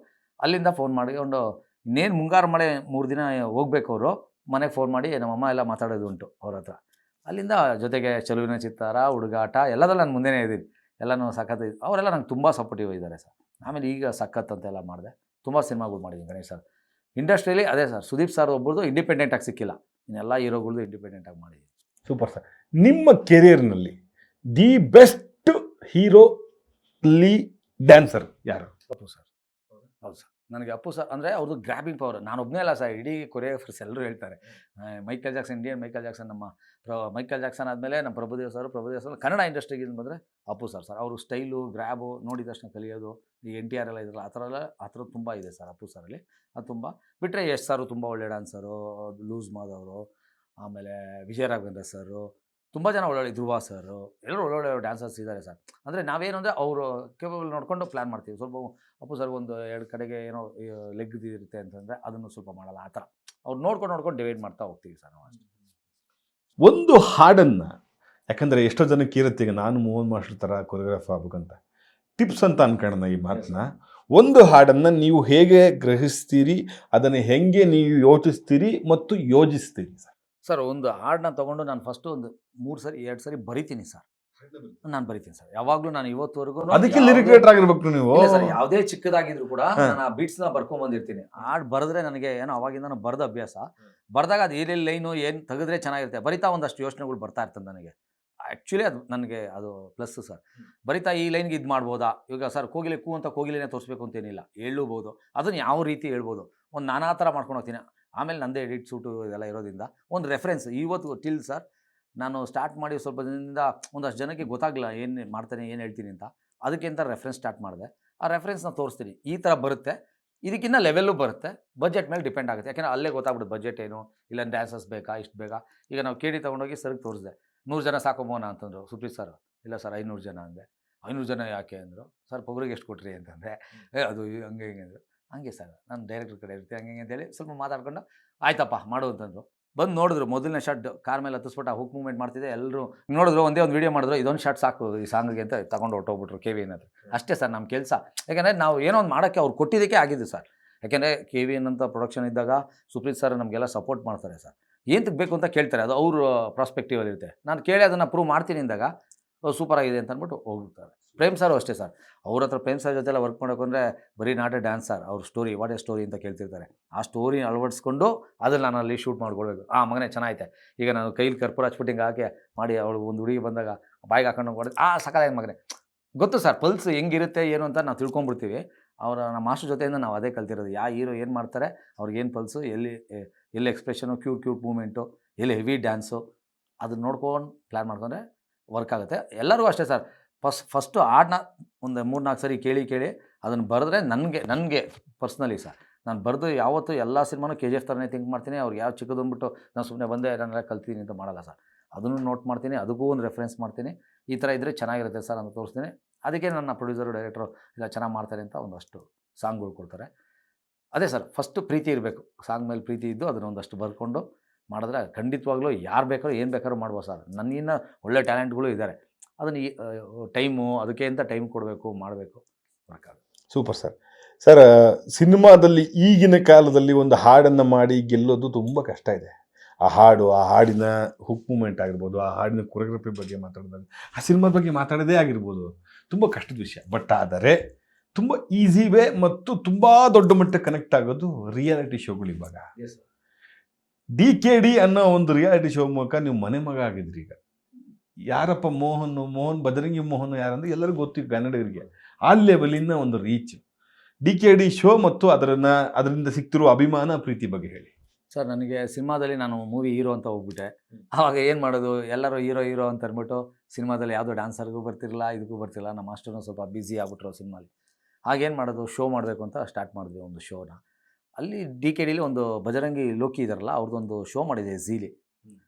ಅಲ್ಲಿಂದ ಫೋನ್ ಮಾಡಿಕೊಂಡು ಇನ್ನೇನು ಮುಂಗಾರು ಮಳೆ 3 ದಿನ ಹೋಗ್ಬೇಕು ಅವರು, ಮನೆಗೆ ಫೋನ್ ಮಾಡಿ ನಮ್ಮಮ್ಮ ಎಲ್ಲ ಮಾತಾಡೋದು ಉಂಟು ಅವ್ರ ಹತ್ರ. ಅಲ್ಲಿಂದ ಜೊತೆಗೆ ಚೆಲುವಿನ ಚಿತ್ತಾರ, ಹುಡುಗಾಟ ಎಲ್ಲದರಲ್ಲಿ ನಾನು ಮುಂದೆನೇ ಇದ್ದೀನಿ. ಎಲ್ಲನೂ ಸಖತ್. ಅವರೆಲ್ಲ ನಂಗೆ ತುಂಬ ಸಪೋರ್ಟಿವ್ ಇದ್ದಾರೆ ಸರ್. ಆಮೇಲೆ ಈಗ ಸಖತ್ ಅಂತೆಲ್ಲ ಮಾಡಿದೆ. ತುಂಬ ಸಿನಿಮಾಗಳು ಮಾಡಿದ್ದೀನಿ ಗಣೇಶ್ ಸರ್. ಇಂಡಸ್ಟ್ರಿಯಲ್ಲಿ ಅದೇ ಸರ್, ಸುದೀಪ್ ಸರ್ ಒಬ್ಬರದು ಇಂಡಿಪೆಂಡೆಂಟಾಗಿ ಸಿಕ್ಕಿಲ್ಲ, ಇನ್ನೆಲ್ಲ ಹೀರೋಗಳ್ದು ಇಂಡಿಪೆಂಡೆಂಟಾಗಿ ಮಾಡಿದ್ದೀನಿ. Super sir. ನಿಮ್ಮ ಕೆರಿಯರ್ನಲ್ಲಿ ದಿ ಬೆಸ್ಟ್ ಹೀರೋ ಡ್ಯಾನ್ಸರ್ ಯಾರು? ಅಪ್ಪು ಸರ್. ಹೌದು ಸರ್, ನನಗೆ ಅಪ್ಪು ಸರ್ ಅಂದರೆ ಅವ್ರದ್ದು ಗ್ರ್ಯಾಬಿಂಗ್ ಪವರ್. ನಾನೊಬ್ಬನೇ ಅಲ್ಲ ಸರ್, ಇಡೀ ಕೊರಿಯೋಗ್ರಾಫರ್ಸ್ ಎಲ್ಲರೂ ಹೇಳ್ತಾರೆ. Michael Jackson, Indian Michael Jackson, ನಮ್ಮ ಮೈಕಲ್ ಜಾಕ್ಸನ್ ಆದಮೇಲೆ ನಮ್ಮ ಪ್ರಭುದೇವ್ ಸರ್ ಕನ್ನಡ ಇಂಡಸ್ಟ್ರಿಗೆ ಬಂದರೆ ಅಪ್ಪು ಸರ್. ಅವರು ಸ್ಟೈಲು, ಗ್ರ್ಯಾಬು ನೋಡಿದ ತಕ್ಷಣ ಕಲಿಯೋದು. ಈ NTR ಎಲ್ಲ ಇದ್ರಲ್ಲ, ಆ ಥರ ತುಂಬ ಇದೆ ಸರ್ ಅಪ್ಪು ಸರಲ್ಲಿ. ಅದು ತುಂಬ ಬಿಟ್ಟರೆ ಯಶ್ ಸರು ತುಂಬ ಒಳ್ಳೆ ಡ್ಯಾನ್ಸರು, ಲೂಸ್ ಮಾದವರು, ಆಮೇಲೆ ವಿಜಯ ರಾಘವೇಂದ್ರ ಸರು, ತುಂಬ ಜನ ಒಳ್ಳೊಳ್ಳೆ, ಧ್ರುವ ಸರು, ಎಲ್ಲರೂ ಒಳ್ಳೊಳ್ಳೆ ಡ್ಯಾನ್ಸರ್ಸ್ ಇದ್ದಾರೆ ಸರ್. ಅಂದರೆ ನಾವೇನು ಅಂದರೆ ಅವರು ಕೇಬಲ್ ನೋಡಿಕೊಂಡು ಪ್ಲ್ಯಾನ್ ಮಾಡ್ತೀವಿ. ಸ್ವಲ್ಪ ಅಪ್ಪು ಸರ್ 1-2 ಕಡೆಗೆ ಏನೋ ಲೆಗ್ ಇರುತ್ತೆ ಅಂತಂದರೆ ಅದನ್ನು ಸ್ವಲ್ಪ ಮಾಡಲ್ಲ. ಆ ಥರ ಅವ್ರು ನೋಡ್ಕೊಂಡು ಡಿವೈಡ್ ಮಾಡ್ತಾ ಹೋಗ್ತೀವಿ ಸರ್ ನಾವು ಅಷ್ಟೇ. ಒಂದು ಹಾಡನ್ನು, ಯಾಕಂದರೆ ಎಷ್ಟೋ ಜನಕ್ಕೆ ಇರುತ್ತೆ, ಈಗ ನಾನು ಮೋಹನ್ ಮಾಸ್ಟರ್ ಥರ ಕೊರಿಯೋಗ್ರಾಫ್ ಆಗ್ಬೇಕಂತ, ಟಿಪ್ಸ್ ಅಂತ ಅನ್ಕೊಳ್ಳೋಣ ಈ ಮಾತನ್ನ. ಒಂದು ಹಾಡನ್ನು ನೀವು ಹೇಗೆ ಗ್ರಹಿಸ್ತೀರಿ, ಅದನ್ನು ಹೆಂಗೆ ನೀವು ಯೋಚಿಸ್ತೀರಿ ಮತ್ತು ಯೋಜಿಸ್ತೀರಿ ಸರ್? ಒಂದು ಹಾಡನ್ನ ತೊಗೊಂಡು ನಾನು ಫಸ್ಟು ಒಂದು 2 ಸರಿ ಬರಿತೀನಿ ಸರ್. ನಾನು ಬರಿತೀನಿ ಸರ್ ಯಾವಾಗಲೂ. ನಾನು ಇವತ್ತುವರೆಗೂ ಅದಕ್ಕೆ ಲಿರಿಕ್ ರೈಟರ್ ಆಗಿರ್ಬೇಕು ನೀವು ಸರ್. ಯಾವುದೇ ಚಿಕ್ಕದಾಗಿದ್ರು ಕೂಡ ನಾನು ಆ ಬೀಟ್ಸ್ನ ಬರ್ಕೊಂಡ್ಬಂದಿರ್ತೀನಿ. ಹಾಡು ಬರೆದ್ರೆ ನನಗೆ ಏನೋ ಅವಾಗಿಂದ ನಾನು ಬರೆದ ಅಭ್ಯಾಸ. ಬರೆದಾಗ ಅದು ಏನೇನು ಲೈನು ಏನು ತೆಗೆದ್ರೆ ಚೆನ್ನಾಗಿರುತ್ತೆ, ಬರಿತಾ ಒಂದಷ್ಟು ಯೋಚನೆಗಳು ಬರ್ತಾ ಇರ್ತದೆ ನನಗೆ. ಆ್ಯಕ್ಚುಲಿ ಅದು ನನಗೆ ಅದು ಪ್ಲಸ್ಸು ಸರ್. ಬರಿತಾ ಈ ಲೈನ್ಗೆ ಇದು ಮಾಡ್ಬೋದಾ, ಇವಾಗ ಸರ್ ಕೋಗಿಲೆ ಕೂ ಅಂತ ಕೋಗಿಲೆನೇ ತೋರಿಸ್ಬೇಕು ಅಂತೇನಿಲ್ಲ, ಹೇಳಬಹುದು. ಅದನ್ನು ಯಾವ ರೀತಿ ಹೇಳ್ಬೋದು, ಒಂದು ನಾನಾ ಥರ ಮಾಡ್ಕೊಂಡು ಹೋಗ್ತೀನಿ. ಆಮೇಲೆ ನಂದೇ ಎಡಿಟ್ ಸೂಟು ಇದೆಲ್ಲ ಇರೋದ್ರಿಂದ ಒಂದು ರೆಫರೆನ್ಸ್ ಇವತ್ತು ಟಿಲ್ ಸರ್ ನಾನು ಸ್ಟಾರ್ಟ್ ಮಾಡಿ ಸ್ವಲ್ಪ ದಿನದಿಂದ ಒಂದಷ್ಟು ಜನಕ್ಕೆ ಗೊತ್ತಾಗಲಿಲ್ಲ ಏನು ಮಾಡ್ತಾನೆ, ಏನು ಹೇಳ್ತೀನಿ ಅಂತ. ಅದಕ್ಕೆ ಅಂತ ರೆಫರೆನ್ಸ್ ಸ್ಟಾರ್ಟ್ ಮಾಡಿದೆ. ಆ ರೆಫರೆನ್ಸ್ನ ತೋರಿಸ್ತೀನಿ, ಈ ಥರ ಬರುತ್ತೆ, ಇದಕ್ಕಿಂತ ಲೆವೆಲ್ಲು ಬರುತ್ತೆ, ಬಜೆಟ್ ಮೇಲೆ ಡಿಪೆಂಡ್ ಆಗುತ್ತೆ. ಯಾಕೆಂದರೆ ಅಲ್ಲೇ ಗೊತ್ತಾಗ್ಬಿಡುತ್ತೆ ಬಜೆಟ್ ಏನು, ಇಲ್ಲ ಡ್ಯಾನ್ಸರ್ಸ್ ಬೇಕಾ, ಇಷ್ಟು ಬೇಕಾ. ಈಗ ನಾವು ಕೆ ಡಿ ತೊಗೊಂಡೋಗಿ ಸರ್ಗೆ ತೋರಿಸಿದೆ, 100 ಜನ ಸಾಕು ಮೋಹನ ಅಂತಂದರು ಸುಪ್ರೀತ್ ಸರ್. ಇಲ್ಲ ಸರ್ 500 ಜನ ಅಂದೆ. 500 ಜನ ಯಾಕೆ ಅಂದರು. ಸರ್ ಪೊಗರಿಗೆ ಎಷ್ಟು ಕೊಟ್ರಿ ಅಂತಂದೆ. ಅದು ಹಂಗೆ ಹಿಂಗೆ ಅಂದರು. ಹಂಗೆ ಸರ್ ನಾನು ಡೈರೆಕ್ಟ್ರ್ ಕಡೆ ಇರ್ತೀನಿ ಹಂಗೆ ಹಿಂಗೆ ಅಂತೇಳಿ ಸ್ವಲ್ಪ ಮಾತಾಡ್ಕೊಂಡು ಆಯ್ತಪ್ಪ ಮಾಡು ಅಂತಂದರು. ಬಂದು ನೋಡಿದ್ರು ಮೊದಲನೇ ಶಾಟ್ ಕಾರ್ ಮೇಲೆ ಹತ್ತಿಸ್ಬಿಟ್ಟು ಆ ಹುಕ್ ಮೂವ್ಮೆಂಟ್ ಮಾಡ್ತಿದ್ದೆ. ಎಲ್ಲರೂ ನೋಡಿದ್ರು, ಒಂದೇ ಒಂದು ವೀಡಿಯೋ ಮಾಡಿದ್ರು, ಇದೊಂದು ಶಾಟ್ ಸಾಕು ಈ ಸಾಂಗಿಗೆ ಅಂತ ತಗೊಂಡು ಹೊಟ್ಟೋಗ್ಬಿಟ್ರು ಕೆ ವಿ ಏನಾದ್ರು. ಅಷ್ಟೇ ಸರ್ ನಮ್ಮ ಕೆಲಸ. ಯಾಕೆಂದರೆ ನಾವು ಏನೋ ಒಂದು ಮಾಡೋಕ್ಕೆ ಅವ್ರು ಕೊಟ್ಟಿದ್ದಕ್ಕೆ ಆಗಿದ್ದು ಸರ್. ಯಾಕೆಂದರೆ ಕೆ ವಿ ಎನ್ ಅಂತ ಪ್ರೊಡಕ್ಷನ್ ಇದ್ದಾಗ ಸುಪ್ರೀತ್ ಸರ್ ನಮಗೆಲ್ಲ ಸಪೋರ್ಟ್ ಮಾಡ್ತಾರೆ ಸರ್. ಏನು ಬೇಕು ಅಂತ ಕೇಳ್ತಾರೆ, ಅದು ಅವ್ರ ಪ್ರಾಸ್ಪೆಕ್ಟಿವಲ್ಲಿ ಇರುತ್ತೆ. ನಾನು ಕೇಳಿ ಅದನ್ನು ಪ್ರೂವ್ ಮಾಡ್ತೀನಿ ಅಂದಾಗ ಸೂಪರ್ ಆಗಿದೆ ಅಂತ ಅಂದ್ಬಿಟ್ಟು ಹೋಗ್ಬಿಡ್ತಾರೆ. ಪ್ರೇಮ್ ಸರ್ ಅಷ್ಟೇ ಸರ್. ಅವ್ರ ಹತ್ರ ಪ್ರೇಮ್ ಸರ್ ಜೊತೆಲ್ಲ ವರ್ಕ್ ಮಾಡೋಕೆ ಅಂದರೆ ಬರೀ ನಾಟ್ ಎ ಡ್ಯಾನ್ಸ್ ಸರ್, ಅವ್ರ ಸ್ಟೋರಿ ವಾಟ್ ಎ ಸ್ಟೋರಿ ಅಂತ ಕೇಳ್ತಿರ್ತಾರೆ. ಆ ಸ್ಟೋರಿ ಅಳವಡಿಸ್ಕೊಂಡು ಅದನ್ನು ನಾನು ಅಲ್ಲಿ ಶೂಟ್ ಮಾಡ್ಕೊಳ್ಬೇಕು. ಮಗನೇ ಚೆನ್ನಾಗೈತೆ. ಈಗ ನಾನು ಕೈಲಿ ಕರ್ಪೂರ ಹಚ್ಬಿಟ್ಟಿಂಗ್ ಹಾಕಿ ಮಾಡಿ ಅವಳು ಒಂದು ಹುಡುಗಿ ಬಂದಾಗ ಬಾಯಿಗೆ ಹಾಕೊಂಡು ಹೊಡೆದು ಸಕಾಲಾಗಿ ಮಗನೇ ಗೊತ್ತು ಸರ್ ಪಲ್ಸ್ ಹೆಂಗಿರುತ್ತೆ ಏನು ಅಂತ ನಾವು ತಿಳ್ಕೊಂಬಿಡ್ತೀವಿ. ನಮ್ಮ ಮಾಸ್ಟರ್ ಜೊತೆಯಿಂದ ನಾವು ಅದೇ ಕಲ್ತಿರೋದು. ಯಾವ ಹೀರೋ ಏನು ಮಾಡ್ತಾರೆ, ಅವ್ರಿಗೇನು ಪಲ್ಸು, ಎಲ್ಲಿ ಎಕ್ಸ್ಪ್ರೆಷನು, ಕ್ಯೂಟ್ ಮೂಮೆಂಟು, ಎಲ್ಲಿ ಹೆವಿ ಡ್ಯಾನ್ಸು, ಅದನ್ನ ನೋಡ್ಕೊಂಡು ಪ್ಲ್ಯಾನ್ ಮಾಡ್ಕೊಂಡ್ರೆ ವರ್ಕ್ ಆಗುತ್ತೆ. ಎಲ್ಲರಿಗೂ ಅಷ್ಟೇ ಸರ್. ಫಸ್ಟು ಹಾಡನ್ನ ಒಂದು 3-4 ಸರಿ ಕೇಳಿ ಅದನ್ನು ಬರೆದ್ರೆ ನನಗೆ ಪರ್ಸ್ನಲಿ ಸರ್, ನಾನು ಬರೆದು ಯಾವತ್ತೂ ಎಲ್ಲ ಸಿನಿಮಾನು ಕೆ ಜಿ ಎಫ್ ಥರನೇ ಥಿಂಕ್ ಮಾಡ್ತೀನಿ. ಅವ್ರಿಗೆ ಯಾವ ಚಿಕ್ಕದಂದ್ಬಿಟ್ಟು ನಾನು ಸುಮ್ಮನೆ ಬಂದೆ ನಾನೆಲ್ಲ ಕಲ್ತೀನಿ ಅಂತ ಮಾಡಲ್ಲ ಸರ್. ಅದನ್ನು ನೋಟ್ ಮಾಡ್ತೀನಿ, ಅದಕ್ಕೂ ಒಂದು ರೆಫರೆನ್ಸ್ ಮಾಡ್ತೀನಿ. ಈ ಥರ ಇದ್ದರೆ ಚೆನ್ನಾಗಿರುತ್ತೆ ಸರ್ ಅಂತ ತೋರಿಸ್ತೀನಿ. ಅದಕ್ಕೆ ನನ್ನ ಪ್ರೊಡ್ಯೂಸರು ಡೈರೆಕ್ಟ್ರು ಇಲ್ಲ ಚೆನ್ನಾಗಿ ಮಾಡ್ತಾರೆ ಅಂತ ಒಂದಷ್ಟು ಸಾಂಗ್ಗಳು ಕೊಡ್ತಾರೆ. ಅದೇ ಸರ್, ಫಸ್ಟು ಪ್ರೀತಿ ಇರಬೇಕು. ಸಾಂಗ್ ಮೇಲೆ ಪ್ರೀತಿ ಇದ್ದು ಅದನ್ನು ಒಂದಷ್ಟು ಬರ್ಕೊಂಡು ಮಾಡಿದ್ರೆ ಖಂಡಿತವಾಗ್ಲೂ ಯಾರು ಬೇಕಾದ್ರೂ ಏನು ಬೇಕಾದ್ರೂ ಮಾಡ್ಬೋದು ಸರ್. ನನ್ನಿನ್ನ ಒಳ್ಳೆ ಟ್ಯಾಲೆಂಟ್ಗಳು ಇದ್ದಾರೆ. ಅದನ್ನು ಟೈಮು ಅದಕ್ಕೆ ಅಂತ ಟೈಮ್ ಕೊಡಬೇಕು, ಮಾಡಬೇಕು, ವರ್ಕಾಗುತ್ತೆ. Super sir. ಸರ್, ಸಿನಿಮಾದಲ್ಲಿ ಈಗಿನ ಕಾಲದಲ್ಲಿ ಒಂದು ಹಾಡನ್ನು ಮಾಡಿ ಗೆಲ್ಲೋದು ತುಂಬ ಕಷ್ಟ ಇದೆ. ಆ ಹಾಡಿನ ಹುಕ್ ಮೂಮೆಂಟ್ ಆಗಿರ್ಬೋದು, ಆ ಹಾಡಿನ ಕೊರಿಯೋಗ್ರಫಿ ಬಗ್ಗೆ ಮಾತಾಡೋದು, ಆ ಸಿನಿಮಾದ ಬಗ್ಗೆ ಮಾತಾಡೋದೇ ಆಗಿರ್ಬೋದು, ತುಂಬ ಕಷ್ಟದ ವಿಷಯ. ಬಟ್ ಆದರೆ ತುಂಬ ಈಸಿ ವೇ ಮತ್ತು ತುಂಬ ದೊಡ್ಡ ಮಟ್ಟಕ್ಕೆ ಕನೆಕ್ಟ್ ಆಗೋದು ರಿಯಾಲಿಟಿ ಶೋಗಳು. ಇವಾಗ DKD ಅನ್ನೋ ಒಂದು ರಿಯಾಲಿಟಿ ಶೋ ಮೂಲಕ ನೀವು ಮನೆ ಮಗ ಆಗಿದ್ರಿ. ಈಗ ಯಾರಪ್ಪ ಮೋಹನ್ ಬದರಂಗಿ ಮೋಹನ್ ಯಾರಂದ್ರೆ ಎಲ್ಲರಿಗೂ ಗೊತ್ತಿತ್ತು ಕನ್ನಡಿಗರಿಗೆ. ಆ ಲೆವೆಲಿನ ಒಂದು ರೀಚ್ DKD ಶೋ ಮತ್ತು ಅದರಿಂದ ಸಿಗ್ತಿರೋ ಅಭಿಮಾನ, ಪ್ರೀತಿ ಬಗ್ಗೆ ಹೇಳಿ ಸರ್. ನನಗೆ ಸಿನಿಮಾದಲ್ಲಿ ನಾನು ಮೂವಿ ಹೀರೋ ಅಂತ ಹೋಗ್ಬಿಟ್ಟೆ. ಆವಾಗ ಏನು ಮಾಡೋದು, ಎಲ್ಲರೂ ಹೀರೋ ಅಂತ ಅಂದ್ಬಿಟ್ಟು ಸಿನಿಮಾದಲ್ಲಿ ಯಾವುದೋ ಡ್ಯಾನ್ಸರ್ಗೂ ಬರ್ತಿರಲಿಲ್ಲ, ಇದಕ್ಕೂ ಬರ್ತಿರಲಿಲ್ಲ. ನಮ್ಮ ಮಾಸ್ಟರ್ನು ಸ್ವಲ್ಪ ಬ್ಯುಸಿ ಆಗ್ಬಿಟ್ರು ಸಿನಿಮಾಲಿ. ಆಗೇನು ಮಾಡೋದು, ಶೋ ಮಾಡಬೇಕು ಅಂತ ಸ್ಟಾರ್ಟ್ ಮಾಡಿದ್ವಿ ಒಂದು ಶೋನ. ಅಲ್ಲಿ DKDಲಿ ಒಂದು ಬಜರಂಗಿ ಲೋಕಿ ಇದ್ದಾರಲ್ಲ, ಅವ್ರದ್ದೊಂದು ಶೋ ಮಾಡಿದೆ ಝೀಲಿ.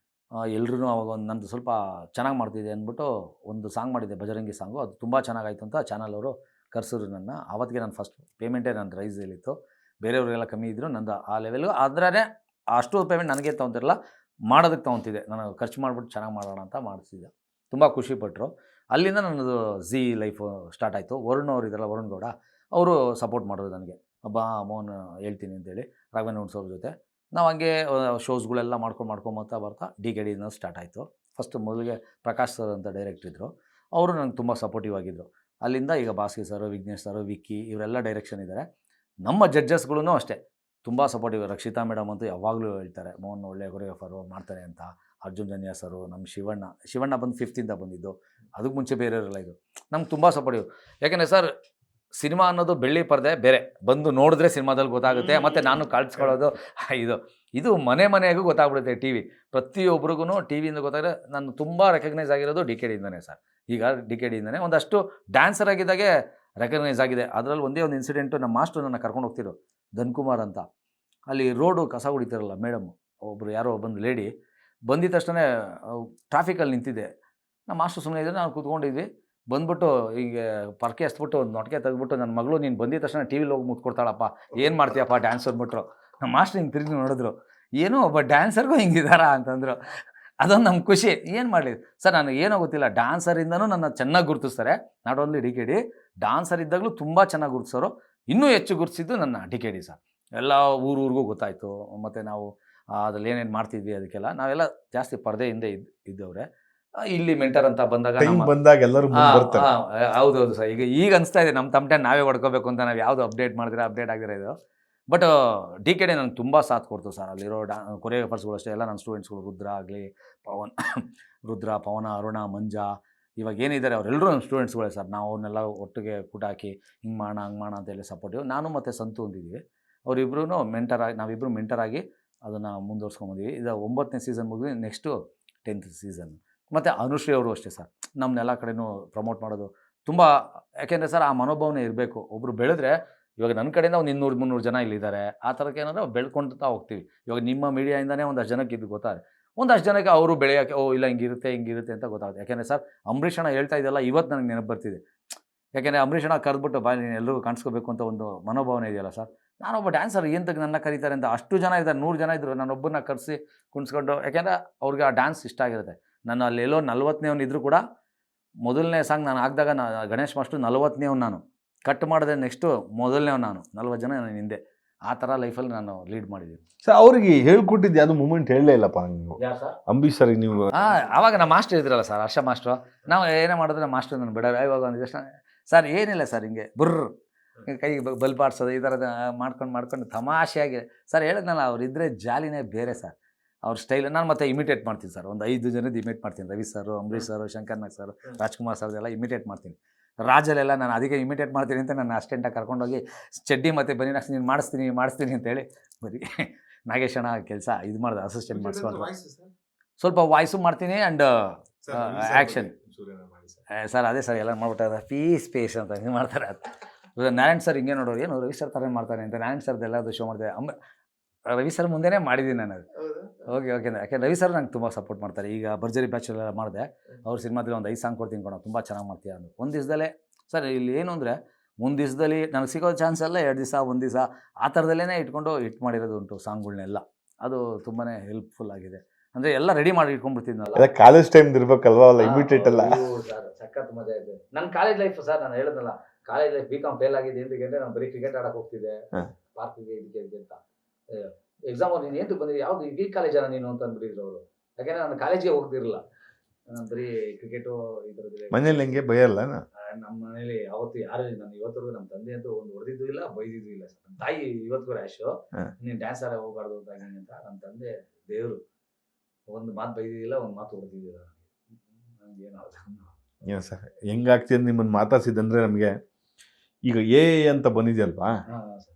ಎಲ್ರೂ ಅವಾಗ ಒಂದು ನಂದು ಸ್ವಲ್ಪ ಚೆನ್ನಾಗಿ ಮಾಡ್ತಿದ್ದೆ ಅಂದ್ಬಿಟ್ಟು ಒಂದು ಸಾಂಗ್ ಮಾಡಿದ್ದೆ, ಬಜರಂಗಿ ಸಾಂಗು. ಅದು ತುಂಬ ಚೆನ್ನಾಗಾಯಿತು ಅಂತ ಚಾನಲ್ ಅವರು ಕರೆಸಿದ್ರು ನನ್ನ. ಆವತ್ತಿಗೆ ನಾನು ಫಸ್ಟ್ ಪೇಮೆಂಟೇ ನನ್ನ ರೈಸಲ್ಲಿತ್ತು. ಬೇರೆಯವ್ರಿಗೆಲ್ಲ ಕಮ್ಮಿ ಇದ್ದರು, ನಂದು ಆ ಲೆವೆಲ್ಗೆ. ಆದರೆ ಅಷ್ಟು ಪೇಮೆಂಟ್ ನನಗೆ ತೊಗೊತಿರಲ್ಲ, ಮಾಡೋದಕ್ಕೆ ತೊಗೊತಿದ್ದೆ. ನಾನು ಖರ್ಚು ಮಾಡಿಬಿಟ್ಟು ಚೆನ್ನಾಗಿ ಮಾಡೋಣ ಅಂತ ಮಾಡಿಸಿದ್ದೆ. ತುಂಬ ಖುಷಿಪಟ್ಟರು. ಅಲ್ಲಿಂದ ನನ್ನದು ಝೀ ಲೈಫು ಸ್ಟಾರ್ಟ್ ಆಯಿತು. ವರುಣ್ ಅವರು ಇದ್ದಾರಲ್ಲ, ವರುಣ್ ಗೌಡ, ಅವರು ಸಪೋರ್ಟ್ ಮಾಡೋದು ನನಗೆ. ಮೋಹನ್ ಹೇಳ್ತೀನಿ ಅಂತೇಳಿ ರಾಘವೇಂದ್ರ ಅವ್ರ ಜೊತೆ ನಾವು ಹಂಗೆ ಶೋಸ್ಗಳೆಲ್ಲ ಮಾಡ್ಕೊತಾ ಬರ್ತಾ DKD ಸ್ಟಾರ್ಟ್ ಆಯಿತು. ಫಸ್ಟ್ ಮೊದಲಿಗೆ ಪ್ರಕಾಶ್ ಸರ್ ಅಂತ ಡೈರೆಕ್ಟ್ರ್ ಇದ್ದರು, ಅವರು ನನಗೆ ತುಂಬ ಸಪೋರ್ಟಿವ್ ಆಗಿದ್ದರು. ಅಲ್ಲಿಂದ ಈಗ ಭಾಸ್ಕರ್ ಸರ್, ವಿಘ್ನೇಶ್ ಸರ್, ವಿಕ್ಕಿ ಇವರೆಲ್ಲ ಡೈರೆಕ್ಷನ್ ಇದ್ದಾರೆ. ನಮ್ಮ ಜಡ್ಜಸ್ಗಳೂ ಅಷ್ಟೇ ತುಂಬ ಸಪೋರ್ಟಿವ್. ರಕ್ಷಿತಾ ಮೇಡಮ್ ಅಂತೂ ಯಾವಾಗಲೂ ಹೇಳ್ತಾರೆ ಮೋಹನ್ ಒಳ್ಳೆ ಕೊರಿಯೋಗ್ರಾಫರು ಮಾಡ್ತಾರೆ ಅಂತ. ಅರ್ಜುನ್ ಜನ್ಯ ಸರು, ನಮ್ಮ ಶಿವಣ್ಣ ಬಂದು 5th ಬಂದಿದ್ದು, ಅದಕ್ಕೆ ಮುಂಚೆ ಬೇರೆಯವರೆಲ್ಲ ಇದು ನಮ್ಗೆ ತುಂಬ ಸಪೋರ್ಟಿವ್. ಯಾಕೆಂದರೆ ಸರ್, ಸಿನಿಮಾ ಅನ್ನೋದು ಬೆಳ್ಳಿ ಪರದೆ ಬೇರೆ, ಬಂದು ನೋಡಿದ್ರೆ ಸಿನಿಮಾದಲ್ಲಿ ಗೊತ್ತಾಗುತ್ತೆ. ಮತ್ತು ನಾನು ಕಾಣಿಸ್ಕೊಳ್ಳೋದು ಇದು ಮನೆಗೂ ಗೊತ್ತಾಗ್ಬಿಡುತ್ತೆ. TV ಪ್ರತಿಯೊಬ್ಬರಿಗೂ TVಯಿಂದ ಗೊತ್ತಾದರೆ ನಾನು ತುಂಬ ರೆಕಗ್ನೈಸ್ ಆಗಿರೋದು DKDಯಿಂದನೇ ಸರ್. ಈಗ DKDಯಿಂದನೇ ಒಂದಷ್ಟು ಡ್ಯಾನ್ಸರ್ ಆಗಿದ್ದಾಗೆ ರೆಕಗ್ನೈಸ್ ಆಗಿದೆ. ಅದರಲ್ಲಿ ಒಂದೇ ಒಂದು ಇನ್ಸಿಡೆಂಟು, ನಮ್ಮ ಮಾಸ್ಟರ್ ನನ್ನ ಕರ್ಕೊಂಡು ಹೋಗ್ತಿರೋ ಧನ್ಕುಮಾರ್ ಅಂತ. ಅಲ್ಲಿ ರೋಡು ಕಸ ಹೊಡಿತಾರಲ್ಲ ಮೇಡಮ್, ಒಬ್ಬರು ಯಾರೋ ಬಂದು ಲೇಡಿ ಬಂದಿದ ತಕ್ಷಣ ಟ್ರಾಫಿಕಲ್ಲಿ ನಿಂತಿದ್ದೆ. ನಮ್ಮ ಮಾಸ್ಟರ್ ಸುಮ್ಮನೆ ಇದ್ದರೆ ನಾವು ಕೂತ್ಕೊಂಡಿದ್ವಿ. ಬಂದ್ಬಿಟ್ಟು ಹೀಗೆ ಪರ್ಕೆ ಹಚ್ಬಿಟ್ಟು ಒಂದು ನೊಟಕೆ ತೆಗೆದ್ಬಿಟ್ಟು, ನನ್ನ ಮಗಳು ನೀನು ಬಂದಿದ ತಕ್ಷಣ TVಲಿ ಹೋಗಿ ಮುತ್ಕೊಡ್ತಾಳಪ್ಪ, ಏನು ಮಾಡ್ತೀಯಪ್ಪ ಡ್ಯಾನ್ಸ್ ಅಂದ್ಬಿಟ್ರು. ನಮ್ಮ ಮಾಸ್ಟರ್ ಹಿಂಗೆ ತಿರುಗಿ ನೋಡಿದ್ರು, ಏನೋ ಒಬ್ಬ ಡ್ಯಾನ್ಸರ್ಗೂ ಹಿಂಗಿದ್ದಾರಾ ಅಂತಂದರು. ಅದೊಂದು ನಮ್ಗೆ ಖುಷಿ. ಏನು ಮಾಡಲಿ ಸರ್, ನನಗೆ ಏನೋ ಗೊತ್ತಿಲ್ಲ, ಡ್ಯಾನ್ಸರಿಂದನೂ ನನ್ನ ಚೆನ್ನಾಗಿ ಗುರುತಿಸ್ತಾರೆ. ನಾಟ್ ಓನ್ಲಿ DKD, ಡ್ಯಾನ್ಸರ್ ಇದ್ದಾಗಲೂ ತುಂಬ ಚೆನ್ನಾಗಿ ಗುರುತಿಸೋರು. ಇನ್ನೂ ಹೆಚ್ಚು ಗುರುತಿಸಿದ್ದು ನನ್ನ DKD ಸರ್. ಎಲ್ಲ ಊರಿಗೂ ಗೊತ್ತಾಯಿತು. ಮತ್ತು ನಾವು ಅದ್ರಲ್ಲಿ ಏನೇನು ಮಾಡ್ತಿದ್ವಿ ಅದಕ್ಕೆಲ್ಲ ನಾವೆಲ್ಲ ಜಾಸ್ತಿ ಪರದೆ ಹಿಂದೆ ಇದ್ದವ್ರೆ. ಇಲ್ಲಿ ಮೆಂಟರ್ ಅಂತ ಬಂದಾಗ ಎಲ್ಲರೂ ಹೌದೌದು ಸರ್. ಈಗ ಅನಿಸ್ತಾ ಇದೆ ನಮ್ಮ ತಮ್ಮ ನಾವೇ ಹೊಡ್ಕೋಬೇಕು ಅಂತ. ನಾವು ಯಾವುದು ಅಪ್ಡೇಟ್ ಆಗಿದ್ರೆ ಇದು. ಬಟ್ DKD ನನಗೆ ತುಂಬ ಸಾಥ್ ಕೊಡ್ತು ಸರ್. ಅಲ್ಲಿರೋ ಕೊರಿಯೋಗ್ರಾಫರ್ಸ್ಗಳು ಅಷ್ಟೇ, ಎಲ್ಲ ನನ್ನ ಸ್ಟೂಡೆಂಟ್ಸ್ಗಳು, ರುದ್ರ ಆಗಲಿ, ಪವನ, ಅರುಣ, ಮಂಜಾ, ಇವಾಗ ಏನಿದ್ದಾರೆ ಅವರೆಲ್ಲರೂ ನಮ್ಮ ಸ್ಟೂಡೆಂಟ್ಸ್ಗಳೇ ಸರ್. ನಾವು ಅವ್ರನ್ನೆಲ್ಲ ಒಟ್ಟಿಗೆ ಕೂಟ ಹಾಕಿ ಹಿಂಗೆ ಮಾಡೋಣ ಹಂಗೆ ಮಾಡೋಣ ಅಂತ ಹೇಳಿ ಸಪೋರ್ಟಿವ್. ನಾನು ಮತ್ತು ಸಂತು ಹೊಂದಿದ್ದೀವಿ. ಅವರಿಬ್ಬರೂ ನಾವಿಬ್ಬರು ಮೆಂಟರಾಗಿ ಅದನ್ನು ಮುಂದುವರ್ಸ್ಕೊಂಬಂದಿವಿ. ಇದು 9ನೇ ಸೀಸನ್ ಮುಗಿದು ನೆಕ್ಸ್ಟು 10th ಸೀಸನ್. ಮತ್ತು ಅನುಶ್ರೀ ಅವರು ಅಷ್ಟೇ ಸರ್, ನಮ್ಮನ್ನೆಲ್ಲ ಕಡೆನೂ ಪ್ರಮೋಟ್ ಮಾಡೋದು ತುಂಬ. ಯಾಕೆಂದರೆ ಸರ್, ಆ ಮನೋಭಾವನೆ ಇರಬೇಕು. ಒಬ್ಬರು ಬೆಳೆದ್ರೆ ಇವಾಗ ನನ್ನ ಕಡೆಯಿಂದ ಒಂದು 200-300 ಜನ ಇಲ್ಲಿದ್ದಾರೆ. ಆ ಥರಕ್ಕೆ ಏನಾದ್ರೆ ಬೆಳ್ಕೊಳ್ತಾ ಹೋಗ್ತೀವಿ. ಇವಾಗ ನಿಮ್ಮ ಮೀಡಿಯಾಯಿಂದನೇ ಒಂದಷ್ಟು ಜನಕ್ಕೆ ಇದು ಗೊತ್ತಾಗುತ್ತೆ. ಒಂದಷ್ಟು ಜನಕ್ಕೆ ಅವರು ಬೆಳೆಯೋಕ್ಕೆ ಇಲ್ಲ ಹಿಂಗಿರುತ್ತೆ ಅಂತ ಗೊತ್ತಾಗುತ್ತೆ. ಯಾಕೆಂದರೆ ಸರ್ ಅಂಬರೀಷ್ ಅಣ್ಣ ಹೇಳ್ತಾ ಇದ್ದಲ್ಲ ಇವತ್ತು ನನಗೆ ನೆನಪು ಬರ್ತಿದೆ. ಯಾಕೆಂದರೆ ಅಂಬರೀಷ್ ಅಣ್ಣ ಕರೆದ್ಬಿಟ್ಟು ಬಾ ನೀನು ಎಲ್ರಿಗೂ ಕಾಣಿಸ್ಕೋಬೇಕು ಅಂತ ಒಂದು ಮನೋಭಾವನೆ ಇದೆಯಲ್ಲ ಸರ್. ನಾನೊಬ್ಬ ಡ್ಯಾನ್ಸರ್ ಏನಂತಕ್ಕೆ ನನ್ನ ಕರೀತಾರೆ ಅಂತ ಅಷ್ಟು ಜನ ಇದ್ದಾರೆ, 100 ಜನ ಇದ್ದರು, ನಾನೊಬ್ಬರನ್ನ ಕರೆಸಿ ಕುಣಿಸ್ಕೊಂಡು, ಯಾಕೆಂದರೆ ಅವ್ರಿಗೆ ಆ ಡ್ಯಾನ್ಸ್ ಇಷ್ಟ ಆಗಿರುತ್ತೆ. ನಾನು ಅಲ್ಲೆಲ್ಲೋ 40ನೇವ್ನು ಇದ್ದರೂ ಕೂಡ ಮೊದಲನೇ ಸಾಂಗ್ ನಾನು ಹಾಕಿದಾಗ ಗಣೇಶ್ ಮಾಸ್ಟ್ರು 40ನೇವ್ನು ನಾನು ಕಟ್ ಮಾಡಿದೆ, ನೆಕ್ಸ್ಟು ಮೊದಲನೇವ್ ನಾನು 40 ಜನ ನನ್ನ ಹಿಂದೆ. ಆ ಥರ ಲೈಫಲ್ಲಿ ನಾನು ಲೀಡ್ ಮಾಡಿದ್ದೀನಿ ಸರ್. ಅವ್ರಿಗೆ ಹೇಳ್ಕೊಟ್ಟಿದ್ದು ಯಾವುದು ಮೂಮೆಂಟ್ ಹೇಳಲೇ ಇಲ್ಲಪ್ಪ ನೀವು ಯಾರು ಸರ್? ಅಂಬರೀಷ್ ಸರ್ ನೀವು. ಆವಾಗ ನಮ್ಮ ಮಾಸ್ಟರ್ ಇದ್ರಲ್ಲ ಸರ್, ಹರ್ಷ ಮಾಸ್ಟ್ರು. ನಾವು ಏನೇ ಮಾಡಿದ್ರೆ ಮಾಸ್ಟರ್ ನಾನು ಬಿಡೋರು. ಇವಾಗ ಒಂದು ಜಸ್ಟ್ ಸರ್ ಏನಿಲ್ಲ ಸರ್, ಹಿಂಗೆ ಬುರ್ರ್ ಕೈಗೆ ಬಲ್ಬ್ ಆಡ್ಸೋದು ಈ ಥರದ ಮಾಡ್ಕೊಂಡು ತಮಾಷೆಯಾಗಿ ಸರ್ ಹೇಳಿದ್ನಲ್ಲ, ಅವ್ರು ಇದ್ದರೆ ಜಾಲಿನೇ ಬೇರೆ ಸರ್. ಅವ್ರ ಸ್ಟೈಲ್ ನಾನು ಮತ್ತೆ ಇಮಿಟೇಟ್ ಮಾಡ್ತೀನಿ ಸರ್. ಒಂದು 5 ಜನದ್ದು ಇಮಿಟೇಟ್ ಮಾಡ್ತೀನಿ. ರವಿ ಸರ್, ಅಂಬರೀಷ್ ಸರ್, ಶಂಕರ್ ನಾಗ್ ಸರ್, ರಾಜ್ಕುಮಾರ್ ಸರ್ದೆಲ್ಲ ಇಮಿಟೇಟ್ ಮಾಡ್ತೀನಿ. ರಾಜಲ್ಲೆಲ್ಲ ನಾನು ಅದಕ್ಕೆ ಇಮಿಟೇಟ್ ಮಾಡ್ತೀನಿ ಅಂತ ನನ್ನ ಅಸ್ಟೆಂಟಾಗಿ ಕರ್ಕೊಂಡೋಗಿ ಚಡ್ಡಿ ಮತ್ತು ಬನಿಯನ್ ನೀನು ಮಾಡಿಸ್ತೀನಿ ಅಂತೇಳಿ ಬರೀ ನಾಗೇಶಣ್ಣ ಕೆಲಸ ಇದು ಮಾಡಿದೆ, ಅಸಿಸ್ಟೆಂಟ್ ಮಾಡಿಸ್ಕೊಂಡು ಸ್ವಲ್ಪ ವಾಯ್ಸು ಮಾಡ್ತೀನಿ ಆ್ಯಂಡ್ ಆ್ಯಕ್ಷನ್. ಸರ್ ಅದೇ ಸರ್ ಎಲ್ಲ ಮಾಡ್ಬಿಟ್ಟಾರೆ, ಪೀಸ್ ಅಂತ ಹಿಂಗೆ ಮಾಡ್ತಾರೆ. ಅದು ನಾರಾಯಣ್ ಸರ್ ಹಿಂಗೆ ನೋಡೋರು, ಏನು ರವಿ ಸರ್ ಥರ ಮಾಡ್ತಾನೆ ಅಂತ ನಾರಾಯಣ್ ಸರ್ದು ಎಲ್ಲದು ಶೋ ಮಾಡಿದೆ. ರವಿ ಸರ್ ಮುಂದೆನೇ ಮಾಡಿದ್ದೀನಿ ನಾನು ಅದು. ಓಕೆ ಯಾಕೆ ರವಿ ಸರ್ ನಂಗೆ ತುಂಬ ಸಪೋರ್ಟ್ ಮಾಡ್ತಾರೆ. ಈಗ ಭರ್ಜರಿ ಬ್ಯಾಚುಲರ್ ಮಾಡಿದೆ, ಅವ್ರ ಸಿನಿಮಾದಲ್ಲಿ ಒಂದು 5 ಸಾಂಗ್ ಕೊಡ್ತೀನಿ ಕೊಡೋ, ತುಂಬ ಚೆನ್ನಾಗಿ ಮಾಡ್ತೀಯ ಅಂದು. ಒಂದು ದಿವಸದಲ್ಲೇ ಸರ್ ಇಲ್ಲಿ ಏನು ಅಂದರೆ ಒಂದು ದಿವಸದಲ್ಲಿ ನನಗೆ ಸಿಗೋ ಚಾನ್ಸ್ ಎಲ್ಲ 2 ದಿವಸ 1 ದಿವಸ ಆ ಥರದಲ್ಲೇ ಇಟ್ಕೊಂಡು ಹಿಟ್ ಮಾಡಿರೋದು ಉಂಟು ಸಾಂಗ್ಗಳನ್ನೆಲ್ಲ. ಅದು ತುಂಬಾ ಹೆಲ್ಪ್ಫುಲ್ ಆಗಿದೆ. ಅಂದರೆ ಎಲ್ಲ ರೆಡಿ ಮಾಡಿ ಇಟ್ಕೊಂಡ್ಬಿಡ್ತಿದ್ನಲ್ಲ. ಕಾಲೇಜ್ ಟೈಮ್ ಇರ್ಬೇಕಲ್ವಾ, ಅಲ್ಲ ಇಮಿಟೇಟ್ ಎಲ್ಲ. ಸರ್ ಸಖತ್ ಮಜಾ ಇದೆ ನನ್ನ ಕಾಲೇಜ್ ಲೈಫ್ ಸರ್. ನಾನು ಹೇಳಿದ್ನಲ್ಲ ಕಾಲೇಜ್ ಲೈಫ್ BCom ಫೇಲ್ ಆಗಿದೆ ఎందుకంటే ನಾನು ಬರೀ ಕ್ರಿಕೆಟ್ ಆಡಕ್ಕೆ ಹೋಗ್ತಿದ್ದೆ ಪಾರ್ಕಿಗೆ ಇದಕ್ಕೆ ಅಂತ. ಎಕ್ಸಾಮ್ ಅವ್ರು ನೀನು ಏನು ಬಂದಿರಿ, ಯಾವುದು ಈ ಕಾಲೇಜನ ನೀನು ಅಂತ ಅಂದ್ಬಿಟ್ಟಿದ್ರು ಅವರು. ಯಾಕೆಂದರೆ ನಾನು ಕಾಲೇಜಿಗೆ ಹೋಗ್ತಿರಲಿಲ್ಲ, ನಾನು ಬರೀ ಕ್ರಿಕೆಟು ಈ ಥರದ್ದು. ಮನೇಲಿ ಹೆಂಗೆ ಭಯಲ್ಲ? ನಮ್ಮ ಮನೇಲಿ ಯಾವತ್ತು ಯಾರು, ನಾನು ಇವತ್ತಿಗೂ ನಮ್ಮ ತಂದೆ ಅಂತೂ ಒಂದು ಹೊಡೆದಿದ್ದು ಇಲ್ಲ, ಬೈದಿದ್ದು ಇಲ್ಲ ಸರ್. ನಮ್ಮ ತಾಯಿ ಇವತ್ತಿಗೂ ರ್ಯಾಶು, ನೀನು ಡ್ಯಾನ್ಸರೇ ಹೋಗ್ಬಾರ್ದು ಅಂತ ಅಂತ. ನಮ್ಮ ತಂದೆ ದೇವರು, ಒಂದು ಮಾತು ಬೈದಿದ್ದಿಲ್ಲ, ಒಂದು ಮಾತು ಹೊಡೆದಿದ್ದಿಲ್ಲ. ನನಗೆ ಏನು ಸರ್ ಹೆಂಗಾಗ್ತಿದೆ ನಿಮ್ಮನ್ನು ಮಾತಾಡ್ಸಿದಂದ್ರೆ ನಮಗೆ ಈಗ ಅಂತ ಬಂದಿದೆಯಲ್ವಾ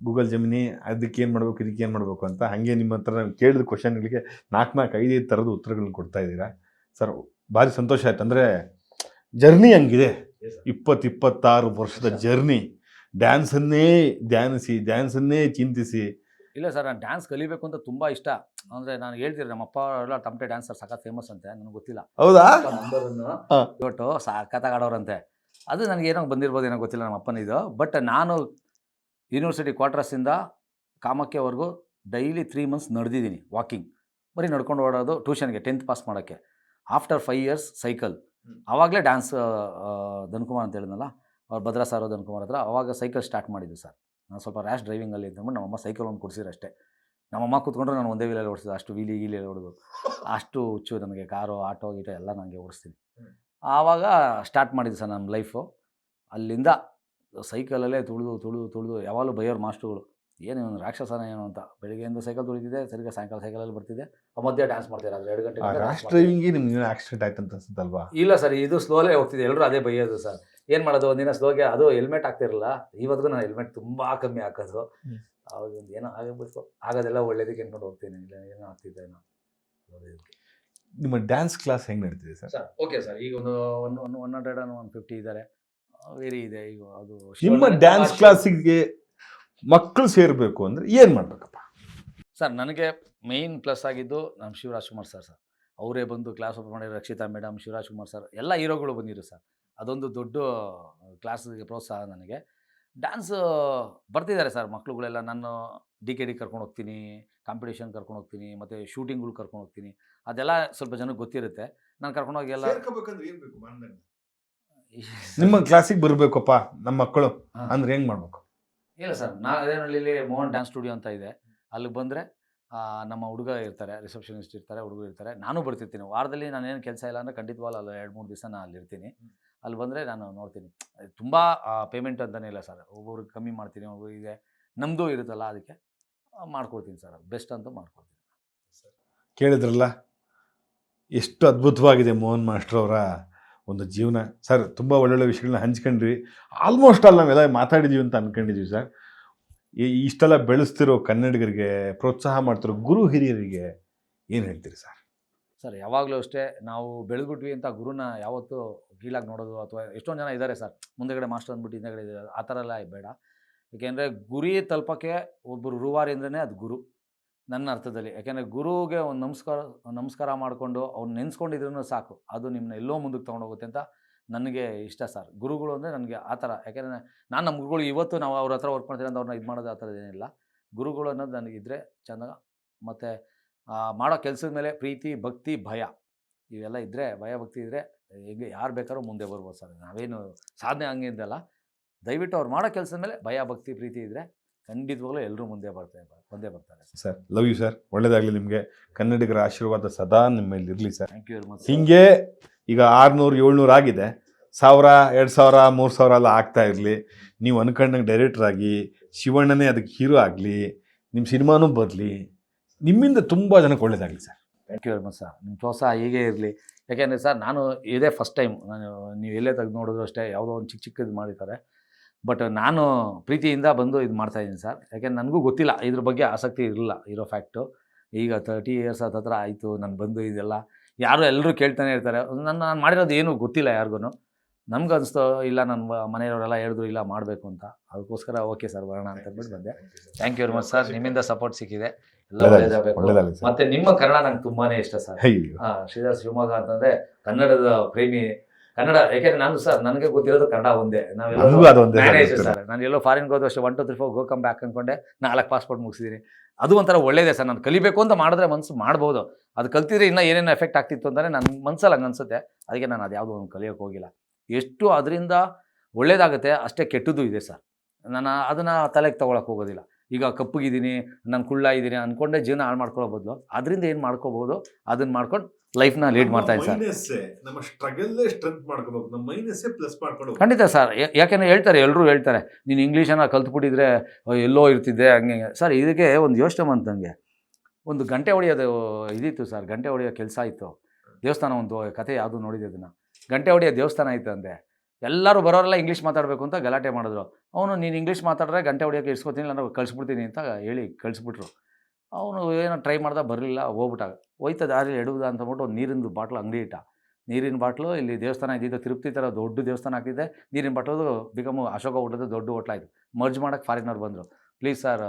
ಗೂಗಲ್ ಜಮಿನಿ, ಅದಕ್ಕೆ ಏನು ಮಾಡಬೇಕು ಇದಕ್ಕೆ ಏನು ಮಾಡಬೇಕು ಅಂತ, ಹಾಗೆ ನಿಮ್ಮ ಹತ್ರ ನಾವು ಕೇಳಿದ ಕ್ವಶನ್ಗಳಿಗೆ 4-5 ಥರದ ಉತ್ತರಗಳನ್ನ ಕೊಡ್ತಾ ಇದ್ದೀರಾ ಸರ್. ಭಾರಿ ಸಂತೋಷ ಆಯ್ತು. ಅಂದರೆ ಜರ್ನಿ ಹಂಗಿದೆ, 20-26 ವರ್ಷದ ಜರ್ನಿ. ಡ್ಯಾನ್ಸನ್ನೇ ಡ್ಯಾನ್ಸನ್ನೇ ಚಿಂತಿಸಿ. ಇಲ್ಲ ಸರ್, ನಾನು ಡ್ಯಾನ್ಸ್ ಕಲಿಬೇಕು ಅಂತ ತುಂಬ ಇಷ್ಟ. ಅಂದರೆ ನಾನು ಹೇಳ್ತೀರಿ ನಮ್ಮ ಅಪ್ಪ ಎಲ್ಲ ತಮಟೆ ಡ್ಯಾನ್ಸರ್ ಸಖತ್ ಫೇಮಸ್ ಅಂತೆ, ನನಗೆ ಗೊತ್ತಿಲ್ಲ. ಹೌದಾ? ನಂಬರನ್ನು ಇವತ್ತು ಸಖತ್ತಾಗಿ ಆಡೋರಂತೆ. ಅದು ನನಗೆ ಏನೋ ಬಂದಿರ್ಬೋದು, ಏನೋ ಗೊತ್ತಿಲ್ಲ ನಮ್ಮ ಅಪ್ಪನಿದು. ಬಟ್ ನಾನು ಯೂನಿವರ್ಸಿಟಿ ಕ್ವಾರ್ಟರ್ಸಿಂದ ಕಾಮಾಖ್ಯವರೆಗೂ ಡೈಲಿ 3 ಮಂತ್ಸ್ ನಡೆದಿದ್ದೀನಿ ವಾಕಿಂಗ್. ಬರೀ ನಡ್ಕೊಂಡು ಓಡೋದು ಟ್ಯೂಷನ್ಗೆ 10th ಪಾಸ್ ಮಾಡೋಕ್ಕೆ. After 5 years cycle. ಆವಾಗಲೇ ಡ್ಯಾನ್ಸ್ ಧನ್ಕುಮಾರ್ ಅಂತ ಹೇಳಿದ್ನಲ್ಲ, ಅವ್ರು ಭದ್ರಾ ಸಾರೋ ಧನ್ಕುಮಾರ್ ಹತ್ರ ಆವಾಗ ಸೈಕಲ್ ಸ್ಟಾರ್ಟ್ ಮಾಡಿದ್ದು ಸರ್. ನಾನು ಸ್ವಲ್ಪ ರ್ಯಾಶ್ ಡ್ರೈವಿಂಗಲ್ಲಿ ಅಂತಂದ್ಬಿಟ್ಟು ನಮ್ಮಮ್ಮ ಸೈಕಲ್ ಒಂದು ಕೊಡಿಸಿದ್ರು ಅಷ್ಟೇ. ನಮ್ಮಮ್ಮ ಕೂತ್ಕೊಂಡ್ರೆ ನಾನು ಒಂದೇ ವೀಲಲ್ಲಿ ಓಡಿಸಿದ್ದು, ಅಷ್ಟು ಗೀಲಿ ಹೊಡೆದು ಅಷ್ಟು ಹುಚ್ಚು ನನಗೆ. ಕಾರು ಆಟೋ ಗೀಟೋ ಎಲ್ಲ ನನಗೆ ಓಡಿಸ್ತೀನಿ. ಆವಾಗ ಸ್ಟಾರ್ಟ್ ಮಾಡಿದ್ದು ಸರ್ ನಮ್ಮ ಲೈಫು. ಅಲ್ಲಿಂದ ಸೈಕಲಲ್ಲೇ ತುಳಿದು ಯಾವಾಗಲೂ ಬೈಯೋರು ಮಾಸ್ಟ್ರುಗಳು, ಏನು ಇವನು ರಾಕ್ಷಸನ ಏನು ಅಂತ. ಬೆಳಿಗ್ಗೆಯಿಂದ ಸೈಕಲ್ ತುಳಿತಿದ್ದೆ, ಸರಿಗ ಸಾಯಂಕಾಲ ಸೈಕಲಲ್ಲಿ ಬರ್ತಿದ್ದೆ, ಮಧ್ಯೆ ಡ್ಯಾನ್ಸ್ ಮಾಡ್ತಾರೆ. ಆದರೆ 2 ಗಂಟೆ ರ್ಯಾಶ್ ಡ್ರೈವಿಂಗಿಗೆ ನಿಮ್ಗೆ ಆಕ್ಸಿಡೆಂಟ್ ಆಯ್ತು ಅಂತ ಅನ್ಸುತ್ತಲ್ವಾ? ಇಲ್ಲ ಸರ್, ಇದು ಸ್ಲೋಲೇ ಹೋಗ್ತಿದ್ದೆ. ಎಲ್ಲರೂ ಅದೇ ಬೈಯೋದು ಸರ್. ಏನು ಮಾಡೋದು, ಒಂದಿನ ಸ್ಲೋಗೆ ಅದು ಹೆಲ್ಮೆಟ್ ಆಗ್ತಿರಲಿಲ್ಲ. ಇವತ್ತಿಗೂ ನಾನು ಹೆಲ್ಮೆಟ್ ತುಂಬ ಕಮ್ಮಿ ಹಾಕೋದು. ಅವಾಗ ಒಂದು ಏನೋ ಆಗಬೇಕು, ಆಗೋದೆಲ್ಲ ಒಳ್ಳೇದಕ್ಕೆ ಅನ್ಕೊಂಡು ಹೋಗ್ತೀನಿ. ಇಲ್ಲ ಏನೋ ಆಗ್ತಿದ್ದೆ ಏನೋ. ನಿಮ್ಮ ಡ್ಯಾನ್ಸ್ ಕ್ಲಾಸ್ ಹೆಂಗೆ ನಡೀತಿದೆ ಸರ್? ಸರ್ ಓಕೆ ಸರ್, ಈಗ ಒಂದು 100-150 ಇದ್ದಾರೆ. ವೇರಿ ಇದೆ ಈಗ. ಅದು ನಿಮ್ಮ ಡ್ಯಾನ್ಸ್ ಕ್ಲಾಸಿಗೆ ಮಕ್ಕಳು ಸೇರಬೇಕು ಅಂದರೆ ಏನು ಮಾಡಬೇಕಪ್ಪ ಸರ್? ನನಗೆ ಮೇಯ್ನ್ ಪ್ಲಸ್ ಆಗಿದ್ದು ನಮ್ಮ ಶಿವರಾಜ್ಕುಮಾರ್ ಸರ್. ಅವರೇ ಬಂದು ಕ್ಲಾಸ್ ಓಪನ್ ಮಾಡಿದ್ರು. ರಕ್ಷಿತಾ ಮೇಡಮ್, ಶಿವರಾಜ್ಕುಮಾರ್ ಸರ್, ಎಲ್ಲ ಹೀರೋಗಳು ಬಂದಿರು ಸರ್. ಅದೊಂದು ದೊಡ್ಡ ಕ್ಲಾಸಿಗೆ ಪ್ರೋತ್ಸಾಹ ನನಗೆ. ಡ್ಯಾನ್ಸ್ ಬರ್ತಿದ್ದಾರೆ ಸರ್ ಮಕ್ಕಳುಗಳೆಲ್ಲ. ನಾನು DKD ಕರ್ಕೊಂಡು ಹೋಗ್ತೀನಿ, ಕಾಂಪಿಟೇಷನ್ ಕರ್ಕೊಂಡು ಹೋಗ್ತೀನಿ, ಮತ್ತು ಶೂಟಿಂಗ್ಗಳು ಕರ್ಕೊಂಡು ಹೋಗ್ತೀನಿ. ಅದೆಲ್ಲ ಸ್ವಲ್ಪ ಜನಕ್ಕೆ ಗೊತ್ತಿರುತ್ತೆ. ನಾನು ಕರ್ಕೊಂಡೋಗಿ ಎಲ್ಲ ನಿಮ್ಮ ಕ್ಲಾಸಿಗೆ ಬರಬೇಕಪ್ಪ ನಮ್ಮ ಮಕ್ಕಳು ಅಂದ್ರೆ ಹೆಂಗೆ ಮಾಡಬೇಕು? ಇಲ್ಲ ಸರ್, ನಾಗದೇನಹಳ್ಳಿಲಿ ಮೋಹನ್ ಡ್ಯಾನ್ಸ್ ಸ್ಟುಡಿಯೋ ಅಂತ ಇದೆ. ಅಲ್ಲಿಗೆ ಬಂದರೆ ನಮ್ಮ ಹುಡುಗ ಇರ್ತಾರೆ, ರಿಸೆಪ್ಷನಿಸ್ಟ್ ಇರ್ತಾರೆ, ಹುಡುಗರು ಇರ್ತಾರೆ. ನಾನು ಬರ್ತಿರ್ತೀನಿ. ವಾರದಲ್ಲಿ ನಾನೇನು ಕೆಲಸ ಇಲ್ಲ ಅಂದರೆ ಖಂಡಿತವಾಗ್ಲೂ ಅಲ್ಲಿ 2-3 ದಿವಸ ನಾನು ಅಲ್ಲಿರ್ತೀನಿ. ಅಲ್ಲಿ ಬಂದರೆ ನಾನು ನೋಡ್ತೀನಿ. ತುಂಬ ಪೇಮೆಂಟ್ ಅಂತಲೇ ಇಲ್ಲ ಸರ್. ಒಬ್ಬೊಬ್ರಿಗೆ ಕಮ್ಮಿ ಮಾಡ್ತೀನಿ, ಒಬ್ಬರಿಗೆ ನಮ್ಮದು ಇರುತ್ತಲ್ಲ ಅದಕ್ಕೆ ಮಾಡ್ಕೊಡ್ತೀನಿ ಸರ್. ಬೆಸ್ಟ್ ಅಂತೂ ಮಾಡ್ಕೊಡ್ತೀನಿ. ಕೇಳಿದ್ರಲ್ಲ, ಎಷ್ಟು ಅದ್ಭುತವಾಗಿದೆ ಮೋಹನ್ ಮಾಸ್ಟ್ರವರ ಒಂದು ಜೀವನ ಸರ್. ತುಂಬ ಒಳ್ಳೊಳ್ಳೆ ವಿಷಯಗಳನ್ನ ಹಂಚ್ಕೊಂಡ್ವಿ. ಆಲ್ಮೋಸ್ಟ್ ಆಲ್ ನಾವೆಲ್ಲ ಮಾತಾಡಿದ್ದೀವಿ ಅಂತ ಅಂದ್ಕೊಂಡಿದ್ದೀವಿ ಸರ್. ಇಷ್ಟೆಲ್ಲ ಬೆಳೆಸ್ತಿರೋ ಕನ್ನಡಿಗರಿಗೆ, ಪ್ರೋತ್ಸಾಹ ಮಾಡ್ತಿರೋ ಗುರು ಹಿರಿಯರಿಗೆ ಏನು ಹೇಳ್ತೀರಿ ಸರ್? ಸರ್ ಯಾವಾಗಲೂ ಅಷ್ಟೇ, ನಾವು ಬೆಳೆದ್ಬಿಟ್ವಿ ಅಂತ ಗುರುನ ಯಾವತ್ತೂ ಕೀಳಾಗಿ ನೋಡೋದು, ಅಥವಾ ಎಷ್ಟೊಂದು ಜನ ಇದ್ದಾರೆ ಸರ್ ಮುಂದೆಗಡೆ ಮಾಸ್ಟರ್ ಅಂದ್ಬಿಟ್ಟು ಹಿಂದೆಗಡೆ ಇದ್ದಾರೆ, ಆ ಥರ ಎಲ್ಲ ಬೇಡ. ಏಕೆಂದರೆ ಗುರಿ ತಲುಪೋಕ್ಕೆ ಒಬ್ಬರು ರೂವಾರಿ ಅಂದ್ರೇ ಅದು ಗುರು ನನ್ನ ಅರ್ಥದಲ್ಲಿ. ಯಾಕೆಂದರೆ ಗುರುಗೆ ಒಂದು ನಮಸ್ಕಾರ ಮಾಡಿಕೊಂಡು ಅವ್ನು ನೆನೆಸ್ಕೊಂಡಿದ್ರೂ ಸಾಕು, ಅದು ನಿಮ್ಮನ್ನ ಎಲ್ಲೋ ಮುಂದಕ್ಕೆ ತೊಗೊಂಡೋಗುತ್ತೆ ಅಂತ ನನಗೆ ಇಷ್ಟ ಸರ್. ಗುರುಗಳು ಅಂದರೆ ನನಗೆ ಆ ಥರ. ಯಾಕೆಂದರೆ ನಾನು ನಮ್ಮ ಗುರುಗಳು ಇವತ್ತು ನಾವು ಅವ್ರ ಹತ್ರ ವರ್ಕ್ ಮಾಡ್ತೀವಿ ಅಂತ ಅವ್ರನ್ನ ಇದು ಮಾಡೋದು ಆ ಥರದ್ದೇನಿಲ್ಲ. ಗುರುಗಳು ಅನ್ನೋದು ನನಗಿದ್ರೆ ಚೆಂದ. ಮತ್ತು ಮಾಡೋ ಕೆಲಸದ ಮೇಲೆ ಪ್ರೀತಿ, ಭಕ್ತಿ, ಭಯ ಇವೆಲ್ಲ ಇದ್ದರೆ, ಭಯ ಭಕ್ತಿ ಇದ್ದರೆ ಹೇಗೆ ಯಾರು ಬೇಕಾದ್ರೂ ಮುಂದೆ ಬರ್ಬೋದು ಸರ್. ನಾವೇನು ಸಾಧನೆ ಹಂಗಿದ್ದಲ್ಲ, ದಯವಿಟ್ಟು ಅವ್ರು ಮಾಡೋ ಕೆಲಸದ ಮೇಲೆ ಭಯ ಭಕ್ತಿ ಪ್ರೀತಿ ಇದ್ದರೆ ಖಂಡಿತವಾಗ್ಲೂ ಎಲ್ಲರೂ ಬಂದೇ ಬರ್ತಾರೆ ಸರ್. Love you sir. ಒಳ್ಳೇದಾಗಲಿ ನಿಮಗೆ. ಕನ್ನಡಿಗರ ಆಶೀರ್ವಾದ ಸದಾ ನಿಮ್ಮ ಮೇಲೆ ಇರಲಿ sir. Thank you very much. ಹೀಗೆ ಈಗ 600-700 ಆಗಿದೆ, 1000, 2000, 3000 ಎಲ್ಲ ಆಗ್ತಾ ಇರಲಿ. ನೀವು ಅನ್ಕೊಂಡಂಗೆ ಡೈರೆಕ್ಟರ್ ಆಗಿ, ಶಿವಣ್ಣನೇ ಅದಕ್ಕೆ ಹೀರೋ ಆಗಲಿ, ನಿಮ್ಮ ಸಿನಿಮಾನೂ ಬರಲಿ, ನಿಮ್ಮಿಂದ ತುಂಬ ಜನಕ್ಕೆ ಒಳ್ಳೇದಾಗಲಿ sir. Thank you very much sir. ನಿಮ್ಮ ಪ್ರೋತ್ಸಾಹ ಹೀಗೆ ಇರಲಿ. ಯಾಕೆಂದರೆ ಸರ್ ನಾನು ಇದೇ ಫಸ್ಟ್ ಟೈಮ್, ನೀವು ಎಲ್ಲೇ ತೆಗೆದು ನೋಡಿದ್ರು ಅಷ್ಟೇ ಯಾವುದೋ ಒಂದು ಚಿಕ್ಕದು ಮಾಡಿದ್ದಾರೆ. ಬಟ್ ನಾನು ಪ್ರೀತಿಯಿಂದ ಬಂದು ಇದು ಮಾಡ್ತಾಯಿದ್ದೀನಿ ಸರ್. ಯಾಕೆಂದ್ರೆ ನನಗೂ ಗೊತ್ತಿಲ್ಲ, ಇದ್ರ ಬಗ್ಗೆ ಆಸಕ್ತಿ ಇರಲಿಲ್ಲ ಇರೋ ಫ್ಯಾಕ್ಟು. ಈಗ 30 ಇಯರ್ಸ್ ಹತ್ರ ಆಯಿತು ನಾನು ಬಂದು. ಇದೆಲ್ಲ ಎಲ್ಲರೂ ಕೇಳ್ತಾನೆ ಇರ್ತಾರೆ. ನಾನು ಮಾಡಿರೋದು ಏನೂ ಗೊತ್ತಿಲ್ಲ ಯಾರಿಗೂ. ನಮ್ಗೆ ಅನಿಸ್ತು ಇಲ್ಲ, ನನ್ನ ಮನೆಯವರೆಲ್ಲ ಹೇಳಿದ್ರು ಇಲ್ಲ ಮಾಡಬೇಕು ಅಂತ. ಅದಕ್ಕೋಸ್ಕರ ಓಕೆ ಸರ್ ಬರೋಣ ಅಂತ ಅಂದ್ಬಿಟ್ಟು ಬಂದೆ. Thank you very much sir. ನಿಮ್ಮಿಂದ ಸಪೋರ್ಟ್ ಸಿಕ್ಕಿದೆ, ಎಲ್ಲ ಒಳ್ಳೆಯದಾಗಬೇಕು. ಮತ್ತು ನಿಮ್ಮ ಕನ್ನಡ ನಂಗೆ ತುಂಬಾ ಇಷ್ಟ ಸರ್. ಶ್ರೀಧರ್ ಶಿವಮೊಗ್ಗ ಅಂತಂದರೆ ಕನ್ನಡದ ಪ್ರೇಮಿ. ಕನ್ನಡ ಯಾಕೆಂದರೆ ನಾನು ಸರ್ ನನಗೆ ಗೊತ್ತಿರೋದು ಕನ್ನಡ ಒಂದೇ. Manage sir. ನಾನು ಎಲ್ಲೋ ಫಾರಿನ್ಗೆ ಹೋದ್ರು ಅಷ್ಟೇ 1 2 3 4 ಗೋ ಕಮ್ ಬ್ಯಾಕ್ ಅಂದ್ಕೊಂಡೆ 4 ಪಾಸ್ಪೋರ್ಟ್ ಮುಗಿಸಿದ್ದೀನಿ. ಅದು ಒಂಥರ ಒಳ್ಳೇದೇ ಸರ್. ನಾನು ಕಲಿಬೇಕು ಅಂತ ಮಾಡಿದ್ರೆ ಮನಸ್ಸು ಮಾಡ್ಬೋದು. ಅದು ಕಲ್ತಿದ್ರೆ ಇನ್ನೂ ಏನೇನು ಎಫೆಕ್ಟ್ ಆಗ್ತಿತ್ತು ಅಂದರೆ ನನ್ನ ಮನಸ್ಸಲ್ಲಿ ಹಂಗೆ ಅನಿಸುತ್ತೆ. ಅದಕ್ಕೆ ನಾನು ಅದು ಯಾವುದೋ ಒಂದು ಕಲಿಯೋಕ್ಕೆ ಹೋಗಿಲ್ಲ. ಎಷ್ಟು ಅದರಿಂದ ಒಳ್ಳೇದಾಗುತ್ತೆ ಅಷ್ಟೇ ಕೆಟ್ಟದ್ದು ಇದೆ ಸರ್. ನಾನು ಅದನ್ನು ತಲೆಗೆ ತೊಗೊಳಕ್ಕೆ ಹೋಗೋದಿಲ್ಲ. ಈಗ ಕಪ್ಪಗಿದ್ದೀನಿ, ನಾನು ಕುಳ್ಳ ಇದ್ದೀನಿ ಅಂದ್ಕೊಂಡೆ ಜೀವನ ಹಾಳು ಮಾಡ್ಕೊಳ್ಳೋ ಬದಲು ಅದರಿಂದ ಏನು ಮಾಡ್ಕೋಬೋದು ಅದನ್ನು ಮಾಡ್ಕೊಂಡು ಲೈಫ್ನ ಲೀಡ್ ಮಾಡ್ತಾ ಇದ್ದೀನಿ ಸರ್. ನಮ್ಮ ಸ್ಟ್ರಗಲ್ಲೇ ಸ್ಟ್ರೆಂತ್ ಮಾಡ್ಕೋಬೇಕು, ನಮ್ಮ ಮೈನಸ್ಸೇ ಪ್ಲಸ್ ಮಾಡ್ಕೊಂಡು. ಖಂಡಿತ ಸರ್. ಯಾಕೆಂದರೆ ಎಲ್ಲರೂ ಹೇಳ್ತಾರೆ ನೀನು ಇಂಗ್ಲೀಷನ್ನು ಕಲ್ತ್ಬಿಟ್ಟಿದ್ರೆ ಎಲ್ಲೋ ಇರ್ತಿದ್ದೆ ಹಂಗೆ ಸರ್. ಇದಕ್ಕೆ ಒಂದು ಯೋಚನೆ ಬಂತು ನನಗೆ. ಒಂದು ಗಂಟೆ ಹೊಡೆಯೋದು ಇದಿತ್ತು ಸರ್, ಗಂಟೆ ಹೊಡೆಯೋ ಕೆಲಸ ಇತ್ತು. ದೇವಸ್ಥಾನ ಒಂದು ಕತೆ ಯಾವುದು ನೋಡಿದೆ, ಅದನ್ನು ಗಂಟೆ ಹೊಡೆಯೋ ದೇವಸ್ಥಾನ ಇತ್ತು ಅಂದೆ. ಎಲ್ಲರೂ ಬರೋರೆಲ್ಲ ಇಂಗ್ಲೀಷ್ ಮಾತಾಡಬೇಕು ಅಂತ ಗಲಾಟೆ ಮಾಡಿದ್ರು. ಅವನು ನೀನು ಇಂಗ್ಲೀಷ್ ಮಾತಾಡಿದ್ರೆ ಗಂಟೆ ಹೊಡೆಯೋಕ್ಕೆ ಇಸ್ಕೊತೀನಿ, ನಾನು ಕಳಿಸ್ಬಿಡ್ತೀನಿ ಅಂತ ಹೇಳಿ ಕಳಿಸ್ಬಿಟ್ರು. ಅವನು ಏನೋ ಟ್ರೈ ಮಾಡ್ದೆ, ಬರಲಿಲ್ಲ, ಹೋಗ್ಬಿಟ್ಟಾಗ. ಹೋಯ್ತಾ ದಾರಿ ಎಡುವುದ ಅಂತ ಅಂದ್ಬಿಟ್ಟು ಒಂದು ನೀರಿಂದು ಬಾಟ್ಲು ಅಂಗಡಿ ಇಟ್ಟ. ನೀರಿನ ಬಾಟ್ಲು ಇಲ್ಲಿ ದೇವಸ್ಥಾನ ಇದ್ದಿದ್ದು ತಿರುಪತಿ ಥರ ದೊಡ್ಡ ದೇವಸ್ಥಾನ ಆಗ್ತಿದ್ದೆ. ನೀರಿನ ಬಾಟ್ಲು ಬಿಕಮ್ ಅಶೋಕ ಊಟದ ದೊಡ್ಡ ಹೋಟ್ಲಾಯಿತು. ಮರ್ಜ್ ಮಾಡೋಕ್ಕೆ ಫಾರಿನವ್ರು ಬಂದರು. ಪ್ಲೀಸ್ ಸರ್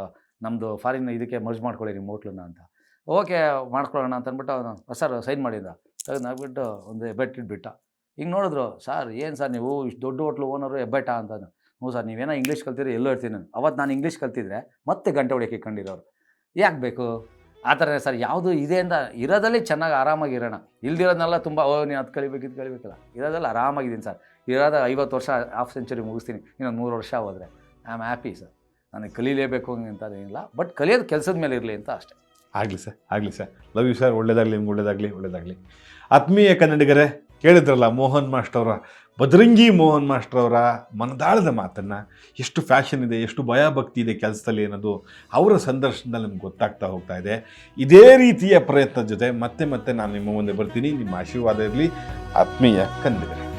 ನಮ್ಮದು ಫಾರಿನ್ ಇದಕ್ಕೆ ಮರ್ಜ್ ಮಾಡ್ಕೊಳ್ಳಿ ನಿಮ್ಮ ಹೋಟ್ಲನ್ನ ಅಂತ. ಓಕೆ ಮಾಡ್ಕೊಳ್ಳೋಣ ಅಂತ ಅಂದ್ಬಿಟ್ಟು ಅವನು ಸರ್ ಸೈನ್ ಮಾಡಿದ್ದ. ತೆಗೆದು ಹಾಕ್ಬಿಟ್ಟು ಒಂದು ಹೆಬ್ಬೆಟ್ಟಿಟ್ಬಿಟ್ಟ. ಹಿಂಗೆ ನೋಡಿದ್ರು, ಸರ್ ಏನು ಸರ್ ನೀವು ಇಷ್ಟು ದೊಡ್ಡ ಹೋಟ್ಲು ಓನರು ಹೆಬ್ಬೆಟ್ಟ ಅಂತ. ಹ್ಞೂ ಸರ್ ನೀವೇನೋ ಇಂಗ್ಲೀಷ್ ಕಲ್ತಿದ್ರೆ ಎಲ್ಲೋ ಇರ್ತೀನಿ ನಾನು. ಅವತ್ತು ನಾನು ಇಂಗ್ಲೀಷ್ ಕಲ್ತಿದ್ರೆ ಮತ್ತೆ ಗಂಟೆ ಹೊಡೆಯೋಕ್ಕೆ ಇಟ್ಕೊಂಡಿರೋರು. ಯಾಕೆ ಬೇಕು ಆ ಥರನೇ ಸರ್. ಯಾವುದು ಇದೆ ಅಂತ ಇರೋದಲ್ಲಿ ಚೆನ್ನಾಗಿ ಆರಾಮಾಗಿರೋಣ. ಇಲ್ದಿರೋದನ್ನೆಲ್ಲ ತುಂಬ ನೀನು ಅದು ಕಲಿಬೇಕು ಇದು ಕಲಿಬೇಕಲ್ಲ. ಇರೋದಲ್ಲಿ ಆರಾಮಾಗಿದ್ದೀನಿ ಸರ್. ಇರೋದ 50 ವರ್ಷ ಹಾಫ್ ಸೆಂಚುರಿ ಮುಗಿಸ್ತೀನಿ. ಇನ್ನೊಂದು 3 ವರ್ಷ ಹೋದರೆ ಐ ಆಮ್ ಹ್ಯಾಪಿ ಸರ್. ನನಗೆ ಕಲೀಲೇಬೇಕು ಅಂತದೇನಿಲ್ಲ, ಬಟ್ ಕಲಿಯೋದು ಕೆಲಸದ ಮೇಲೆ ಇರಲಿ ಅಂತ ಅಷ್ಟೇ. ಆಗಲಿ ಸರ್, ಆಗಲಿ ಸರ್. Love you sir. ಒಳ್ಳೇದಾಗಲಿ ನಿಮ್ಗೆ, ಒಳ್ಳೇದಾಗಲಿ. ಆತ್ಮೀಯ ಕನ್ನಡಿಗರೇ, ಕೇಳಿದ್ರಲ್ಲ ಮೋಹನ್ ಮಾಸ್ಟರ್ ಅವರ, ಬಜರಂಗಿ ಮೋಹನ್ ಮಾಸ್ಟರ್ ಅವರ ಮನದಾಳದ ಮಾತನ್ನು. ಎಷ್ಟು ಫ್ಯಾಷನ್ ಇದೆ, ಎಷ್ಟು ಭಯಭಕ್ತಿ ಇದೆ ಕೆಲಸದಲ್ಲಿ ಅನ್ನೋದು ಅವರ ಸಂದರ್ಶನದಲ್ಲಿ ನಮ್ಗೆ ಗೊತ್ತಾಗ್ತಾ ಹೋಗ್ತಾ ಇದೆ. ಇದೇ ರೀತಿಯ ಪ್ರಯತ್ನದ ಜೊತೆ ಮತ್ತೆ ನಾನು ನಿಮ್ಮ ಮುಂದೆ ಬರ್ತೀನಿ. ನಿಮ್ಮ ಆಶೀರ್ವಾದ ಇರಲಿ ಆತ್ಮೀಯ ಕನ್ನಡಿಗರೇ.